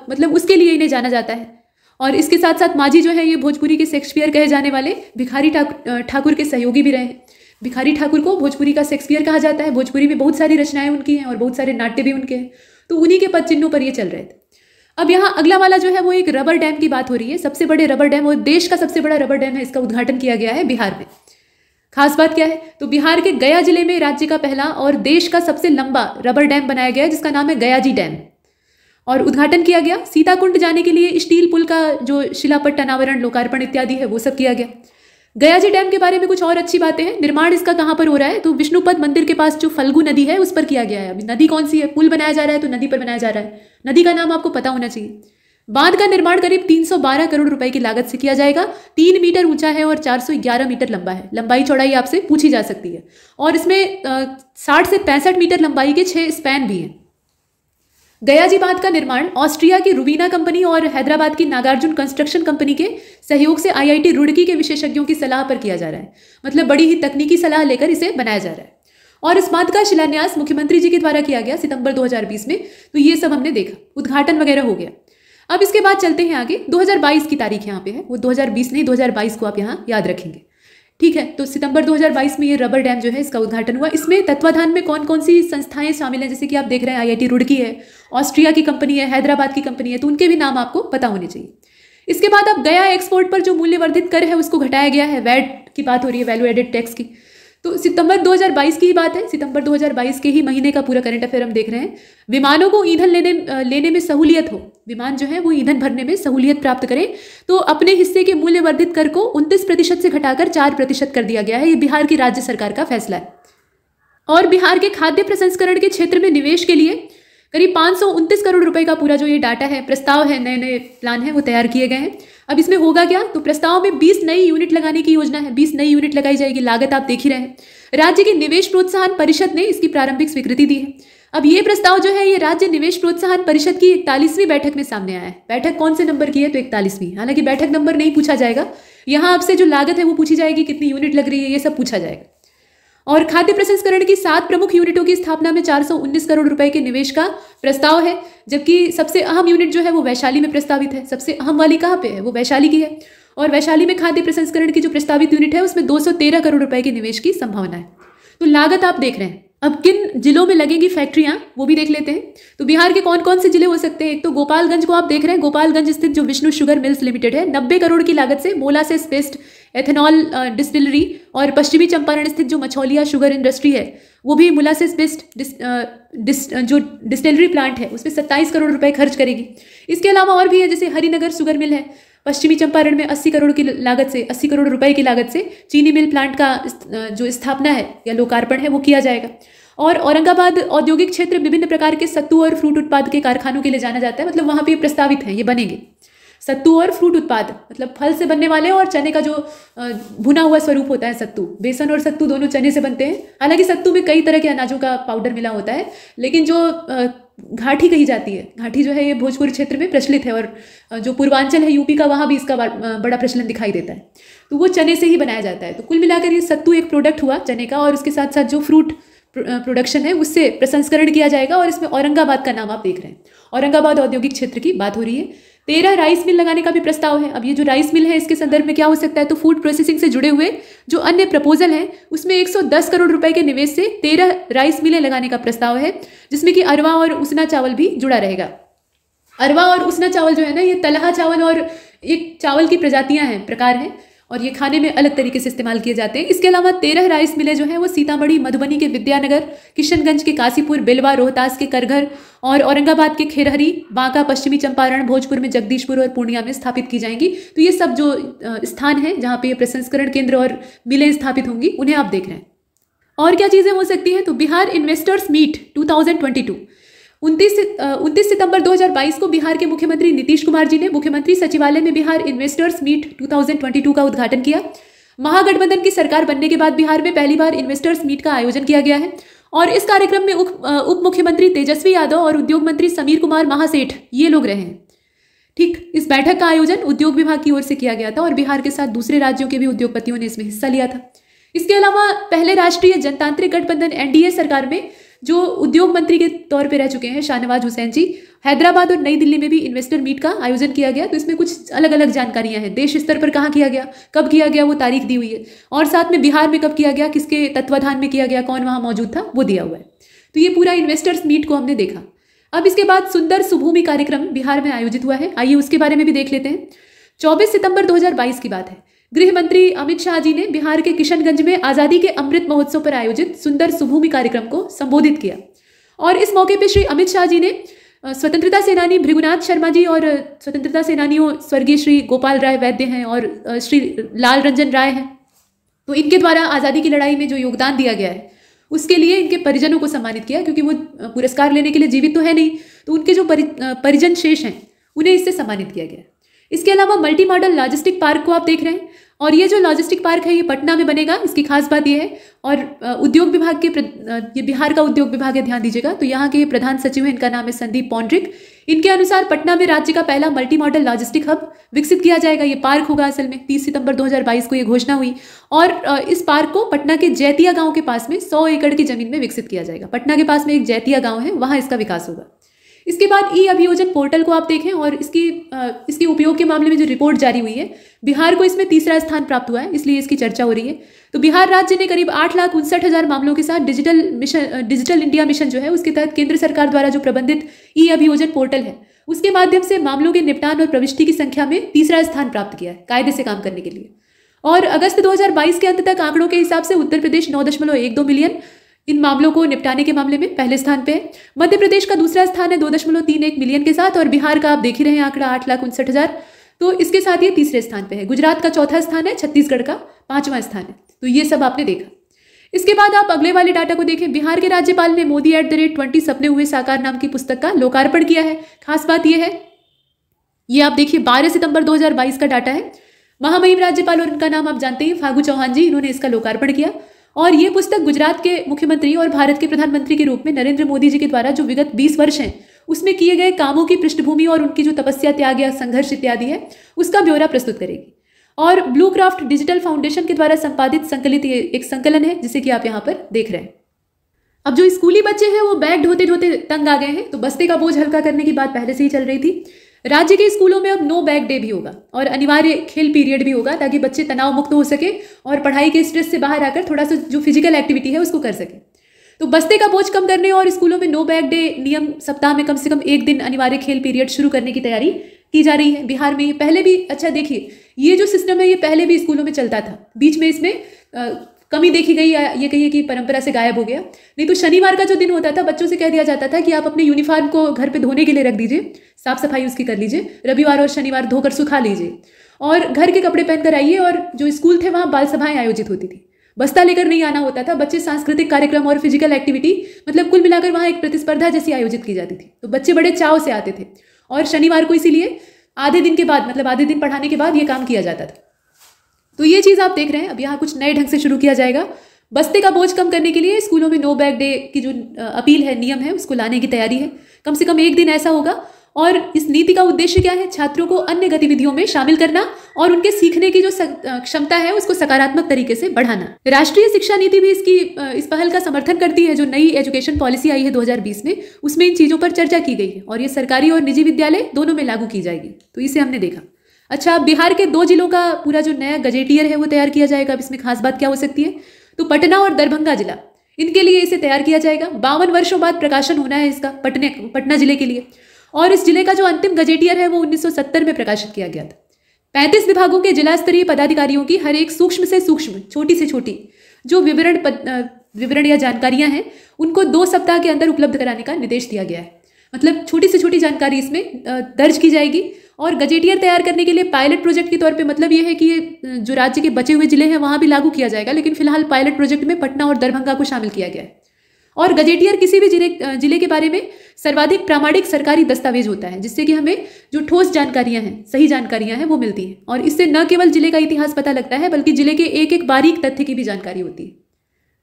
मतलब उसके लिए इन्हें जाना जाता है। और इसके साथ साथ माझी जो है ये भोजपुरी के शेक्सपियर कहे जाने वाले भिखारी ठाकुर के सहयोगी भी रहे हैं। भिखारी ठाकुर को भोजपुरी का शेक्सपियर कहा जाता है। भोजपुरी में बहुत सारी रचनाएं उनकी हैं और बहुत सारे नाट्य भी उनके हैं। तो उन्हीं के पद चिन्हों पर ये चल रहे थे। अब यहाँ अगला वाला जो है वो एक रबर डैम की बात हो रही है। सबसे बड़े रबर डैम, और देश का सबसे बड़ा रबर डैम है, इसका उद्घाटन किया गया है बिहार में। खास बात क्या है, तो बिहार के गया जिले में राज्य का पहला और देश का सबसे लंबा रबर डैम बनाया गया है जिसका नाम है गयाजी डैम, और उद्घाटन किया गया। सीताकुंड जाने के लिए स्टील पुल का जो शिलापट्ट अनावरण, लोकार्पण इत्यादि है वो सब किया गया। गयाजी डैम के बारे में कुछ और अच्छी बातें हैं। निर्माण इसका कहाँ पर हो रहा है, तो विष्णुपद मंदिर के पास जो फल्गु नदी है उस पर किया गया है। अभी नदी कौन सी है, पुल बनाया जा रहा है तो नदी पर बनाया जा रहा है। नदी का नाम आपको पता होना चाहिए। बांध का निर्माण करीब 312 करोड़ रुपए की लागत से किया जाएगा। 3 मीटर ऊंचा है और 411 मीटर लंबा है। लंबाई चौड़ाई आपसे पूछी जा सकती है। और इसमें 60 से 65 मीटर लंबाई के 6 स्पैन भी हैं। गयाजी बांध का निर्माण ऑस्ट्रिया की रुबीना कंपनी और हैदराबाद की नागार्जुन कंस्ट्रक्शन कंपनी के सहयोग से IIT रुड़की के विशेषज्ञों की सलाह पर किया जा रहा है। मतलब बड़ी ही तकनीकी सलाह लेकर इसे बनाया जा रहा है। और इस बांध का शिलान्यास मुख्यमंत्री जी के द्वारा किया गया सितंबर 2020 में। तो ये सब हमने देखा, उद्घाटन वगैरह हो गया। अब इसके बाद चलते हैं आगे। 2022 की तारीख यहाँ पे है, वो 2020 नहीं 2022 को आप यहाँ याद रखेंगे, ठीक है। तो सितंबर 2022 में ये रबर डैम जो है इसका उद्घाटन हुआ। इसमें तत्वाधान में कौन कौन सी संस्थाएं शामिल हैं, जैसे कि आप देख रहे हैं IIT रुड़की है, ऑस्ट्रिया की कंपनी है, हैदराबाद की कंपनी है, तो उनके भी नाम आपको पता होने चाहिए। इसके बाद अब गया एक्सपोर्ट पर जो मूल्यवर्धित कर है उसको घटाया गया है। वैट की बात हो रही है, वैल्यू एडेड टैक्स की। तो सितंबर 2022 की ही बात है। सितंबर 2022 के ही महीने का पूरा करंट अफेयर हम देख रहे हैं। विमानों को ईंधन लेने में सहूलियत हो, विमान जो है वो ईंधन भरने में सहूलियत प्राप्त करें, तो अपने हिस्से के मूल्यवर्धित कर को 29% से घटाकर 4% कर दिया गया है। ये बिहार की राज्य सरकार का फैसला है। और बिहार के खाद्य प्रसंस्करण के क्षेत्र में निवेश के लिए करीब 529 करोड़ रुपए का पूरा जो ये डाटा है, प्रस्ताव है, नए नए प्लान है वो तैयार किए गए हैं। अब इसमें होगा क्या, तो प्रस्ताव में 20 नई यूनिट लगाने की योजना है। 20 नई यूनिट लगाई जाएगी। लागत आप देख ही रहे हैं। राज्य की निवेश प्रोत्साहन परिषद ने इसकी प्रारंभिक स्वीकृति दी है। अब ये प्रस्ताव जो है ये राज्य निवेश प्रोत्साहन परिषद की 41वीं बैठक में सामने आया है। बैठक कौन से नंबर की है, तो 41वीं। हालांकि बैठक नंबर नहीं पूछा जाएगा, यहाँ आपसे जो लागत है वो पूछी जाएगी, कितनी यूनिट लग रही है, ये सब पूछा जाएगा। और खाद्य प्रसंस्करण की 7 प्रमुख यूनिटों की स्थापना में 419 करोड़ रुपए के निवेश का प्रस्ताव है। जबकि सबसे अहम यूनिट जो है वो वैशाली में प्रस्तावित है। सबसे अहम वाली कहाँ पे है, वो वैशाली की है। और वैशाली में खाद्य प्रसंस्करण की जो प्रस्तावित यूनिट है उसमें 213 करोड़ रुपए के निवेश की संभावना है। तो लागत आप देख रहे हैं। अब किन जिलों में लगेंगी फैक्ट्रियां वो भी देख लेते हैं। तो बिहार के कौन कौन से जिले हो सकते हैं। एक तो गोपालगंज को आप देख रहे हैं। गोपालगंज स्थित जो विष्णु शुगर मिल्स लिमिटेड है, 90 करोड़ की लागत से मोलासेस बेस्ड एथेनॉल डिस्टिलरी। और पश्चिमी चंपारण स्थित जो मछौलिया शुगर इंडस्ट्री है वो भी मोलासेस बेस्ड जो डिस्टिलरी प्लांट है उसमें 27 करोड़ रुपए खर्च करेगी। इसके अलावा और भी है, जैसे हरिनगर शुगर मिल है पश्चिमी चंपारण में 80 करोड़ की लागत से, 80 करोड़ रुपए की लागत से चीनी मिल प्लांट का जो स्थापना है या लोकार्पण है वो किया जाएगा। और औरंगाबाद औद्योगिक क्षेत्र विभिन्न प्रकार के सत्तू और फ्रूट उत्पाद के कारखानों के लिए जाना जाता है। मतलब वहाँ पे प्रस्तावित है, ये बनेंगे सत्तू और फ्रूट उत्पाद, मतलब फल से बनने वाले और चने का जो भुना हुआ स्वरूप होता है सत्तू। बेसन और सत्तू दोनों चने से बनते हैं। हालांकि सत्तू में कई तरह के अनाजों का पाउडर मिला होता है, लेकिन जो घाटी कही जाती है, घाटी जो है ये भोजपुर क्षेत्र में प्रचलित है। और जो पूर्वांचल है यूपी का, वहाँ भी इसका बड़ा प्रचलन दिखाई देता है। तो वो चने से ही बनाया जाता है। तो कुल मिलाकर ये सत्तू एक प्रोडक्ट हुआ चने का। और उसके साथ साथ जो फ्रूट प्रोडक्शन है उससे प्रसंस्करण किया जाएगा। और इसमें औरंगाबाद का नाम आप देख रहे हैं, औरंगाबाद औद्योगिक क्षेत्र की बात हो रही है। 13 राइस मिल लगाने का भी प्रस्ताव है। अब ये जो राइस मिल है इसके संदर्भ में क्या हो सकता है, तो फूड प्रोसेसिंग से जुड़े हुए जो अन्य प्रपोजल हैं उसमें 110 करोड़ रुपए के निवेश से 13 राइस मिलें लगाने का प्रस्ताव है, जिसमें कि अरवा और उसना चावल भी जुड़ा रहेगा। अरवा और उसना चावल जो है ना, ये तलहा चावल और एक चावल की प्रजातियां हैं, प्रकार हैं, और ये खाने में अलग तरीके से इस्तेमाल किए जाते हैं। इसके अलावा 13 राइस मिलें जो हैं वो सीतामढ़ी, मधुबनी के विद्यानगर, किशनगंज के काशीपुर, बेलवा, रोहतास के करघर और औरंगाबाद के खेरहरी, बांका, पश्चिमी चंपारण, भोजपुर में जगदीशपुर और पूर्णिया में स्थापित की जाएंगी। तो ये सब जो स्थान हैं जहाँ पे प्रसंस्करण केंद्र और मिलें स्थापित होंगी उन्हें आप देख रहे हैं। और क्या चीज़ें हो सकती हैं, तो बिहार इन्वेस्टर्स मीट 2022 29 सितंबर 2022 को बिहार के मुख्यमंत्री नीतीश कुमार जी ने मुख्यमंत्री सचिवालय में बिहार इन्वेस्टर्स मीट 2022 का उद्घाटन किया। महागठबंधन की सरकार बनने के बाद बिहार में पहली बार इन्वेस्टर्स मीट का आयोजन किया गया है और इस कार्यक्रम में उप मुख्यमंत्री तेजस्वी यादव और उद्योग मंत्री समीर कुमार महासेठ ये लोग रहे हैं। ठीक, इस बैठक का आयोजन उद्योग विभाग की ओर से किया गया था और बिहार के साथ दूसरे राज्यों के भी उद्योगपतियों ने इसमें हिस्सा लिया था। इसके अलावा पहले राष्ट्रीय जनतांत्रिक गठबंधन एनडीए सरकार में जो उद्योग मंत्री के तौर पे रह चुके हैं शाहनवाज हुसैन जी, हैदराबाद और नई दिल्ली में भी इन्वेस्टर मीट का आयोजन किया गया। तो इसमें कुछ अलग अलग जानकारियां हैं, देश स्तर पर कहाँ किया गया, कब किया गया, वो तारीख दी हुई है, और साथ में बिहार में कब किया गया, किसके तत्वाधान में किया गया, कौन वहाँ मौजूद था, वो दिया हुआ है। तो ये पूरा इन्वेस्टर्स मीट को हमने देखा। अब इसके बाद सुंदर सुभूमि कार्यक्रम बिहार में आयोजित हुआ है, आइए उसके बारे में भी देख लेते हैं। 24 सितंबर 2022 की बात है। गृह मंत्री अमित शाह जी ने बिहार के किशनगंज में आज़ादी के अमृत महोत्सव पर आयोजित सुंदर सुभूमि कार्यक्रम को संबोधित किया और इस मौके पर श्री अमित शाह जी ने स्वतंत्रता सेनानी भृगुनाथ शर्मा जी और स्वतंत्रता सेनानियों स्वर्गीय श्री गोपाल राय वैद्य हैं और श्री लाल रंजन राय हैं, तो इनके द्वारा आज़ादी की लड़ाई में जो योगदान दिया गया है उसके लिए इनके परिजनों को सम्मानित किया, क्योंकि वो पुरस्कार लेने के लिए जीवित तो है नहीं, तो उनके जो परिजन शेष हैं उन्हें इससे सम्मानित किया गया। इसके अलावा मल्टी मॉडल लॉजिस्टिक पार्क को आप देख रहे हैं और ये जो लॉजिस्टिक पार्क है ये पटना में बनेगा। इसकी खास बात ये है, और उद्योग विभाग के ये बिहार का उद्योग विभाग है, ध्यान दीजिएगा, तो यहाँ के प्रधान सचिव हैं, इनका नाम है संदीप पौंड्रिक। इनके अनुसार पटना में राज्य का पहला मल्टी मॉडल लॉजिस्टिक हब विकसित किया जाएगा। ये पार्क होगा असल में 30 सितंबर 2022 को ये घोषणा हुई और इस पार्क को पटना के जैतिया गाँव के पास में 100 एकड़ की जमीन में विकसित किया जाएगा। पटना के पास में एक जैतिया गाँव है, वहाँ इसका विकास होगा। इसके बाद ई अभियोजन पोर्टल को आप देखें और इसके उपयोग के मामले में जो रिपोर्ट जारी हुई है, बिहार को इसमें तीसरा स्थान प्राप्त हुआ है, इसलिए इसकी चर्चा हो रही है। तो बिहार राज्य ने करीब 8,59,000 मामलों के साथ डिजिटल इंडिया मिशन जो है उसके तहत केंद्र सरकार द्वारा जो प्रबंधित ई अभियोजन पोर्टल है उसके माध्यम से मामलों के निपटान और प्रविष्टि की संख्या में तीसरा स्थान प्राप्त किया है कायदे से काम करने के लिए। और अगस्त 2022 के अंत तक आंकड़ों के हिसाब से उत्तर प्रदेश 9.12 मिलियन इन मामलों को निपटाने के मामले में पहले स्थान पे है। मध्य प्रदेश का दूसरा स्थान है 2.31 मिलियन के साथ और बिहार का आप देख ही रहे हैं आंकड़ा 8,59,000, तो इसके साथ ये तीसरे स्थान पे है। गुजरात का चौथा स्थान है, छत्तीसगढ़ का 5वां स्थान है। तो ये सब आपने देखा। इसके बाद आप अगले वाले डाटा को देखें। बिहार के राज्यपाल ने मोदी @20 सपने हुए साकार नाम की पुस्तक का लोकार्पण किया है। खास बात यह है, ये आप देखिए 12 सितंबर 2022 का डाटा है। महामहिम राज्यपाल और इनका नाम आप जानते हैं फागू चौहान जी, इन्होंने इसका लोकार्पण किया और ये पुस्तक गुजरात के मुख्यमंत्री और भारत के प्रधानमंत्री के रूप में नरेंद्र मोदी जी के द्वारा जो विगत 20 वर्ष हैं उसमें किए गए कामों की पृष्ठभूमि और उनकी जो तपस्या, त्याग या संघर्ष इत्यादि है उसका ब्यौरा प्रस्तुत करेगी। और ब्लू क्राफ्ट डिजिटल फाउंडेशन के द्वारा संपादित संकलित ये एक संकलन है जिसे कि आप यहाँ पर देख रहे हैं। अब जो स्कूली बच्चे हैं वो बैग ढोते ढोते तंग आ गए हैं, तो बस्ते का बोझ हल्का करने की बात पहले से ही चल रही थी। राज्य के स्कूलों में अब नो बैग डे भी होगा और अनिवार्य खेल पीरियड भी होगा ताकि बच्चे तनाव मुक्त हो सके और पढ़ाई के स्ट्रेस से बाहर आकर थोड़ा सा जो फिजिकल एक्टिविटी है उसको कर सके। तो बस्ते का बोझ कम करने और स्कूलों में नो बैग डे नियम सप्ताह में कम से कम एक दिन अनिवार्य खेल पीरियड शुरू करने की तैयारी की जा रही है बिहार में। पहले भी, अच्छा देखिए, ये जो सिस्टम है ये पहले भी स्कूलों में चलता था, बीच में इसमें कमी देखी गई, ये कहिए कि परंपरा से गायब हो गया। नहीं तो शनिवार का जो दिन होता था बच्चों से कह दिया जाता था कि आप अपने यूनिफॉर्म को घर पे धोने के लिए रख दीजिए, साफ सफाई उसकी कर लीजिए, रविवार और शनिवार धोकर सुखा लीजिए और घर के कपड़े पहनकर आइए। और जो स्कूल थे वहाँ बाल सभाएं आयोजित होती थी, बस्ता लेकर नहीं आना होता था। बच्चे सांस्कृतिक कार्यक्रम और फिजिकल एक्टिविटी, मतलब कुल मिलाकर वहाँ एक प्रतिस्पर्धा जैसी आयोजित की जाती थी, तो बच्चे बड़े चाव से आते थे और शनिवार को इसीलिए आधे दिन के बाद, मतलब आधे दिन पढ़ाने के बाद ये काम किया जाता था। तो ये चीज़ आप देख रहे हैं। अब यहाँ कुछ नए ढंग से शुरू किया जाएगा। बस्ते का बोझ कम करने के लिए स्कूलों में नो बैग डे की जो अपील है, नियम है, उसको लाने की तैयारी है। कम से कम एक दिन ऐसा होगा और इस नीति का उद्देश्य क्या है? छात्रों को अन्य गतिविधियों में शामिल करना और उनके सीखने की जो क्षमता है उसको सकारात्मक तरीके से बढ़ाना। राष्ट्रीय शिक्षा नीति भी इस पहल का समर्थन करती है। जो नई एजुकेशन पॉलिसी आई है 2020 में, उसमें इन चीज़ों पर चर्चा की गई है और ये सरकारी और निजी विद्यालय दोनों में लागू की जाएगी। तो इसे हमने देखा। अच्छा, बिहार के 2 जिलों का पूरा जो नया गजेटियर है वो तैयार किया जाएगा। अब इसमें खास बात क्या हो सकती है? तो पटना और दरभंगा जिला, इनके लिए इसे तैयार किया जाएगा। 52 वर्षों बाद प्रकाशन होना है इसका पटना जिले के लिए। और इस जिले का जो अंतिम गजेटियर है वो 1970 में प्रकाशित किया गया था। 35 विभागों के जिला स्तरीय पदाधिकारियों की हर एक सूक्ष्म से सूक्ष्म, छोटी से छोटी जो विवरण या जानकारियां हैं उनको 2 सप्ताह के अंदर उपलब्ध कराने का निर्देश दिया गया है। मतलब छोटी से छोटी जानकारी इसमें दर्ज की जाएगी। और गजेटियर तैयार करने के लिए पायलट प्रोजेक्ट के तौर पे मतलब ये है कि ये जो राज्य के बचे हुए जिले हैं वहाँ भी लागू किया जाएगा, लेकिन फिलहाल पायलट प्रोजेक्ट में पटना और दरभंगा को शामिल किया गया है। और गजेटियर किसी भी जिले के बारे में सर्वाधिक प्रामाणिक सरकारी दस्तावेज होता है, जिससे कि हमें जो ठोस जानकारियां हैं, सही जानकारियां हैं वो मिलती हैं। और इससे न केवल जिले का इतिहास पता लगता है बल्कि जिले के एक एक बारीक तथ्य की भी जानकारी होती है।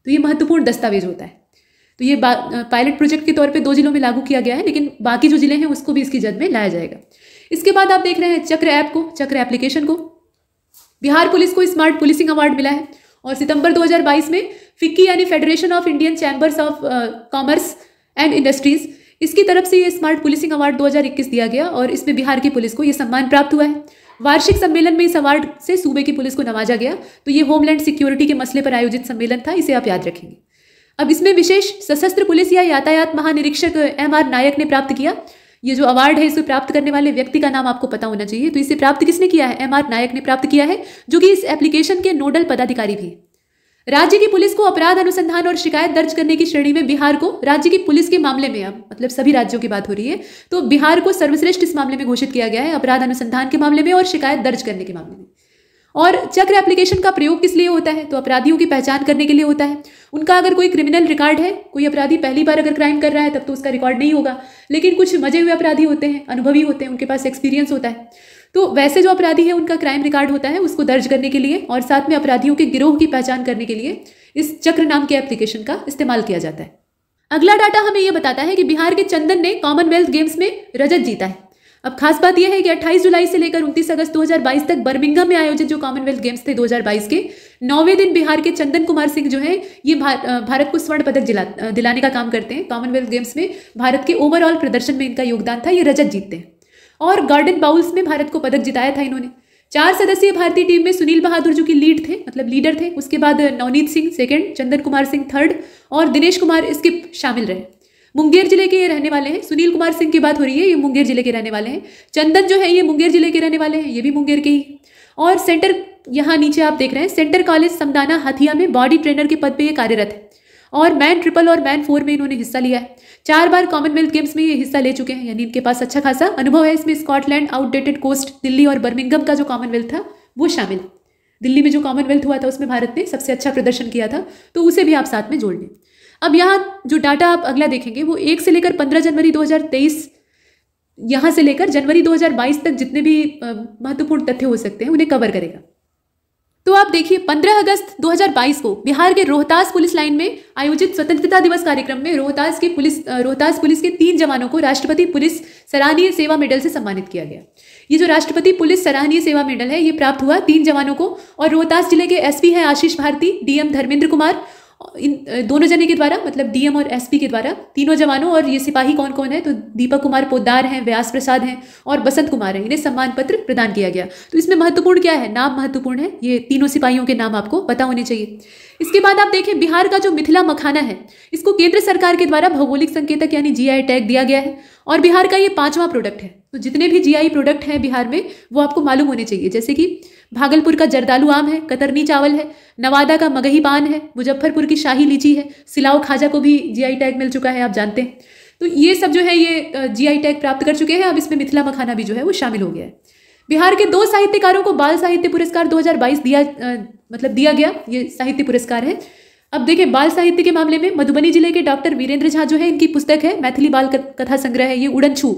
तो ये महत्वपूर्ण दस्तावेज होता है। तो ये पायलट प्रोजेक्ट के तौर पे 2 जिलों में लागू किया गया है, लेकिन बाकी जो जिले हैं उसको भी इसकी जद में लाया जाएगा। इसके बाद आप देख रहे हैं चक्र ऐप को, चक्र एप्लीकेशन को। बिहार पुलिस को स्मार्ट पुलिसिंग अवार्ड मिला है और सितंबर 2022 में फिक्की यानी federation of Indian chambers of commerce and industries, इसकी तरफ से ये स्मार्ट पुलिसिंग अवार्ड 2021 दिया गया और इसमें बिहार की पुलिस को ये सम्मान प्राप्त हुआ है। वार्षिक सम्मेलन में इस अवार्ड से सूबे की पुलिस को नवाजा गया। तो ये होमलैंड सिक्योरिटी के मसले पर आयोजित सम्मेलन था, इसे आप याद रखेंगे। अब इसमें विशेष सशस्त्र पुलिस या यातायात महानिरीक्षक MR नायक ने प्राप्त किया। ये जो अवार्ड है इसे प्राप्त करने वाले व्यक्ति का नाम आपको पता होना चाहिए। तो इसे प्राप्त किसने किया है? MR नायक ने प्राप्त किया है, जो कि इस एप्लीकेशन के नोडल पदाधिकारी भी। राज्य की पुलिस को अपराध अनुसंधान और शिकायत दर्ज करने की श्रेणी में बिहार को राज्य की पुलिस के मामले में, अब मतलब सभी राज्यों की बात हो रही है, तो बिहार को सर्वश्रेष्ठ इस मामले में घोषित किया गया है, अपराध अनुसंधान के मामले में और शिकायत दर्ज करने के मामले में। और चक्र एप्लीकेशन का प्रयोग किस लिए होता है? तो अपराधियों की पहचान करने के लिए होता है। उनका अगर कोई क्रिमिनल रिकॉर्ड है, कोई अपराधी पहली बार अगर क्राइम कर रहा है तब तो उसका रिकॉर्ड नहीं होगा, लेकिन कुछ मजे हुए अपराधी होते हैं, अनुभवी होते हैं, उनके पास एक्सपीरियंस होता है, तो वैसे जो अपराधी है उनका क्राइम रिकॉर्ड होता है, उसको दर्ज करने के लिए और साथ में अपराधियों के गिरोह की पहचान करने के लिए इस चक्र नाम के एप्लीकेशन का इस्तेमाल किया जाता है। अगला डाटा हमें यह बताता है कि बिहार के चंदन ने कॉमनवेल्थ गेम्स में रजत जीता है। अब खास बात यह है कि 28 जुलाई से लेकर 29 अगस्त 2022 तक बर्मिंघम में आयोजित जो कॉमनवेल्थ गेम्स थे 2022 के 9वें दिन बिहार के चंदन कुमार सिंह जो है ये भारत को स्वर्ण पदक दिलाने का काम करते हैं। कॉमनवेल्थ गेम्स में भारत के ओवरऑल प्रदर्शन में इनका योगदान था, ये रजत जीतते हैं। और गार्डन बाउल्स में भारत को पदक जिताया था इन्होंने। 4 सदस्यीय भारतीय टीम में सुनील बहादुर जो कि लीडर थे, उसके बाद नवनीत सिंह सेकंड, चंदन कुमार सिंह थर्ड और दिनेश कुमार इसके शामिल रहे। मुंगेर जिले के ये रहने वाले हैं। सुनील कुमार सिंह की बात हो रही है, ये मुंगेर जिले के रहने वाले हैं। चंदन जो है ये मुंगेर जिले के रहने वाले हैं, ये भी मुंगेर के ही। और सेंटर, यहाँ नीचे आप देख रहे हैं, सेंटर कॉलेज समदाना हथिया में बॉडी ट्रेनर के पद पे ये कार्यरत है और मैन ट्रिपल और मैन 4 में इन्होंने हिस्सा लिया है। 4 बार कॉमनवेल्थ गेम्स में ये हिस्सा ले चुके हैं, यानी इनके पास अच्छा खासा अनुभव है। इसमें स्कॉटलैंड, आउटडेटेड कोस्ट, दिल्ली और बर्मिंघम का जो कॉमनवेल्थ था वो शामिल। दिल्ली में जो कॉमनवेल्थ हुआ था उसमें भारत ने सबसे अच्छा प्रदर्शन किया था, तो उसे भी आप साथ में जोड़ लें। अब यहाँ जो डाटा आप अगला देखेंगे वो 1 से लेकर 15 जनवरी 2023 यहाँ से लेकर जनवरी 2022 तक जितने भी महत्वपूर्ण तथ्य हो सकते हैं उन्हें कवर करेगा। तो आप देखिए 15 अगस्त 2022 को बिहार के रोहतास पुलिस लाइन में आयोजित स्वतंत्रता दिवस कार्यक्रम में रोहतास पुलिस के 3 जवानों को राष्ट्रपति पुलिस सराहनीय सेवा मेडल से सम्मानित किया गया। ये जो राष्ट्रपति पुलिस सराहनीय सेवा मेडल है ये प्राप्त हुआ 3 जवानों को और रोहतास जिले के एसपी हैं आशीष भारती, डीएम धर्मेंद्र कुमार, इन दोनों जने के द्वारा, मतलब डीएम और एसपी के द्वारा, तीनों जवानों। और ये सिपाही कौन कौन है? तो दीपक कुमार पोद्दार हैं, व्यास प्रसाद हैं और बसंत कुमार हैं। इन्हें सम्मान पत्र प्रदान किया गया। तो इसमें महत्वपूर्ण क्या है? नाम महत्वपूर्ण है। ये तीनों सिपाहियों के नाम आपको पता होने चाहिए। इसके बाद आप देखें बिहार का जो मिथिला मखाना है इसको केंद्र सरकार के द्वारा भौगोलिक संकेतक यानी जीआई टैग दिया गया है और बिहार का ये 5वां प्रोडक्ट है। तो जितने भी जीआई प्रोडक्ट हैं बिहार में वो आपको मालूम होने चाहिए, जैसे कि भागलपुर का जर्दालू आम है, कतरनी चावल है, नवादा का मगही पान है, मुजफ्फरपुर की शाही लीची है, सिलाव खाजा को भी जीआई टैग मिल चुका है, आप जानते हैं। तो ये सब जो है ये जीआई टैग प्राप्त कर चुके हैं। अब इसमें मिथिला मखाना भी जो है वो शामिल हो गया है। बिहार के 2 साहित्यकारों को बाल साहित्य पुरस्कार 2022 दिया गया। ये साहित्य पुरस्कार है। अब देखिए बाल साहित्य के मामले में मधुबनी जिले के डॉक्टर वीरेंद्र झा जो है इनकी पुस्तक है मैथिली बाल कथा संग्रह है, ये उड़नछू,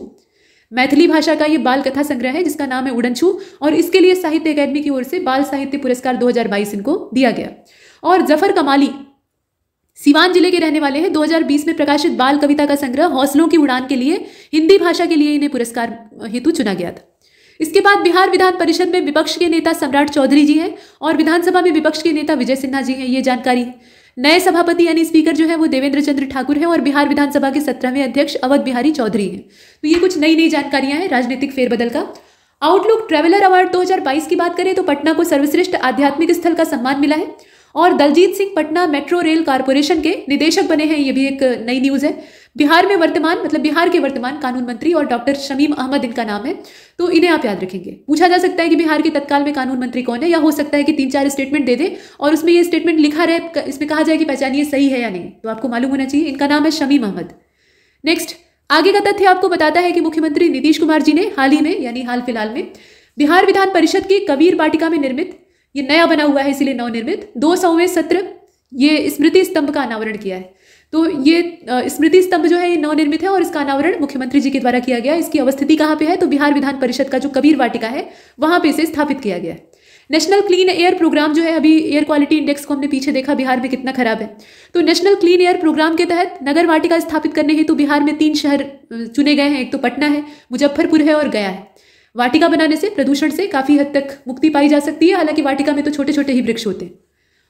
मैथिली भाषा का ये बाल कथा संग्रह है जिसका नाम है उड़नछू और इसके लिए साहित्य अकादमी की ओर से बाल साहित्य पुरस्कार 2022 इनको दिया गया। और जफर कमाली सीवान जिले के रहने वाले हैं। 2020 में प्रकाशित बाल कविता का संग्रह हौसलों की उड़ान के लिए हिंदी भाषा के लिए इन्हें पुरस्कार हेतु चुना गया था। इसके बाद बिहार विधान परिषद में विपक्ष के नेता सम्राट चौधरी जी हैं और विधानसभा में विपक्ष के नेता विजय सिन्हा जी हैं, ये जानकारी है। नए सभापति यानी स्पीकर जो है वो देवेंद्र चंद्र ठाकुर हैं और बिहार विधानसभा के 17वें अध्यक्ष अवध बिहारी चौधरी हैं। तो ये कुछ नई जानकारियां हैं राजनीतिक फेरबदल का। आउटलुक ट्रैवलर अवार्ड 2022 की बात करें तो पटना को सर्वश्रेष्ठ आध्यात्मिक स्थल का सम्मान मिला है और Daljit Singh Patna metro rail corporation के निदेशक बने हैं, ये भी एक नई न्यूज़ है। बिहार के वर्तमान कानून मंत्री और डॉक्टर शमीम अहमद इनका नाम है, तो इन्हें आप याद रखेंगे। पूछा जा सकता है कि बिहार के तत्काल में कानून मंत्री कौन है, या हो सकता है कि 3-4 स्टेटमेंट दे दे और उसमें ये स्टेटमेंट लिखा रहे, इसमें कहा जाए कि पहचानिए सही है या नहीं, तो आपको मालूम होना चाहिए। इनका नाम है शमीम अहमद। नेक्स्ट, आगे का तथ्य आपको बताता है कि मुख्यमंत्री नीतीश कुमार जी ने हाल ही में यानी हाल फिलहाल में बिहार विधान परिषद की कबीर वाटिका में निर्मित, ये नया बना हुआ है इसीलिए नवनिर्मित, 200वें सत्र ये स्मृति स्तंभ का अनावरण किया है। तो ये स्मृति स्तंभ जो है ये नवनिर्मित है और इसका अनावरण मुख्यमंत्री जी के द्वारा किया गया। इसकी अवस्थिति कहाँ पे है, तो बिहार विधान परिषद का जो कबीर वाटिका है वहां पे इसे स्थापित किया गया है। नेशनल क्लीन एयर प्रोग्राम जो है, अभी एयर क्वालिटी इंडेक्स को हमने पीछे देखा बिहार में कितना खराब है, तो नेशनल क्लीन एयर प्रोग्राम के तहत नगर वाटिका स्थापित करने हेतु बिहार में 3 शहर चुने गए हैं। एक तो पटना है, मुजफ्फरपुर है और गया है। वाटिका बनाने से प्रदूषण से काफी हद तक मुक्ति पाई जा सकती है, हालांकि वाटिका में तो छोटे छोटे ही वृक्ष होते हैं।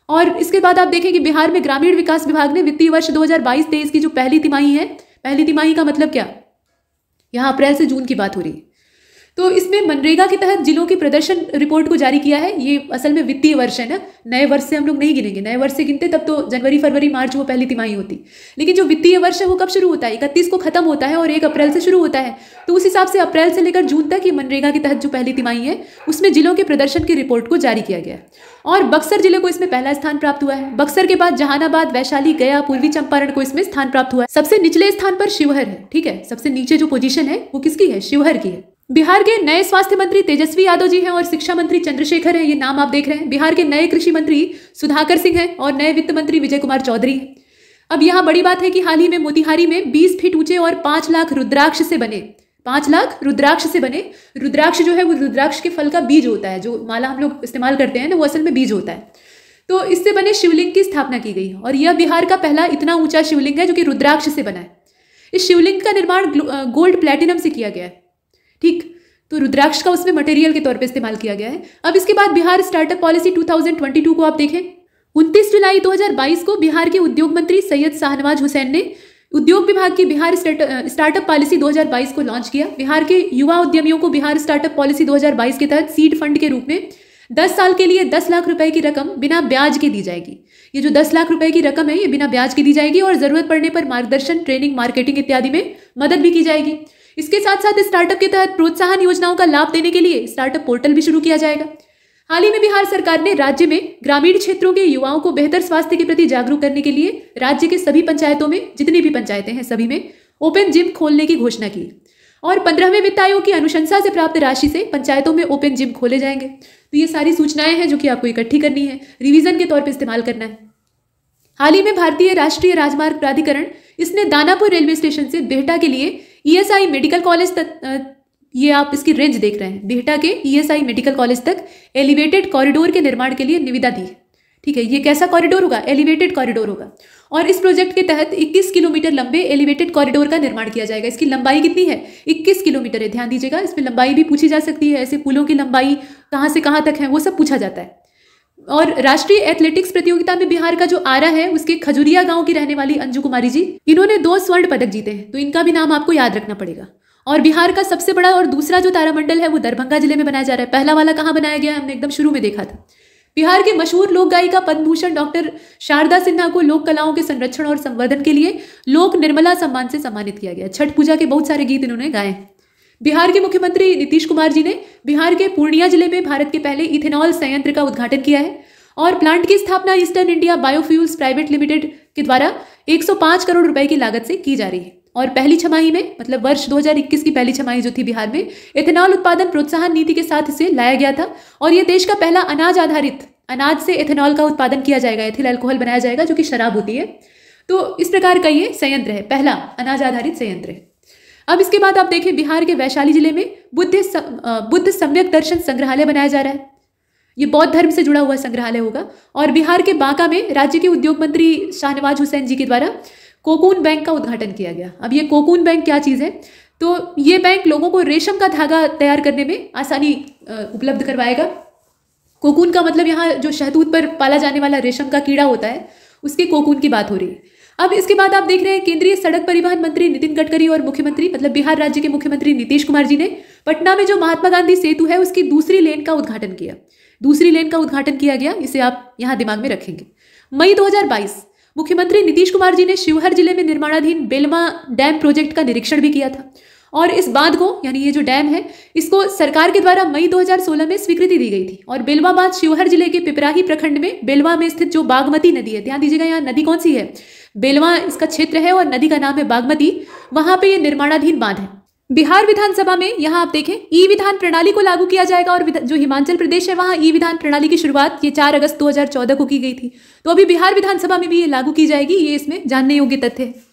और इसके बाद आप देखें कि बिहार में ग्रामीण विकास विभाग ने वित्तीय वर्ष 2022-23 की जो पहली तिमाही है, पहली तिमाही का मतलब क्या, यहाँ अप्रैल से जून की बात हो रही है, तो इसमें मनरेगा के तहत जिलों की प्रदर्शन रिपोर्ट को जारी किया है। ये असल में वित्तीय वर्ष है ना, नए वर्ष से हम लोग नहीं गिनेंगे, नए वर्ष से गिनते तब तो जनवरी फरवरी मार्च वो पहली तिमाही होती, लेकिन जो वित्तीय वर्ष है वो कब शुरू होता है, 31 को खत्म होता है और 1 अप्रैल से शुरू होता है। तो उस हिसाब से अप्रैल से लेकर जून तक ये मनरेगा के तहत जो पहली तिमाही है उसमें जिलों के प्रदर्शन की रिपोर्ट को जारी किया गया और बक्सर जिले को इसमें पहला स्थान प्राप्त हुआ है। बक्सर के बाद जहानाबाद, वैशाली, गया, पूर्वी चंपारण को इसमें स्थान प्राप्त हुआ है। सबसे निचले स्थान पर शिवहर है, ठीक है, सबसे नीचे जो पोजीशन है वो किसकी है, शिवहर की है। बिहार के नए स्वास्थ्य मंत्री तेजस्वी यादव जी हैं और शिक्षा मंत्री चंद्रशेखर हैं, ये नाम आप देख रहे हैं। बिहार के नए कृषि मंत्री सुधाकर सिंह हैं और नए वित्त मंत्री विजय कुमार चौधरी हैं। अब यहाँ बड़ी बात है कि हाल ही में मोतिहारी में 20 फीट ऊंचे और 5 लाख रुद्राक्ष से बने, 5 लाख रुद्राक्ष से बने, रुद्राक्ष जो है वो रुद्राक्ष के फल का बीज होता है, जो माला हम लोग इस्तेमाल करते हैं ना वो असल में बीज होता है। तो इससे बने शिवलिंग की स्थापना की गई है और यह बिहार का पहला इतना ऊंचा शिवलिंग है जो कि रुद्राक्ष से बना है। इस शिवलिंग का निर्माण गोल्ड प्लेटिनम से किया गया है, ठीक, तो रुद्राक्ष का उसमें मटेरियल के तौर पे इस्तेमाल किया गया है। अब इसके बाद बिहार स्टार्टअप पॉलिसी 2022 को आप देखें, 29 जुलाई 2022 को बिहार के उद्योग मंत्री सैयद शाहनवाज हुसैन ने उद्योग विभाग की बिहार स्टार्टअप पॉलिसी 2022 को लॉन्च किया। बिहार के युवा उद्यमियों को बिहार स्टार्टअप पॉलिसी 2022 के तहत सीड फंड के रूप में 10 साल के लिए 10 लाख रुपए की रकम बिना ब्याज के दी जाएगी। ये जो 10 लाख रुपए की रकम है ये बिना ब्याज के दी जाएगी और जरूरत पड़ने पर मार्गदर्शन, ट्रेनिंग, मार्केटिंग इत्यादि में मदद भी की जाएगी। इसके साथ साथ स्टार्टअप के तहत प्रोत्साहन योजनाओं का लाभ देने के लिए स्टार्टअप पोर्टल भी शुरू किया जाएगा। हाल ही में बिहार सरकार ने राज्य में ग्रामीण क्षेत्रों के युवाओं को बेहतर स्वास्थ्य के प्रति जागरूक करने के लिए राज्य के सभी पंचायतों में, जितनी भी पंचायतें हैं सभी में ओपन जिम खोलने की घोषणा की और 15वें वित्त आयोग की अनुशंसा से प्राप्त राशि से पंचायतों में ओपन जिम खोले जाएंगे। तो ये सारी सूचनाएं हैं जो कि आपको इकट्ठी करनी है, रिवीजन के तौर पर इस्तेमाल करना है। हाल ही में भारतीय राष्ट्रीय राजमार्ग प्राधिकरण इसने दानापुर रेलवे स्टेशन से बिहटा के लिए ईएसआई मेडिकल कॉलेज तक, ये आप इसकी रेंज देख रहे हैं, बिहटा के ईएसआई मेडिकल कॉलेज तक एलिवेटेड कॉरिडोर के निर्माण के लिए निविदा दी है। ठीक है, ये कैसा कॉरिडोर होगा, एलिवेटेड कॉरिडोर होगा और इस प्रोजेक्ट के तहत 21 किलोमीटर लंबे एलिवेटेड कॉरिडोर का निर्माण किया जाएगा। इसकी लंबाई कितनी है, 21 किलोमीटर है, ध्यान दीजिएगा। इसमें लंबाई भी पूछी जा सकती है, ऐसे पुलों की लंबाई कहाँ से कहाँ तक है वो सब पूछा जाता है। और राष्ट्रीय एथलेटिक्स प्रतियोगिता में बिहार का जो आरा है उसके खजुरिया गांव की रहने वाली अंजू कुमारी जी, इन्होंने 2 स्वर्ण पदक जीते हैं, तो इनका भी नाम आपको याद रखना पड़ेगा। और बिहार का सबसे बड़ा और दूसरा जो तारामंडल है वो दरभंगा जिले में बनाया जा रहा है। पहला वाला कहाँ बनाया गया, हमने एकदम शुरू में देखा था। बिहार के मशहूर लोक गायिका पद्मभूषण डॉक्टर शारदा सिन्हा को लोक कलाओं के संरक्षण और संवर्धन के लिए लोक निर्मला सम्मान से सम्मानित किया गया। छठ पूजा के बहुत सारे गीत इन्होंने गाए। बिहार के मुख्यमंत्री नीतीश कुमार जी ने बिहार के पूर्णिया जिले में भारत के पहले इथेनॉल संयंत्र का उद्घाटन किया है और प्लांट की स्थापना eastern India biofuels private limited के द्वारा 105 करोड़ रुपए की लागत से की जा रही है। और पहली छमाही में, मतलब वर्ष 2021 की पहली छमाही जो थी बिहार में, एथेनॉल उत्पादन प्रोत्साहन नीति के साथ इसे लाया गया था और यह देश का पहला अनाज से एथेनॉल का उत्पादन किया जाएगा, एथिल अल्कोहल बनाया जाएगा जो कि शराब होती है। तो इस प्रकार का ये संयंत्र है, पहला अनाज आधारित संयंत्र है। अब इसके बाद आप देखें बिहार के वैशाली जिले में बुद्ध सम्यक दर्शन संग्रहालय बनाया जा रहा है। ये बौद्ध धर्म से जुड़ा हुआ संग्रहालय होगा। और बिहार के बांका में राज्य के उद्योग मंत्री शाहनवाज हुसैन जी के द्वारा कोकून बैंक का उद्घाटन किया गया। अब ये कोकून बैंक क्या चीज़ है? तो ये बैंक लोगों को रेशम का धागा तैयार करने में आसानी उपलब्ध करवाएगा। कोकून का मतलब यहाँ जो शहतूत पर पाला जाने वाला रेशम का कीड़ा होता है, उसके कोकून की बात हो रही है। अब इसके बाद आप देख रहे हैं केंद्रीय सड़क परिवहन मंत्री नितिन गडकरी और मुख्यमंत्री मतलब बिहार राज्य के मुख्यमंत्री नीतीश कुमार जी ने पटना में जो महात्मा गांधी सेतु है उसकी दूसरी लेन का उद्घाटन किया। दूसरी लेन का उद्घाटन किया गया, इसे आप यहाँ दिमाग में रखेंगे। मई 2022 मुख्यमंत्री नीतीश कुमार जी ने शिवहर जिले में निर्माणाधीन बेलवा डैम प्रोजेक्ट का निरीक्षण भी किया था। और इस बांध को यानी ये जो डैम है इसको सरकार के द्वारा मई 2016 में स्वीकृति दी गई थी। और बेलवा बांध शिवहर जिले के पिपराही प्रखंड में बेलवा में स्थित जो बागमती नदी है, ध्यान दीजिएगा यहाँ नदी कौन सी है, बेलवा इसका क्षेत्र है और नदी का नाम है बागमती, वहां पे ये निर्माणाधीन बांध है। बिहार विधानसभा में यहाँ आप देखें ई विधान प्रणाली को लागू किया जाएगा। और जो हिमाचल प्रदेश है वहाँ ई विधान प्रणाली की शुरुआत ये 4 अगस्त 2014 को की गई थी। तो अभी बिहार विधानसभा में भी ये लागू की जाएगी, ये इसमें जानने योग्य तथ्य है।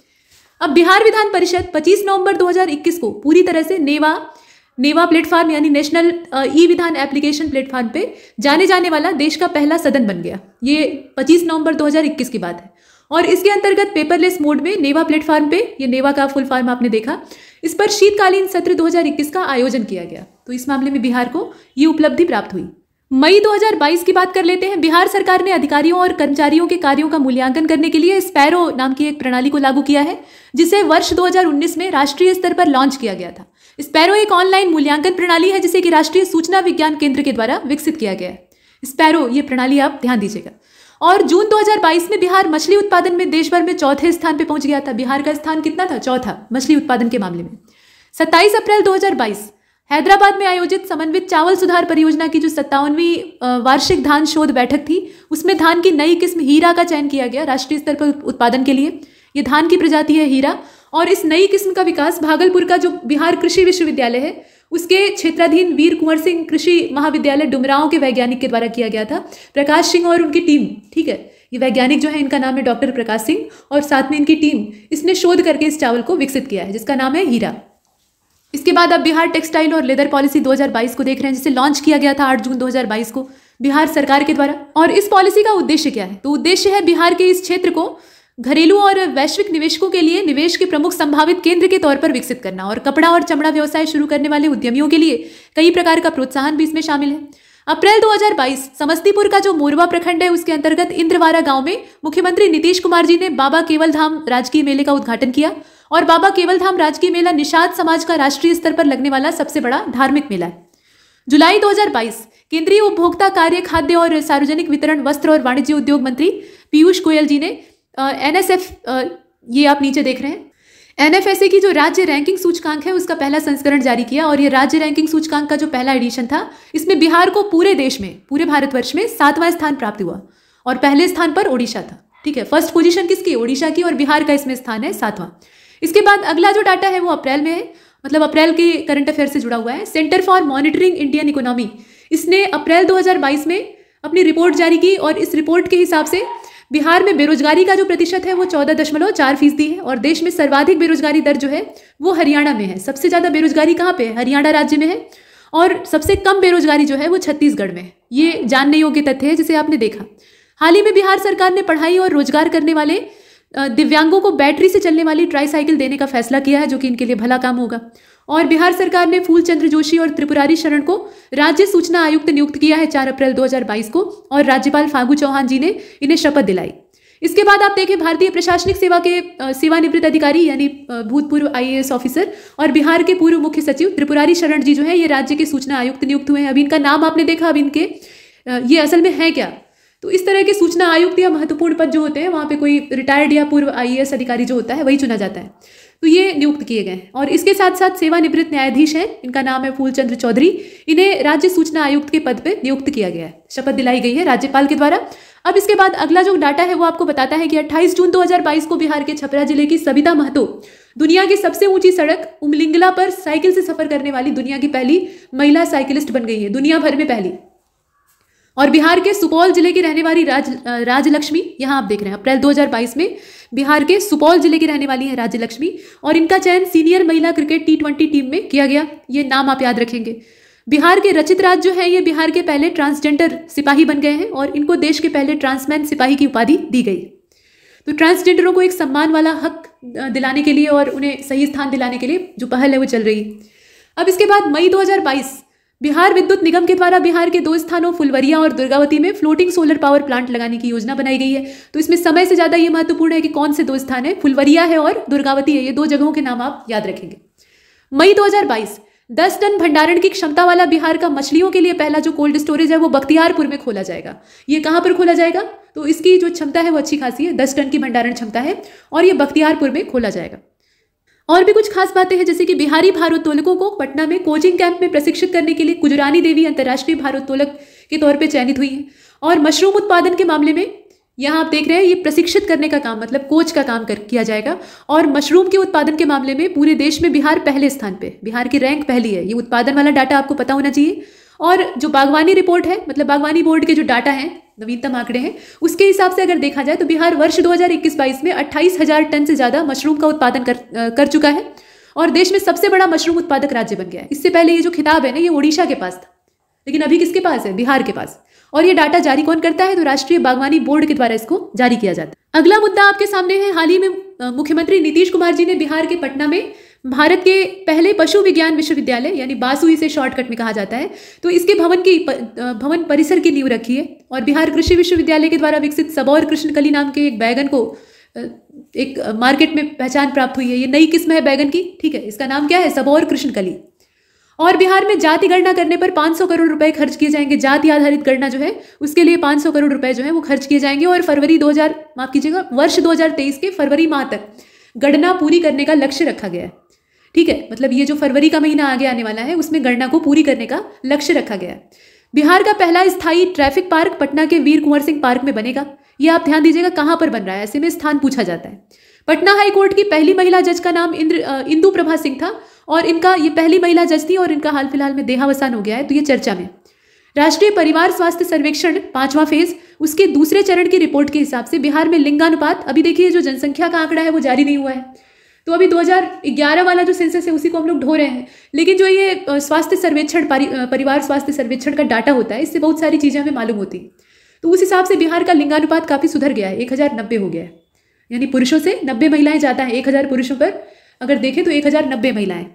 अब बिहार विधान परिषद 25 नवंबर 2021 को पूरी तरह से नेवा प्लेटफॉर्म यानी नेशनल ई विधान एप्लीकेशन प्लेटफॉर्म पे जाने जाने वाला देश का पहला सदन बन गया। ये 25 नवंबर 2021 की बात है। और इसके अंतर्गत पेपरलेस मोड में नेवा प्लेटफॉर्म पे, ये नेवा का फुल फॉर्म आपने देखा, इस पर शीतकालीन सत्र 2021 का आयोजन किया गया। तो इस मामले में बिहार को ये उपलब्धि प्राप्त हुई। मई 2022 की बात कर लेते हैं। बिहार सरकार ने अधिकारियों और कर्मचारियों के कार्यों का मूल्यांकन करने के लिए स्पैरो नाम की एक प्रणाली को लागू किया है, जिसे वर्ष 2019 में राष्ट्रीय स्तर पर लॉन्च किया गया था। स्पैरो एक ऑनलाइन मूल्यांकन प्रणाली है जिसे कि राष्ट्रीय सूचना विज्ञान केंद्र के द्वारा विकसित किया गया है। स्पैरो ये प्रणाली आप ध्यान दीजिएगा। और जून 2022 में बिहार मछली उत्पादन में देश भर में चौथे स्थान पे पहुंच गया था। बिहार का स्थान कितना था? चौथा मछली उत्पादन के मामले में। 27 अप्रैल 2022 हैदराबाद में आयोजित समन्वित चावल सुधार परियोजना की जो 57वीं वार्षिक धान शोध बैठक थी, उसमें धान की नई किस्म हीरा का चयन किया गया राष्ट्रीय स्तर पर उत्पादन के लिए। ये धान की प्रजाति है हीरा। और इस नई किस्म का विकास भागलपुर का जो बिहार कृषि विश्वविद्यालय है उसके क्षेत्राधीन वीर कुंवर सिंह कृषि महाविद्यालय डुमरांव के वैज्ञानिक के द्वारा किया गया था, प्रकाश सिंह और उनकी टीम। ठीक है, ये वैज्ञानिक जो है इनका नाम है डॉक्टर प्रकाश सिंह और साथ में इनकी टीम, इसने शोध करके इस चावल को विकसित किया है जिसका नाम है हीरा। इसके बाद अब बिहार टेक्सटाइल और लेदर पॉलिसी 2022 को देख रहे हैं, जिसे लॉन्च किया गया था 8 जून 2022 को बिहार सरकार के द्वारा। और इस पॉलिसी का उद्देश्य क्या है? तो उद्देश्य है बिहार के इस क्षेत्र को घरेलू और वैश्विक निवेशकों के लिए निवेश के प्रमुख संभावित केंद्र के तौर पर विकसित करना। और कपड़ा और चमड़ा व्यवसाय शुरू करने वाले उद्यमियों के लिए कई प्रकार का प्रोत्साहन भी इसमें शामिल है। अप्रैल 2022 समस्तीपुर का जो मोरवा प्रखंड है उसके अंतर्गत इंद्रवारा गांव में मुख्यमंत्री नीतीश कुमार जी ने बाबा केवल धाम राजकीय मेले का उद्घाटन किया। और बाबा केवल धाम राजकीय मेला निषाद समाज का राष्ट्रीय स्तर पर लगने वाला सबसे बड़ा धार्मिक मेला है। जुलाई 2022 केंद्रीय उपभोक्ता कार्य, खाद्य और सार्वजनिक वितरण, वस्त्र और वाणिज्य उद्योग मंत्री पीयूष गोयल जी ने NSF, ये आप नीचे देख रहे हैं, NFSA की जो राज्य रैंकिंग सूचकांक है उसका पहला संस्करण जारी किया। और ये राज्य रैंकिंग सूचकांक का जो पहला एडिशन था, इसमें बिहार को पूरे देश में, पूरे भारतवर्ष में 7वां स्थान प्राप्त हुआ और पहले स्थान पर ओडिशा था। ठीक है, फर्स्ट पोजीशन किसकी? ओडिशा की। और बिहार का इसमें स्थान है 7वां। इसके बाद अगला जो डाटा है वो अप्रैल में है, मतलब अप्रैल के करंट अफेयर से जुड़ा हुआ है। Centre for monitoring Indian economy, इसने अप्रैल 2022 में अपनी रिपोर्ट जारी की। और इस रिपोर्ट के हिसाब से बिहार में बेरोजगारी का जो प्रतिशत है वो 14.4% है। और देश में सर्वाधिक बेरोजगारी दर जो है वो हरियाणा में है। सबसे ज्यादा बेरोजगारी कहाँ पे है? हरियाणा राज्य में है। और सबसे कम बेरोजगारी जो है वो छत्तीसगढ़ में है। ये जानने योग्य तथ्य है जिसे आपने देखा। हाल ही में बिहार सरकार ने पढ़ाई और रोजगार करने वाले दिव्यांगों को बैटरी से चलने वाली ट्राईसाइकिल देने का फैसला किया है, जो कि इनके लिए भला काम होगा। और बिहार सरकार ने फूलचंद्र जोशी और त्रिपुरारी शरण को राज्य सूचना आयुक्त नियुक्त किया है 4 अप्रैल 2022 को। और राज्यपाल फागू चौहान जी ने इन्हें शपथ दिलाई। इसके बाद आप देखें भारतीय प्रशासनिक सेवा के सेवानिवृत्त अधिकारी यानी भूतपूर्व IAS ऑफिसर और बिहार के पूर्व मुख्य सचिव त्रिपुरारी शरण जी जो है ये राज्य के सूचना आयुक्त नियुक्त हुए हैं। अभी इनका नाम आपने देखा, अब इनके ये असल में है क्या? तो इस तरह के सूचना आयुक्त या महत्वपूर्ण पद जो होते हैं वहाँ पे कोई रिटायर्ड या पूर्व IAS अधिकारी जो होता है वही चुना जाता है। तो ये नियुक्त किए गए हैं। और इसके साथ साथ सेवानिवृत्त न्यायाधीश हैं, इनका नाम है फूलचंद्र चौधरी, इन्हें राज्य सूचना आयुक्त के पद पे नियुक्त किया गया है, शपथ दिलाई गई है राज्यपाल के द्वारा। अब इसके बाद अगला जो डाटा है वो आपको बताता है कि 28 जून 2022 को बिहार के छपरा जिले की सबिता महतो दुनिया की सबसे ऊंची सड़क उमलिंगला पर साइकिल से सफर करने वाली दुनिया की पहली महिला साइकिलिस्ट बन गई है, दुनिया भर में पहली। और बिहार के सुपौल जिले की रहने वाली राजलक्ष्मी, यहाँ आप देख रहे हैं अप्रैल 2022 में बिहार के सुपौल जिले की रहने वाली है राजलक्ष्मी। और इनका चयन सीनियर महिला क्रिकेट T20 टीम में किया गया। ये नाम आप याद रखेंगे। बिहार के रचित राज जो है ये बिहार के पहले ट्रांसजेंडर सिपाही बन गए हैं और इनको देश के पहले ट्रांसमैन सिपाही की उपाधि दी गई। तो ट्रांसजेंडरों को एक सम्मान वाला हक दिलाने के लिए और उन्हें सही स्थान दिलाने के लिए जो पहल है वो चल रही है। अब इसके बाद मई 2022 बिहार विद्युत निगम के द्वारा बिहार के 2 स्थानों फुलवरिया और दुर्गावती में फ्लोटिंग सोलर पावर प्लांट लगाने की योजना बनाई गई है। तो इसमें समय से ज़्यादा ये महत्वपूर्ण है कि कौन से 2 स्थान है, फुलवरिया है और दुर्गावती है। ये 2 जगहों के नाम आप याद रखेंगे। मई 2022 10 टन भंडारण की क्षमता वाला बिहार का मछलियों के लिए पहला जो कोल्ड स्टोरेज है वो बख्तियारपुर में खोला जाएगा। ये कहाँ पर खोला जाएगा? तो इसकी जो क्षमता है वो अच्छी खासी है, 10 टन की भंडारण क्षमता है और ये बख्तियारपुर में खोला जाएगा। और भी कुछ खास बातें हैं, जैसे कि बिहारी भारोत्तोलकों को पटना में कोचिंग कैंप में प्रशिक्षित करने के लिए कुजरानी देवी अंतर्राष्ट्रीय भारोत्तोलक के तौर पर चयनित हुई है। और मशरूम उत्पादन के मामले में यहाँ आप देख रहे हैं ये प्रशिक्षित करने का काम मतलब कोच का काम किया जाएगा। और मशरूम के उत्पादन के मामले में पूरे देश में बिहार पहले स्थान पे, बिहार की रैंक पहली है। ये उत्पादन वाला डाटा आपको पता होना चाहिए। और जो बागवानी रिपोर्ट है मतलब बागवानी बोर्ड के जो डाटा हैं, नवीनतम आंकड़े हैं, उसके हिसाब से अगर देखा जाए तो बिहार वर्ष 2021-22 में 28,000 टन से ज़्यादा मशरूम का उत्पादन कर चुका है और देश में सबसे बड़ा मशरूम उत्पादक राज्य बन गया है। इससे पहले ये जो खिताब है ना ये ओडिशा के पास था, लेकिन अभी किसके पास है? बिहार के पास। और ये डाटा जारी कौन करता है? तो राष्ट्रीय बागवानी बोर्ड के द्वारा इसको जारी किया जाता है। अगला मुद्दा आपके सामने है, हाल ही में मुख्यमंत्री नीतीश कुमार जी ने बिहार के पटना में भारत के पहले पशु विज्ञान विश्वविद्यालय यानी बासु इसे शॉर्टकट में कहा जाता है, तो इसके भवन परिसर की नींव रखी है। और बिहार कृषि विश्वविद्यालय के द्वारा विकसित सबौर कृष्णकली नाम के एक बैगन को एक मार्केट में पहचान प्राप्त हुई है। ये नई किस्म है बैगन की, ठीक है। इसका नाम क्या है? सबौर कृष्णकली। और बिहार में जाति गणना करने पर 500 करोड़ रुपए खर्च किए जाएंगे। जाति आधारित गणना जो है उसके लिए 500 करोड़ रुपए जो है वो खर्च किए जाएंगे। और वर्ष 2023 के फरवरी माह तक गणना पूरी करने का लक्ष्य रखा गया है, ठीक है। मतलब ये जो फरवरी का महीना आगे आने वाला है उसमें गणना को पूरी करने का लक्ष्य रखा गया है। बिहार का पहला स्थायी ट्रैफिक पार्क पटना के वीर कुंवर सिंह पार्क में बनेगा। ये आप ध्यान दीजिएगा कहाँ पर बन रहा है, ऐसे में स्थान पूछा जाता है। पटना हाई कोर्ट की पहली महिला जज का नाम इंदु प्रभा सिंह था और इनका ये पहली महिला जज थी और इनका हाल फिलहाल में देहावसान हो गया है, तो ये चर्चा में। राष्ट्रीय परिवार स्वास्थ्य सर्वेक्षण 5वां फेज उसके दूसरे चरण की रिपोर्ट के हिसाब से बिहार में लिंगानुपात, अभी देखिए जो जनसंख्या का आंकड़ा है वो जारी नहीं हुआ है, तो अभी 2011 वाला जो सेंसस है उसी को हम लोग ढो रहे हैं। लेकिन जो ये स्वास्थ्य सर्वेक्षण परिवार स्वास्थ्य सर्वेक्षण का डाटा होता है इससे बहुत सारी चीज़ें हमें मालूम होती हैं। तो उस हिसाब से बिहार का लिंगानुपात काफ़ी सुधर गया है, 1090 हो गया है, यानी पुरुषों से 90 महिलाएं ज़्यादा हैं। 1000 पुरुषों पर अगर देखें तो 1090 महिलाएं।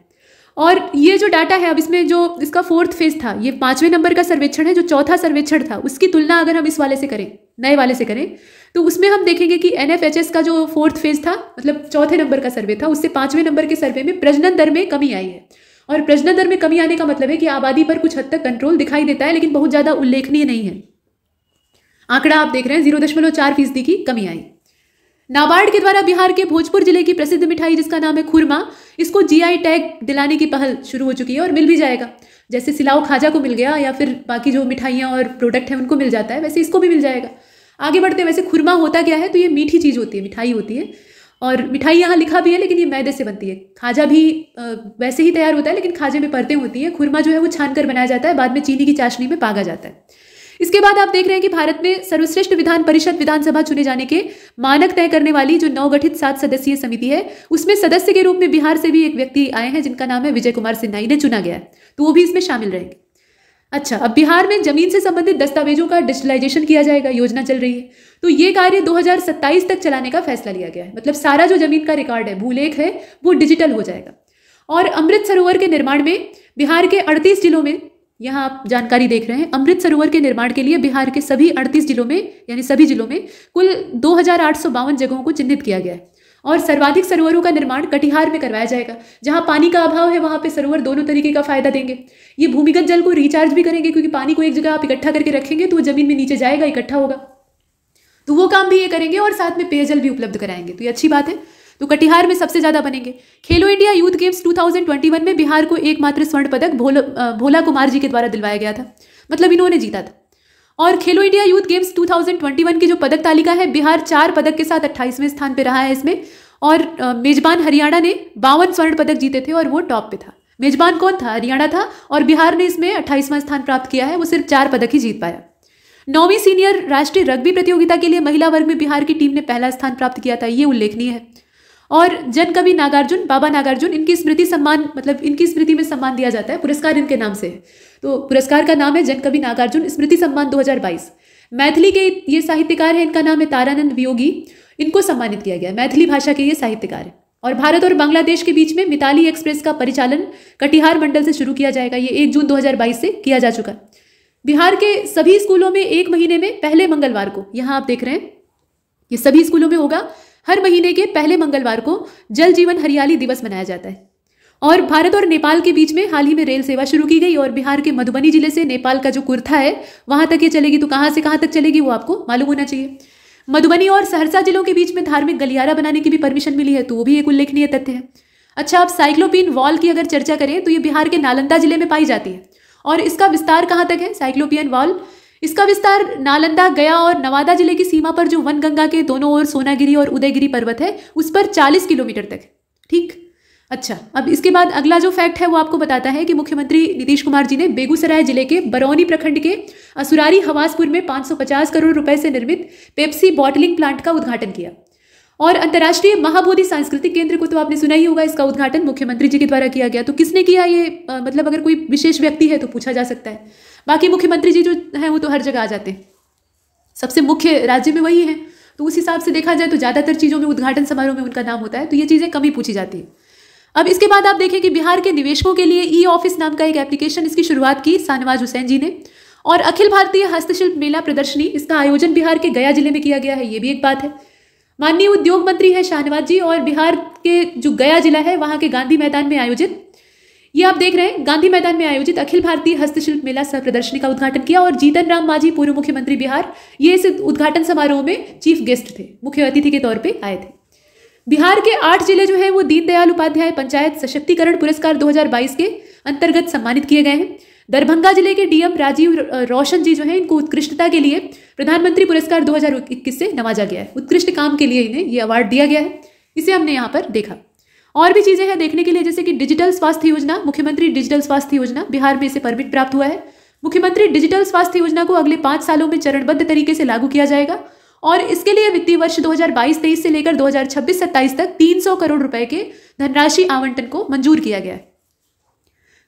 और ये जो डाटा है अब इसमें जो इसका 4th फेज था, ये 5वें नंबर का सर्वेक्षण है। जो चौथा सर्वेक्षण था उसकी तुलना अगर हम इस वाले से करें, नए वाले से करें, तो उसमें हम देखेंगे कि NFHS का जो 4th फेज था मतलब चौथे नंबर का सर्वे था, उससे 5वें नंबर के सर्वे में प्रजनन दर में कमी आई है। और प्रजनन दर में कमी आने का मतलब है कि आबादी पर कुछ हद तक कंट्रोल दिखाई देता है, लेकिन बहुत ज़्यादा उल्लेखनीय नहीं है। आंकड़ा आप देख रहे हैं 0.4% की कमी आई। नाबार्ड के द्वारा बिहार के भोजपुर जिले की प्रसिद्ध मिठाई जिसका नाम है खुरमा, इसको GI टैग दिलाने की पहल शुरू हो चुकी है और मिल भी जाएगा। जैसे सिलाव खाजा को मिल गया या फिर बाकी जो मिठाइयाँ और प्रोडक्ट हैं उनको मिल जाता है, वैसे इसको भी मिल जाएगा। आगे बढ़ते हैं। वैसे खुरमा होता क्या है? तो ये मीठी चीज़ होती है, मिठाई होती है। और मिठाई यहाँ लिखा भी है लेकिन ये मैदे से बनती है। खाजा भी वैसे ही तैयार होता है लेकिन खाजे में परतें होती हैं। खुरमा जो है वो छान कर बनाया जाता है, बाद में चीनी की चाशनी में पागा जाता है। इसके बाद आप देख रहे हैं कि भारत में सर्वश्रेष्ठ विधान परिषद विधानसभा चुने जाने के मानक तय करने वाली जो नवगठित 7 सदस्यीय समिति है उसमें सदस्य के रूप में बिहार से भी एक व्यक्ति आए हैं जिनका नाम है विजय कुमार सिन्हा, इन्हें चुना गया है, तो वो भी इसमें शामिल रहेंगे। अच्छा, अब बिहार में जमीन से संबंधित दस्तावेजों का डिजिटलाइजेशन किया जाएगा, योजना चल रही है। तो ये कार्य 2027 तक चलाने का फैसला लिया गया है। मतलब सारा जो जमीन का रिकॉर्ड है, भूलेख है, वो डिजिटल हो जाएगा। और अमृत सरोवर के निर्माण में बिहार के 38 जिलों में, यहाँ आप जानकारी देख रहे हैं, अमृत सरोवर के निर्माण के लिए बिहार के सभी 38 जिलों में यानी सभी जिलों में कुल 2852 जगहों को चिन्हित किया गया है। और सर्वाधिक सरोवरों का निर्माण कटिहार में करवाया जाएगा। जहाँ पानी का अभाव है वहाँ पे सरोवर दोनों तरीके का फायदा देंगे। ये भूमिगत जल को रिचार्ज भी करेंगे, क्योंकि पानी को एक जगह आप इकट्ठा करके रखेंगे तो वो जमीन में नीचे जाएगा, इकट्ठा होगा, तो वो काम भी ये करेंगे और साथ में पेयजल भी उपलब्ध कराएंगे, तो ये अच्छी बात है। तो कटिहार में सबसे ज्यादा बनेंगे। खेलो इंडिया यूथ गेम्स 2021 में बिहार को एकमात्र स्वर्ण पदक भोला कुमार जी के द्वारा दिलवाया गया था, मतलब इन्होंने जीता था। और खेलो इंडिया यूथ गेम्स 2021 की जो पदक तालिका है, बिहार 4 पदक के साथ 28वें स्थान पे रहा है इसमें। और मेजबान हरियाणा ने 52 स्वर्ण पदक जीते थे और वो टॉप पे था। मेजबान कौन था? हरियाणा था। और बिहार ने इसमें 28वां स्थान प्राप्त किया है, वो सिर्फ 4 पदक ही जीत पाया। 9वीं सीनियर राष्ट्रीय रग्बी प्रतियोगिता के लिए महिला वर्ग में बिहार की टीम ने पहला स्थान प्राप्त किया था, ये उल्लेखनीय है। और जन कवि नागार्जुन, बाबा नागार्जुन, इनकी स्मृति सम्मान, मतलब इनकी स्मृति में सम्मान दिया जाता है, पुरस्कार इनके नाम से है। तो पुरस्कार का नाम है जनकवि नागार्जुन स्मृति सम्मान 2022। मैथिली के ये साहित्यकार हैं, इनका नाम है तारानंद वियोगी, इनको सम्मानित किया गया। मैथिली भाषा के ये साहित्यकार हैं। और भारत और बांग्लादेश के बीच में मिताली एक्सप्रेस का परिचालन कटिहार मंडल से शुरू किया जाएगा। ये 1 जून 2022 से किया जा चुका। बिहार के सभी स्कूलों में 1 महीने में पहले मंगलवार को, यहाँ आप देख रहे हैं ये सभी स्कूलों में होगा, हर महीने के पहले मंगलवार को जल जीवन हरियाली दिवस मनाया जाता है। और भारत और नेपाल के बीच में हाल ही में रेल सेवा शुरू की गई और बिहार के मधुबनी जिले से नेपाल का जो कुर्था है वहां तक ये चलेगी। तो कहाँ से कहाँ तक चलेगी वो आपको मालूम होना चाहिए। मधुबनी और सहरसा जिलों के बीच में धार्मिक गलियारा बनाने की भी परमिशन मिली है, तो वो भी एक उल्लेखनीय तथ्य है। अच्छा, अब साइक्लोपियन वॉल की अगर चर्चा करें तो ये बिहार के नालंदा जिले में पाई जाती है। और इसका विस्तार कहाँ तक है साइक्लोपियन वॉल? इसका विस्तार नालंदा, गया और नवादा जिले की सीमा पर जो वनगंगा के दोनों ओर सोनागिरी और उदयगिरी पर्वत है उस पर 40 किलोमीटर तक है। ठीक। अच्छा, अब इसके बाद अगला जो फैक्ट है वो आपको बताता है कि मुख्यमंत्री नीतीश कुमार जी ने बेगूसराय जिले के बरौनी प्रखंड के असुरारी हवासपुर में 550 करोड़ रुपए से निर्मित पेप्सी बॉटलिंग प्लांट का उद्घाटन किया। और अंतर्राष्ट्रीय महाबोधि सांस्कृतिक केंद्र को तो आपने सुना ही होगा, इसका उद्घाटन मुख्यमंत्री जी के द्वारा किया गया। तो किसने किया ये, मतलब अगर कोई विशेष व्यक्ति है तो पूछा जा सकता है। बाकी मुख्यमंत्री जी जो हैं वो तो हर जगह आ जाते हैं, सबसे मुख्य राज्य में वही हैं, तो उस हिसाब से देखा जाए तो ज़्यादातर चीज़ों में उद्घाटन समारोह में उनका नाम होता है, तो ये चीज़ें कम ही पूछी जाती है। अब इसके बाद आप देखें कि बिहार के निवेशकों के लिए ई ऑफिस नाम का एक एप्लीकेशन, इसकी शुरुआत की शाहनवाज हुसैन जी ने। और अखिल भारतीय हस्तशिल्प मेला प्रदर्शनी, इसका आयोजन बिहार के गया जिले में किया गया है, ये भी एक बात है। माननीय उद्योग मंत्री है शाहनवाज जी, और बिहार के जो गया जिला है वहाँ के गांधी मैदान में आयोजित, ये आप देख रहे हैं, गांधी मैदान में आयोजित अखिल भारतीय हस्तशिल्प मेला सह प्रदर्शनी का उद्घाटन किया। और जीतन राम मांझी पूर्व मुख्यमंत्री बिहार, ये इस उद्घाटन समारोह में चीफ गेस्ट थे, मुख्य अतिथि के तौर पर आए थे। बिहार के 8 जिले जो हैं वो दीनदयाल उपाध्याय पंचायत सशक्तिकरण पुरस्कार 2022 के अंतर्गत सम्मानित किए गए हैं। दरभंगा जिले के डीएम राजीव रोशन जी जो हैं, इनको उत्कृष्टता के लिए प्रधानमंत्री पुरस्कार 2021 से नवाजा गया है। उत्कृष्ट काम के लिए इन्हें ये अवार्ड दिया गया है, इसे हमने यहाँ पर देखा। और भी चीज़ें हैं देखने के लिए, जैसे कि डिजिटल स्वास्थ्य योजना, मुख्यमंत्री डिजिटल स्वास्थ्य योजना, बिहार में इसे परमिट प्राप्त हुआ है। मुख्यमंत्री डिजिटल स्वास्थ्य योजना को अगले 5 सालों में चरणबद्ध तरीके से लागू किया जाएगा और इसके लिए वित्तीय वर्ष 2022-23 से लेकर 2026-27 तक 300 करोड़ रुपए के धनराशि आवंटन को मंजूर किया गया है।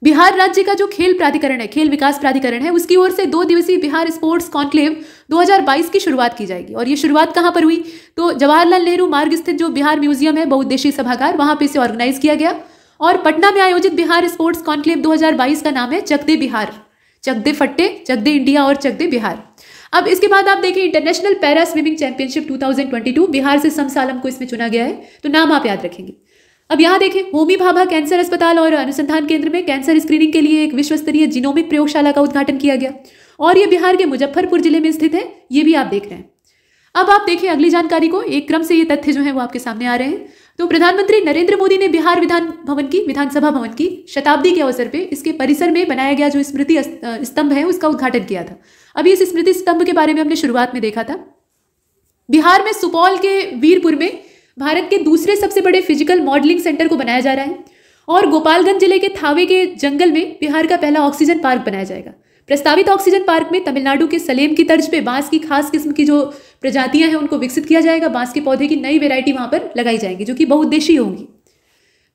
बिहार राज्य का जो खेल प्राधिकरण है, खेल विकास प्राधिकरण है, उसकी ओर से 2 दिवसीय बिहार स्पोर्ट्स कॉन्क्लेव 2022 की शुरुआत की जाएगी। और ये शुरुआत कहाँ पर हुई? तो जवाहरलाल नेहरू मार्ग स्थित जो बिहार म्यूजियम है, बहुउद्देशीय सभागार, वहां पे इसे ऑर्गेनाइज किया गया। और पटना में आयोजित बिहार स्पोर्ट्स कॉन्क्लेव 2022 का नाम है चक दे बिहार, चक दे फट्टे, चक दे इंडिया और चक दे बिहार। अब इसके बाद आप देखिए international para swimming championship 2022, Bihar से समसालम को इसमें चुना गया है, तो नाम आप याद रखेंगे। अब यहाँ देखें, होमी भाभा कैंसर अस्पताल और अनुसंधान केंद्र में कैंसर स्क्रीनिंग के लिए एक विश्व स्तरीय जीनोमिक प्रयोगशाला का उद्घाटन किया गया और ये बिहार के मुजफ्फरपुर जिले में स्थित है, ये भी आप देख रहे हैं। अब आप देखें अगली जानकारी को, एक क्रम से ये तथ्य जो है वो आपके सामने आ रहे हैं। तो प्रधानमंत्री नरेंद्र मोदी ने बिहार विधानसभा भवन की शताब्दी के अवसर पे इसके परिसर में बनाया गया जो स्मृति स्तंभ है उसका उद्घाटन किया था। अभी इस स्मृति स्तंभ के बारे में हमने शुरुआत में देखा था। बिहार में सुपौल के वीरपुर में भारत के दूसरे सबसे बड़े फिजिकल मॉडलिंग सेंटर को बनाया जा रहा है और गोपालगंज जिले के थावे के जंगल में बिहार का पहला ऑक्सीजन पार्क बनाया जाएगा। प्रस्तावित ऑक्सीजन पार्क में तमिलनाडु के सलेम की तर्ज पे बांस की खास किस्म की जो प्रजातियां हैं उनको विकसित किया जाएगा। बांस के पौधे की नई वेरायटी वहां पर लगाई जाएंगी जो कि बहुउद्देशीय होंगी।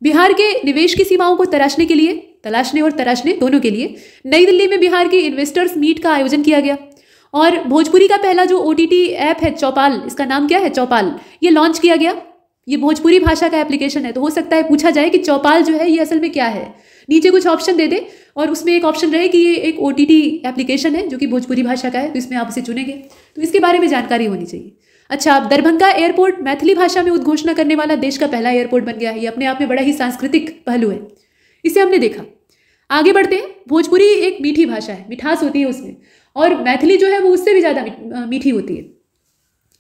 बिहार के निवेश की सीमाओं को तलाशने और तराशने दोनों के लिए नई दिल्ली में बिहार के इन्वेस्टर्स मीट का आयोजन किया गया और भोजपुरी का पहला जो OTT ऐप है चौपाल, इसका नाम क्या है? चौपाल, ये लॉन्च किया गया। ये भोजपुरी भाषा का एप्लीकेशन है, तो हो सकता है पूछा जाए कि चौपाल जो है ये असल में क्या है। नीचे कुछ ऑप्शन दे दे और उसमें एक ऑप्शन रहे कि ये एक OTT एप्लीकेशन है जो कि भोजपुरी भाषा का है, तो इसमें आप इसे चुनेंगे, तो इसके बारे में जानकारी होनी चाहिए। अच्छा, अब दरभंगा एयरपोर्ट मैथिली भाषा में उद्घोषणा करने वाला देश का पहला एयरपोर्ट बन गया है। ये अपने आप में बड़ा ही सांस्कृतिक पहलू है, इसे हमने देखा। आगे बढ़ते हैं। भोजपुरी एक मीठी भाषा है, मिठास होती है उसमें, और मैथिली जो है वो उससे भी ज़्यादा मीठी होती है।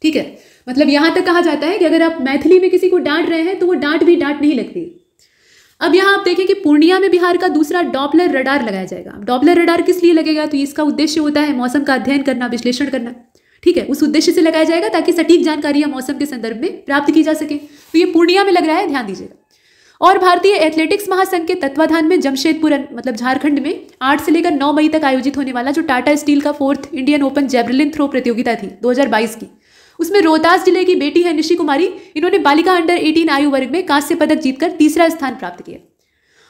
ठीक है, मतलब यहाँ तक कहा जाता है कि अगर आप मैथिली में किसी को डांट रहे हैं तो वो डांट भी डांट नहीं लगती। अब यहाँ आप देखें कि पूर्णिया में बिहार का दूसरा डॉपलर रडार लगाया जाएगा। डॉपलर रडार किस लिए लगेगा? तो इसका उद्देश्य होता है मौसम का अध्ययन करना, विश्लेषण करना। ठीक है, उस उद्देश्य से लगाया जाएगा ताकि सटीक जानकारियां मौसम के संदर्भ में प्राप्त की जा सके। तो ये पूर्णिया में लग रहा है, ध्यान दीजिएगा। और भारतीय एथलेटिक्स महासंघ के तत्वाधान में जमशेदपुर मतलब झारखंड में 8 से लेकर 9 मई तक आयोजित होने वाला जो टाटा स्टील का 4th Indian open javelin throw प्रतियोगिता थी 2022 की, उसमें रोहतास जिले की बेटी है निशी कुमारी, इन्होंने बालिका अंडर 18 आयु वर्ग में कांस्य पदक जीतकर तीसरा स्थान प्राप्त किया।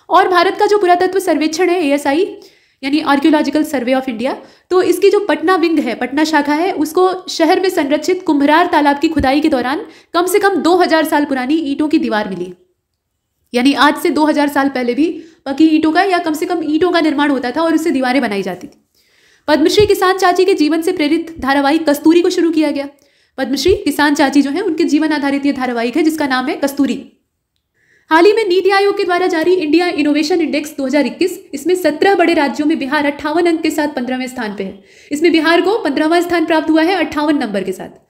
और भारत का जो पुरातत्व सर्वेक्षण है ASI, यानी आर्कियोलॉजिकल सर्वे ऑफ इंडिया। तो इसकी जो पटना विंग है, पटना शाखा है, उसको शहर में संरक्षित कुम्भरार तालाब की खुदाई के दौरान कम से कम 2000 साल पुरानी ईंटों की दीवार मिली। यानी आज से 2000 साल पहले भी पक्की ईंटों का या कम से कम ईंटों का निर्माण होता था और उससे दीवारें बनाई जाती थी। पद्मश्री किसान चाची के जीवन से प्रेरित धारावाहिक कस्तूरी को शुरू किया गया। पद्मश्री किसान चाची जो है उनके जीवन आधारित ये धारावाहिक है जिसका नाम है कस्तूरी। हाल ही में नीति आयोग के द्वारा जारी इंडिया इनोवेशन इंडेक्स 2021, इसमें 17 बड़े राज्यों में बिहार 58 अंक के साथ 15वें स्थान पे है। इसमें बिहार को 15वां स्थान प्राप्त हुआ है 58 नंबर के साथ।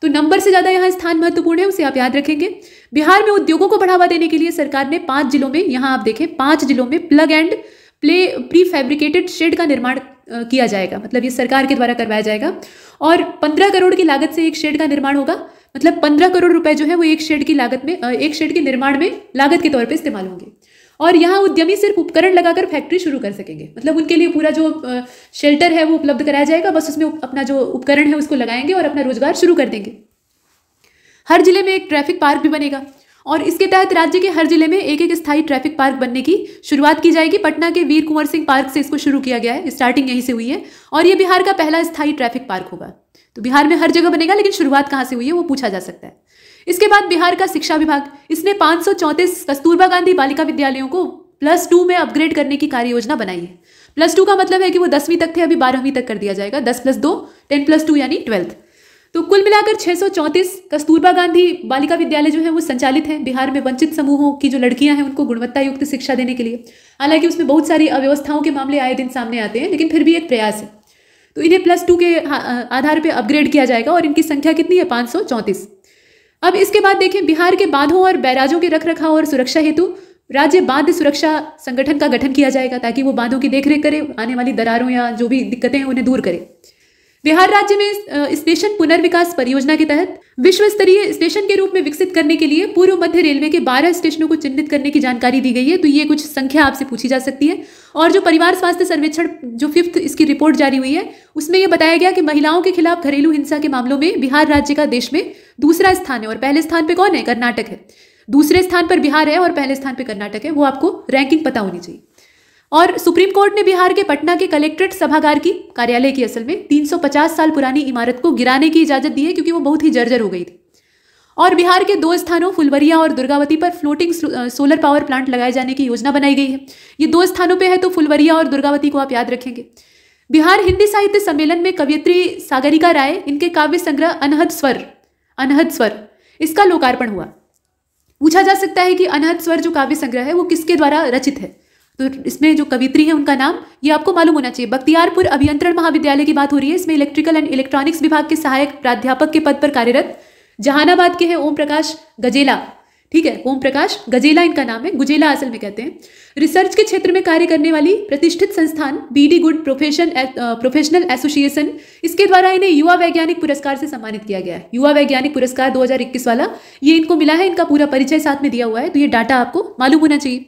तो नंबर से ज्यादा यहाँ स्थान महत्वपूर्ण है, उसे आप याद रखेंगे। बिहार में उद्योगों को बढ़ावा देने के लिए सरकार ने 5 जिलों में, यहाँ आप देखें 5 जिलों में plug and play prefabricated shed का निर्माण किया जाएगा। मतलब ये सरकार के द्वारा करवाया जाएगा और 15 करोड़ की लागत से एक शेड का निर्माण होगा। मतलब 15 करोड़ रुपए जो है वो एक शेड की लागत में, एक शेड के निर्माण में लागत के तौर पे इस्तेमाल होंगे। और यहाँ उद्यमी सिर्फ उपकरण लगाकर फैक्ट्री शुरू कर सकेंगे। मतलब उनके लिए पूरा जो शेल्टर है वो उपलब्ध कराया जाएगा, बस उसमें अपना जो उपकरण है उसको लगाएंगे और अपना रोजगार शुरू कर देंगे। हर जिले में एक ट्रैफिक पार्क भी बनेगा और इसके तहत राज्य के हर जिले में एक एक स्थायी ट्रैफिक पार्क बनने की शुरुआत की जाएगी। पटना के वीर कुंवर सिंह पार्क से इसको शुरू किया गया है, स्टार्टिंग यहीं से हुई है और ये बिहार का पहला स्थायी ट्रैफिक पार्क होगा। तो बिहार में हर जगह बनेगा, लेकिन शुरुआत कहाँ से हुई है वो पूछा जा सकता है। इसके बाद बिहार का शिक्षा विभाग, इसने 534 कस्तूरबा गांधी बालिका विद्यालयों को +2 में अपग्रेड करने की कार्य योजना बनाई है। +2 का मतलब है कि वो 10वीं तक थे, अभी 12वीं तक कर दिया जाएगा। 10 + 2 10 + 2 यानी 12th। तो कुल मिलाकर 634 कस्तूरबा गांधी बालिका विद्यालय जो है वो संचालित हैं बिहार में वंचित समूहों की जो लड़कियां हैं उनको गुणवत्ता युक्त शिक्षा देने के लिए। हालांकि उसमें बहुत सारी अव्यवस्थाओं के मामले आए दिन सामने आते हैं, लेकिन फिर भी एक प्रयास है। तो इन्हें +2 के आधार पर अपग्रेड किया जाएगा और इनकी संख्या कितनी है? 534। अब इसके बाद देखें, बिहार के बांधों और बैराजों के रखरखाव और सुरक्षा हेतु राज्य बांध सुरक्षा संगठन का गठन किया जाएगा ताकि वो बांधों की देखरेख करे, आने वाली दरारों या जो भी दिक्कतें हैं उन्हें दूर करे। बिहार राज्य में स्टेशन पुनर्विकास परियोजना के तहत विश्व स्तरीय स्टेशन के रूप में विकसित करने के लिए पूर्व मध्य रेलवे के 12 स्टेशनों को चिन्हित करने की जानकारी दी गई है। तो ये कुछ संख्या आपसे पूछी जा सकती है। और जो परिवार स्वास्थ्य सर्वेक्षण जो 5th इसकी रिपोर्ट जारी हुई है उसमें यह बताया गया कि महिलाओं के खिलाफ घरेलू हिंसा के मामलों में बिहार राज्य का देश में दूसरा स्थान है और पहले स्थान पे कौन है? कर्नाटक है। दूसरे स्थान पर बिहार है और पहले स्थान पे कर्नाटक है, वो आपको रैंकिंग पता होनी चाहिए। और सुप्रीम कोर्ट ने बिहार के पटना के कलेक्ट्रेट सभागार की कार्यालय की असल में 350 साल पुरानी इमारत को गिराने की इजाजत दी है क्योंकि वो बहुत ही जर्जर हो गई थी। और बिहार के 2 स्थानों फुलवरिया और दुर्गावती पर फ्लोटिंग सोलर पावर प्लांट लगाए जाने की योजना बनाई गई है। ये 2 स्थानों पे है, तो फुलवरिया और दुर्गावती को आप याद रखेंगे। बिहार हिंदी साहित्य सम्मेलन में कवयित्री सागरिका राय, इनके काव्य संग्रह अनहद स्वर इसका लोकार्पण हुआ। पूछा जा सकता है कि अनहद स्वर जो काव्य संग्रह है वो किसके द्वारा रचित है? तो इसमें जो कवित्री है उनका नाम ये आपको मालूम होना चाहिए। बख्तियारपुर अभियंत्रण महाविद्यालय की बात हो रही है। इसमें इलेक्ट्रिकल एंड इलेक्ट्रॉनिक्स विभाग के सहायक प्राध्यापक के पद पर कार्यरत जहानाबाद के हैं ओम प्रकाश गजेला। ठीक है, ओम प्रकाश गजेला इनका नाम है, गुजेला असल में कहते हैं। रिसर्च के क्षेत्र में कार्य करने वाली प्रतिष्ठित संस्थान BD गुड प्रोफेशनल एसोसिएशन, इसके द्वारा इन्हें युवा वैज्ञानिक पुरस्कार से सम्मानित किया गया है। युवा वैज्ञानिक पुरस्कार 2021 वाला ये इनको मिला है। इनका पूरा परिचय साथ में दिया हुआ है, तो ये डाटा आपको मालूम होना चाहिए।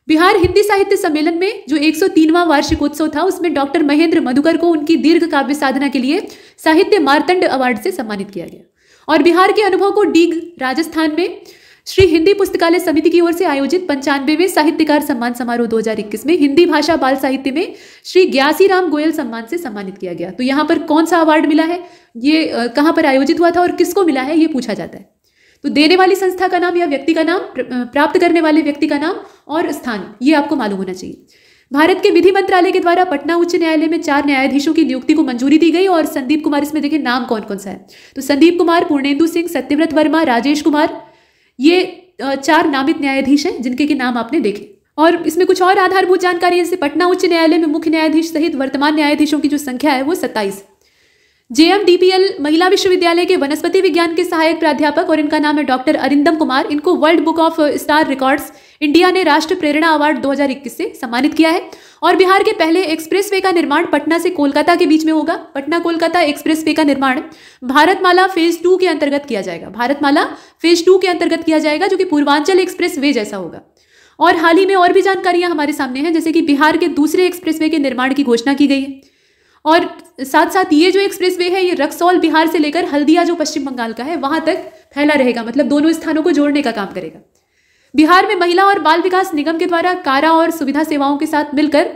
बिहार हिंदी साहित्य सम्मेलन में जो 103वां वार्षिकोत्सव था उसमें डॉक्टर महेंद्र मधुकर को उनकी दीर्घ काव्य साधना के लिए साहित्य मार्तंड अवार्ड से सम्मानित किया गया। और बिहार के अनुभव को डीग राजस्थान में श्री हिंदी पुस्तकालय समिति की ओर से आयोजित 95वें साहित्यकार सम्मान समारोह 2021 में हिंदी भाषा बाल साहित्य में श्री ग्यासी राम गोयल सम्मान से सम्मानित किया गया। तो यहाँ पर कौन सा अवार्ड मिला है, ये कहाँ पर आयोजित हुआ था और किसको मिला है, ये पूछा जाता है। तो देने वाली संस्था का नाम या व्यक्ति का नाम, प्राप्त करने वाले व्यक्ति का नाम और स्थान, ये आपको मालूम होना चाहिए। भारत के विधि मंत्रालय के द्वारा पटना उच्च न्यायालय में 4 न्यायाधीशों की नियुक्ति को मंजूरी दी गई। और संदीप कुमार, इसमें देखिए नाम कौन कौन सा है। तो संदीप कुमार, पूर्णेंदु सिंह, सत्यव्रत वर्मा, राजेश कुमार, ये 4 नामित न्यायाधीश हैं जिनके के नाम आपने देखे। और इसमें कुछ और आधारभूत जानकारी, जैसे पटना उच्च न्यायालय में मुख्य न्यायाधीश सहित वर्तमान न्यायाधीशों की जो संख्या है वो 27। JMDPL महिला विश्वविद्यालय के वनस्पति विज्ञान के सहायक प्राध्यापक और इनका नाम है डॉक्टर अरिंदम कुमार, इनको world book of star records India ने राष्ट्र प्रेरणा अवार्ड 2021 से सम्मानित किया है। और बिहार के पहले एक्सप्रेसवे का निर्माण पटना से कोलकाता के बीच में होगा। पटना कोलकाता एक्सप्रेसवे का निर्माण भारतमाला फेज 2 के अंतर्गत किया जाएगा। भारतमाला फेज 2 के अंतर्गत किया जाएगा, जो कि पूर्वांचल एक्सप्रेसवे जैसा होगा। और हाल ही में और भी जानकारियां हमारे सामने हैं, जैसे कि बिहार के दूसरे एक्सप्रेसवे के निर्माण की घोषणा की गई है। और साथ साथ ये जो एक्सप्रेसवे है ये रक्सौल बिहार से लेकर हल्दिया जो पश्चिम बंगाल का है वहां तक फैला रहेगा, मतलब दोनों स्थानों को जोड़ने का काम करेगा। बिहार में महिला और बाल विकास निगम के द्वारा कारा और सुविधा सेवाओं के साथ मिलकर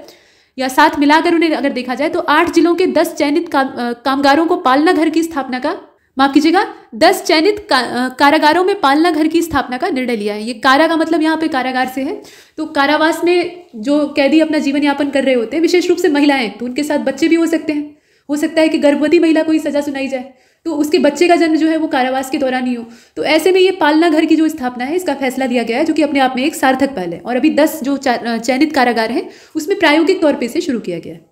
या साथ मिलाकर उन्हें अगर देखा जाए तो 8 जिलों के 10 चयनित कामगारों को पालना घर की स्थापना का, माफ कीजिएगा, 10 चयनित कारागारों में पालना घर की स्थापना का निर्णय लिया है। ये कारा का मतलब यहाँ पे कारागार से है। तो कारावास में जो कैदी अपना जीवन यापन कर रहे होते हैं, विशेष रूप से महिलाएं, तो उनके साथ बच्चे भी हो सकते हैं। हो सकता है कि गर्भवती महिला को ही सजा सुनाई जाए, तो उसके बच्चे का जन्म जो है वो कारावास के दौरान ही हो। तो ऐसे में ये पालना घर की जो स्थापना है, इसका फैसला लिया गया है, जो कि अपने आप में एक सार्थक पहल है। और अभी 10 जो चयनित कारागार हैं उसमें प्रायोगिक तौर पर इसे शुरू किया गया है।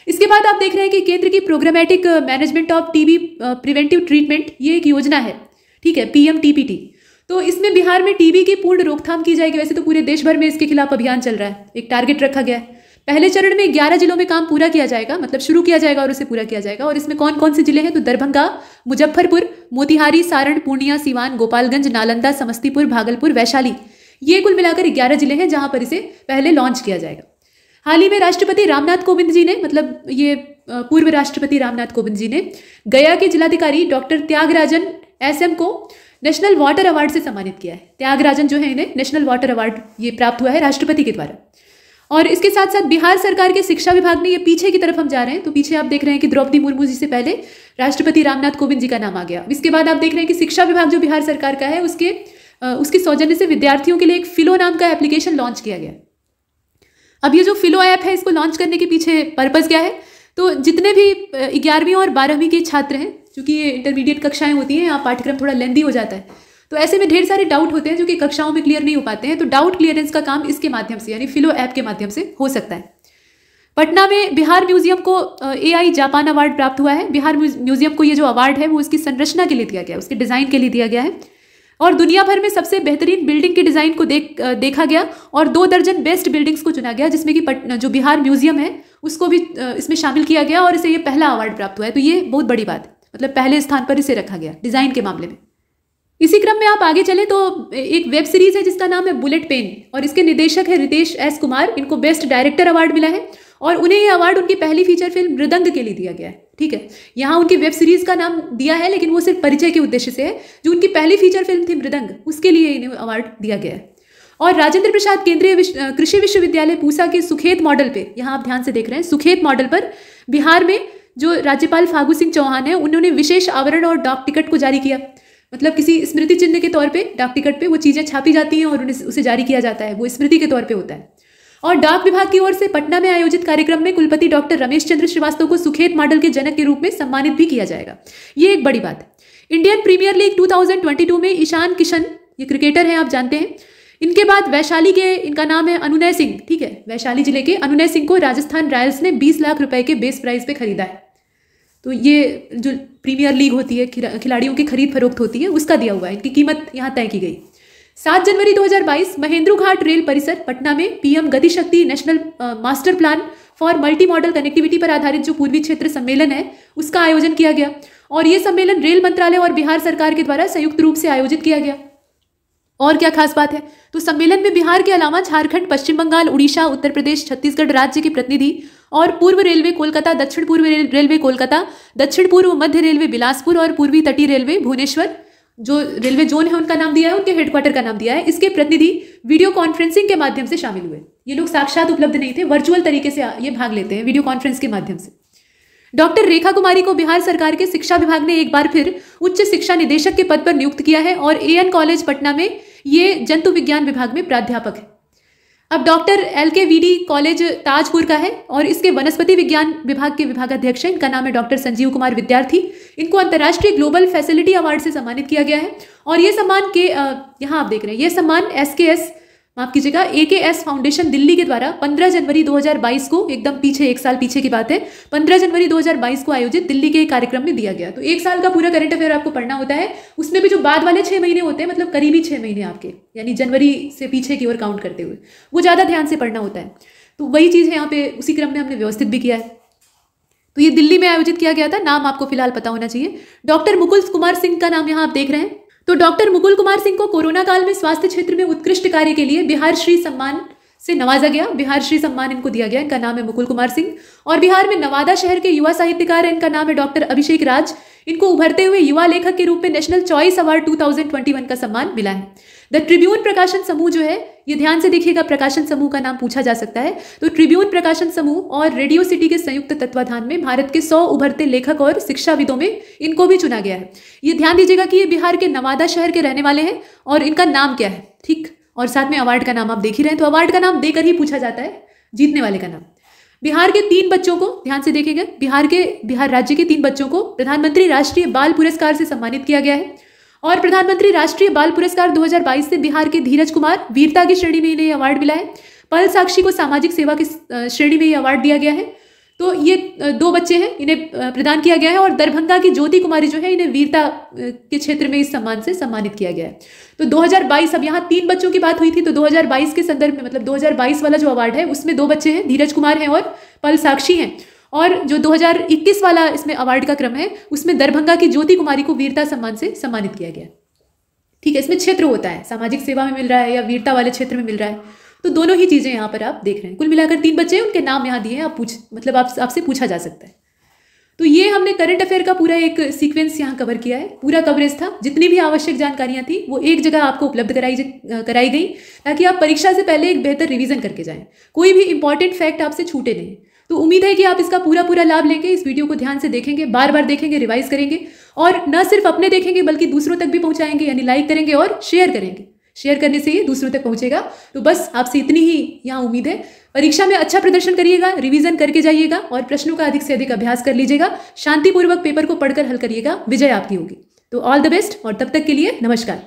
इसके बाद आप देख रहे हैं कि केंद्र की programmatic management of TB preventive treatment, ये एक योजना है, ठीक है, PMTPT। तो इसमें बिहार में टीबी की पूर्ण रोकथाम की जाएगी। वैसे तो पूरे देश भर में इसके खिलाफ अभियान चल रहा है, एक टारगेट रखा गया है। पहले चरण में 11 जिलों में काम पूरा किया जाएगा, मतलब शुरू किया जाएगा और उसे पूरा किया जाएगा। और इसमें कौन कौन से जिले हैं? तो दरभंगा, मुजफ्फरपुर, मोतिहारी, सारण, पूर्णिया, सिवान, गोपालगंज, नालंदा, समस्तीपुर, भागलपुर, वैशाली, ये कुल मिलाकर 11 जिले हैं जहां पर इसे पहले लॉन्च किया जाएगा। हाल ही में राष्ट्रपति रामनाथ कोविंद जी ने, मतलब ये पूर्व राष्ट्रपति रामनाथ कोविंद जी ने गया के जिलाधिकारी डॉक्टर त्यागराजन SM को नेशनल वाटर अवार्ड से सम्मानित किया है। त्यागराजन जो है, इन्हें नेशनल वाटर अवार्ड ये प्राप्त हुआ है राष्ट्रपति के द्वारा। और इसके साथ साथ बिहार सरकार के शिक्षा विभाग ने, ये पीछे की तरफ हम जा रहे हैं, तो पीछे आप देख रहे हैं कि द्रौपदी मुर्मू जी से पहले राष्ट्रपति रामनाथ कोविंद जी का नाम आ गया। इसके बाद आप देख रहे हैं कि शिक्षा विभाग जो बिहार सरकार का है, उसकी सौजन्य से विद्यार्थियों के लिए एक फिलो नाम का एप्लीकेशन लॉन्च किया गया। अब ये जो फिलो ऐप है, इसको लॉन्च करने के पीछे पर्पस क्या है? तो जितने भी 11वीं और 12वीं के छात्र हैं, क्योंकि ये इंटरमीडिएट कक्षाएं होती हैं, यहाँ पाठ्यक्रम थोड़ा लेंदी हो जाता है, तो ऐसे में ढेर सारे डाउट होते हैं जो कि कक्षाओं में क्लियर नहीं हो पाते हैं। तो डाउट क्लियरेंस का काम इसके माध्यम से, यानी फिलो ऐप के माध्यम से हो सकता है। पटना में बिहार म्यूजियम को AI जापान अवार्ड प्राप्त हुआ है। बिहार म्यूजियम को ये जो अवार्ड है वो उसकी संरचना के लिए दिया गया है, उसके डिज़ाइन के लिए दिया गया है। और दुनिया भर में सबसे बेहतरीन बिल्डिंग के डिज़ाइन को देखा गया और 2 दर्जन बेस्ट बिल्डिंग्स को चुना गया, जिसमें कि जो बिहार म्यूजियम है उसको भी इसमें शामिल किया गया और इसे ये पहला अवार्ड प्राप्त हुआ है। तो ये बहुत बड़ी बात है, मतलब पहले स्थान पर इसे रखा गया डिज़ाइन के मामले में। इसी क्रम में आप आगे चलें तो एक वेब सीरीज है जिसका नाम है बुलेट पेन, और इसके निदेशक है रितेश S कुमार। इनको बेस्ट डायरेक्टर अवार्ड मिला है और उन्हें यह अवार्ड उनकी पहली फीचर फिल्म मृदंग के लिए दिया गया है। ठीक है, यहाँ उनकी वेब सीरीज का नाम दिया है, लेकिन वो सिर्फ परिचय के उद्देश्य से है। जो उनकी पहली फीचर फिल्म थी मृदंग, उसके लिए इन्हें अवार्ड दिया गया है। और राजेंद्र प्रसाद केंद्रीय कृषि विश्वविद्यालय पूसा के सुखेत मॉडल पे, यहाँ आप ध्यान से देख रहे हैं, सुखेत मॉडल पर बिहार में जो राज्यपाल फागू सिंह चौहान है, उन्होंने विशेष आवरण और डाक टिकट को जारी किया। मतलब किसी स्मृति चिन्ह के तौर पे डाक टिकट पे वो चीज़ें छापी जाती हैं और उसे जारी किया जाता है, वो स्मृति के तौर पे होता है। और डाक विभाग की ओर से पटना में आयोजित कार्यक्रम में कुलपति डॉक्टर रमेश चंद्र श्रीवास्तव को सुखेत मॉडल के जनक के रूप में सम्मानित भी किया जाएगा। ये एक बड़ी बात है। इंडियन प्रीमियर लीग 2022 में ईशान किशन, ये क्रिकेटर हैं, आप जानते हैं। इनके बाद वैशाली के, इनका नाम है अनुनय सिंह, ठीक है, वैशाली जिले के अनुनय सिंह को राजस्थान रॉयल्स ने 20 लाख रुपए के बेस प्राइस पे खरीदा है। तो ये जो प्रीमियर लीग होती है, खिलाड़ियों की खरीद फरोख्त होती है, उसका दिया हुआ है। इनकी कीमत यहाँ तय की गई। 7 जनवरी 2022 महेंद्रू घाट रेल परिसर पटना में PM गति शक्ति national master plan for multi modal connectivity पर आधारित जो पूर्वी क्षेत्र सम्मेलन है, उसका आयोजन किया गया। और ये सम्मेलन रेल मंत्रालय और बिहार सरकार के द्वारा संयुक्त रूप से आयोजित किया गया। और क्या खास बात है, तो सम्मेलन में बिहार के अलावा झारखंड, पश्चिम बंगाल, उड़ीसा, उत्तर प्रदेश, छत्तीसगढ़ राज्य के प्रतिनिधि और पूर्व रेलवे कोलकाता, दक्षिण पूर्व रेलवे कोलकाता, दक्षिण पूर्व मध्य रेलवे बिलासपुर और पूर्वी तटीय रेलवे भुवनेश्वर, जो रेलवे जोन है उनका नाम दिया है, उनके हेडक्वार्टर का नाम दिया है, इसके प्रतिनिधि वीडियो कॉन्फ्रेंसिंग के माध्यम से शामिल हुए। ये लोग साक्षात उपलब्ध नहीं थे, वर्चुअल तरीके से ये भाग लेते हैं वीडियो कॉन्फ्रेंस के माध्यम से। डॉक्टर रेखा कुमारी को बिहार सरकार के शिक्षा विभाग ने एक बार फिर उच्च शिक्षा निदेशक के पद पर नियुक्त किया है और AN कॉलेज पटना में ये जंतु विज्ञान विभाग में प्राध्यापक है। अब डॉक्टर LKVD कॉलेज ताजपुर का है और इसके वनस्पति विज्ञान विभाग के विभागाध्यक्ष हैं। इनका नाम है डॉक्टर संजीव कुमार विद्यार्थी। इनको अंतर्राष्ट्रीय ग्लोबल फैसिलिटी अवार्ड से सम्मानित किया गया है। और ये सम्मान के यहाँ आप देख रहे हैं, ये सम्मान AKS फाउंडेशन दिल्ली के द्वारा 15 जनवरी 2022 को, एकदम पीछे, 1 साल पीछे की बात है, 15 जनवरी 2022 को आयोजित दिल्ली के कार्यक्रम में दिया गया। तो 1 साल का पूरा करंट अफेयर आपको पढ़ना होता है। उसमें भी जो बाद वाले 6 महीने होते हैं, मतलब करीबी 6 महीने आपके, यानी जनवरी से पीछे की ओर काउंट करते हुए, वो ज़्यादा ध्यान से पढ़ना होता है। तो वही चीज़ है यहाँ पे, उसी क्रम में हमने व्यवस्थित भी किया है। तो ये दिल्ली में आयोजित किया गया था। नाम आपको फिलहाल पता होना चाहिए। डॉक्टर मुकुल कुमार सिंह का नाम यहाँ आप देख रहे हैं। तो डॉक्टर मुकुल कुमार सिंह को कोरोना काल में स्वास्थ्य क्षेत्र में उत्कृष्ट कार्य के लिए बिहार श्री सम्मान से नवाजा गया। बिहार श्री सम्मान इनको दिया गया। इनका नाम है मुकुल कुमार सिंह। और बिहार में नवादा शहर के युवा साहित्यकार हैं, इनका नाम है डॉक्टर अभिषेक राज। इनको उभरते हुए युवा लेखक के रूप में नेशनल चॉइस अवार्ड 2021 का सम्मान मिला है। द ट्रिब्यून प्रकाशन समूह जो है, ये ध्यान से देखिएगा, प्रकाशन समूह का नाम पूछा जा सकता है। तो ट्रिब्यून प्रकाशन समूह और रेडियो सिटी के संयुक्त तत्वाधान में भारत के 100 उभरते लेखक और शिक्षाविदों में इनको भी चुना गया है। ये ध्यान दीजिएगा कि ये बिहार के नवादा शहर के रहने वाले हैं और इनका नाम क्या है, ठीक। और साथ में अवार्ड का नाम आप देख ही रहे हैं, तो अवार्ड का नाम देकर ही पूछा जाता है जीतने वाले का नाम। बिहार के 3 बच्चों को ध्यान से देखेंगे, बिहार राज्य के 3 बच्चों को प्रधानमंत्री राष्ट्रीय बाल पुरस्कार से सम्मानित किया गया है। और प्रधानमंत्री राष्ट्रीय बाल पुरस्कार 2022 से बिहार के धीरज कुमार वीरता की श्रेणी में इन्हें अवार्ड मिला है। पल साक्षी को सामाजिक सेवा की श्रेणी में ये अवार्ड दिया गया है। तो ये 2 बच्चे हैं, इन्हें प्रदान किया गया है। और दरभंगा की ज्योति कुमारी जो है, इन्हें वीरता के क्षेत्र में इस सम्मान से सम्मानित किया गया है। तो 2022, अब यहाँ 3 बच्चों की बात हुई थी, तो 2022 के संदर्भ में, मतलब 2022 वाला जो अवार्ड है उसमें 2 बच्चे हैं, धीरज कुमार हैं और पल साक्षी हैं। और जो 2021 वाला इसमें अवार्ड का क्रम है, उसमें दरभंगा की ज्योति कुमारी को वीरता सम्मान से सम्मानित किया गया। ठीक है, इसमें क्षेत्र होता है, सामाजिक सेवा में मिल रहा है या वीरता वाले क्षेत्र में मिल रहा है, तो दोनों ही चीजें यहाँ पर आप देख रहे हैं। कुल मिलाकर 3 बच्चे हैं, उनके नाम यहाँ दिए हैं, आपसे पूछा जा सकता है। तो ये हमने करंट अफेयर का पूरा एक सीक्वेंस यहाँ कवर किया है, पूरा कवरेज था। जितनी भी आवश्यक जानकारियाँ थी वो एक जगह आपको उपलब्ध कराई गई, ताकि आप परीक्षा से पहले एक बेहतर रिवीजन करके जाएं, कोई भी इंपॉर्टेंट फैक्ट आपसे छूटे नहीं। तो उम्मीद है कि आप इसका पूरा लाभ लेंगे, इस वीडियो को ध्यान से देखेंगे, बार बार देखेंगे, रिवाइज करेंगे, और न सिर्फ अपने देखेंगे बल्कि दूसरों तक भी पहुंचाएंगे, यानी लाइक करेंगे और शेयर करेंगे। शेयर करने से ही दूसरों तक पहुंचेगा। तो बस आपसे इतनी ही यहाँ उम्मीद है। परीक्षा में अच्छा प्रदर्शन करिएगा, रिवीजन करके जाइएगा और प्रश्नों का अधिक से अधिक अभ्यास कर लीजिएगा। शांतिपूर्वक पेपर को पढ़कर हल करिएगा, विजय आपकी होगी। तो ऑल द बेस्ट, और तब तक के लिए नमस्कार।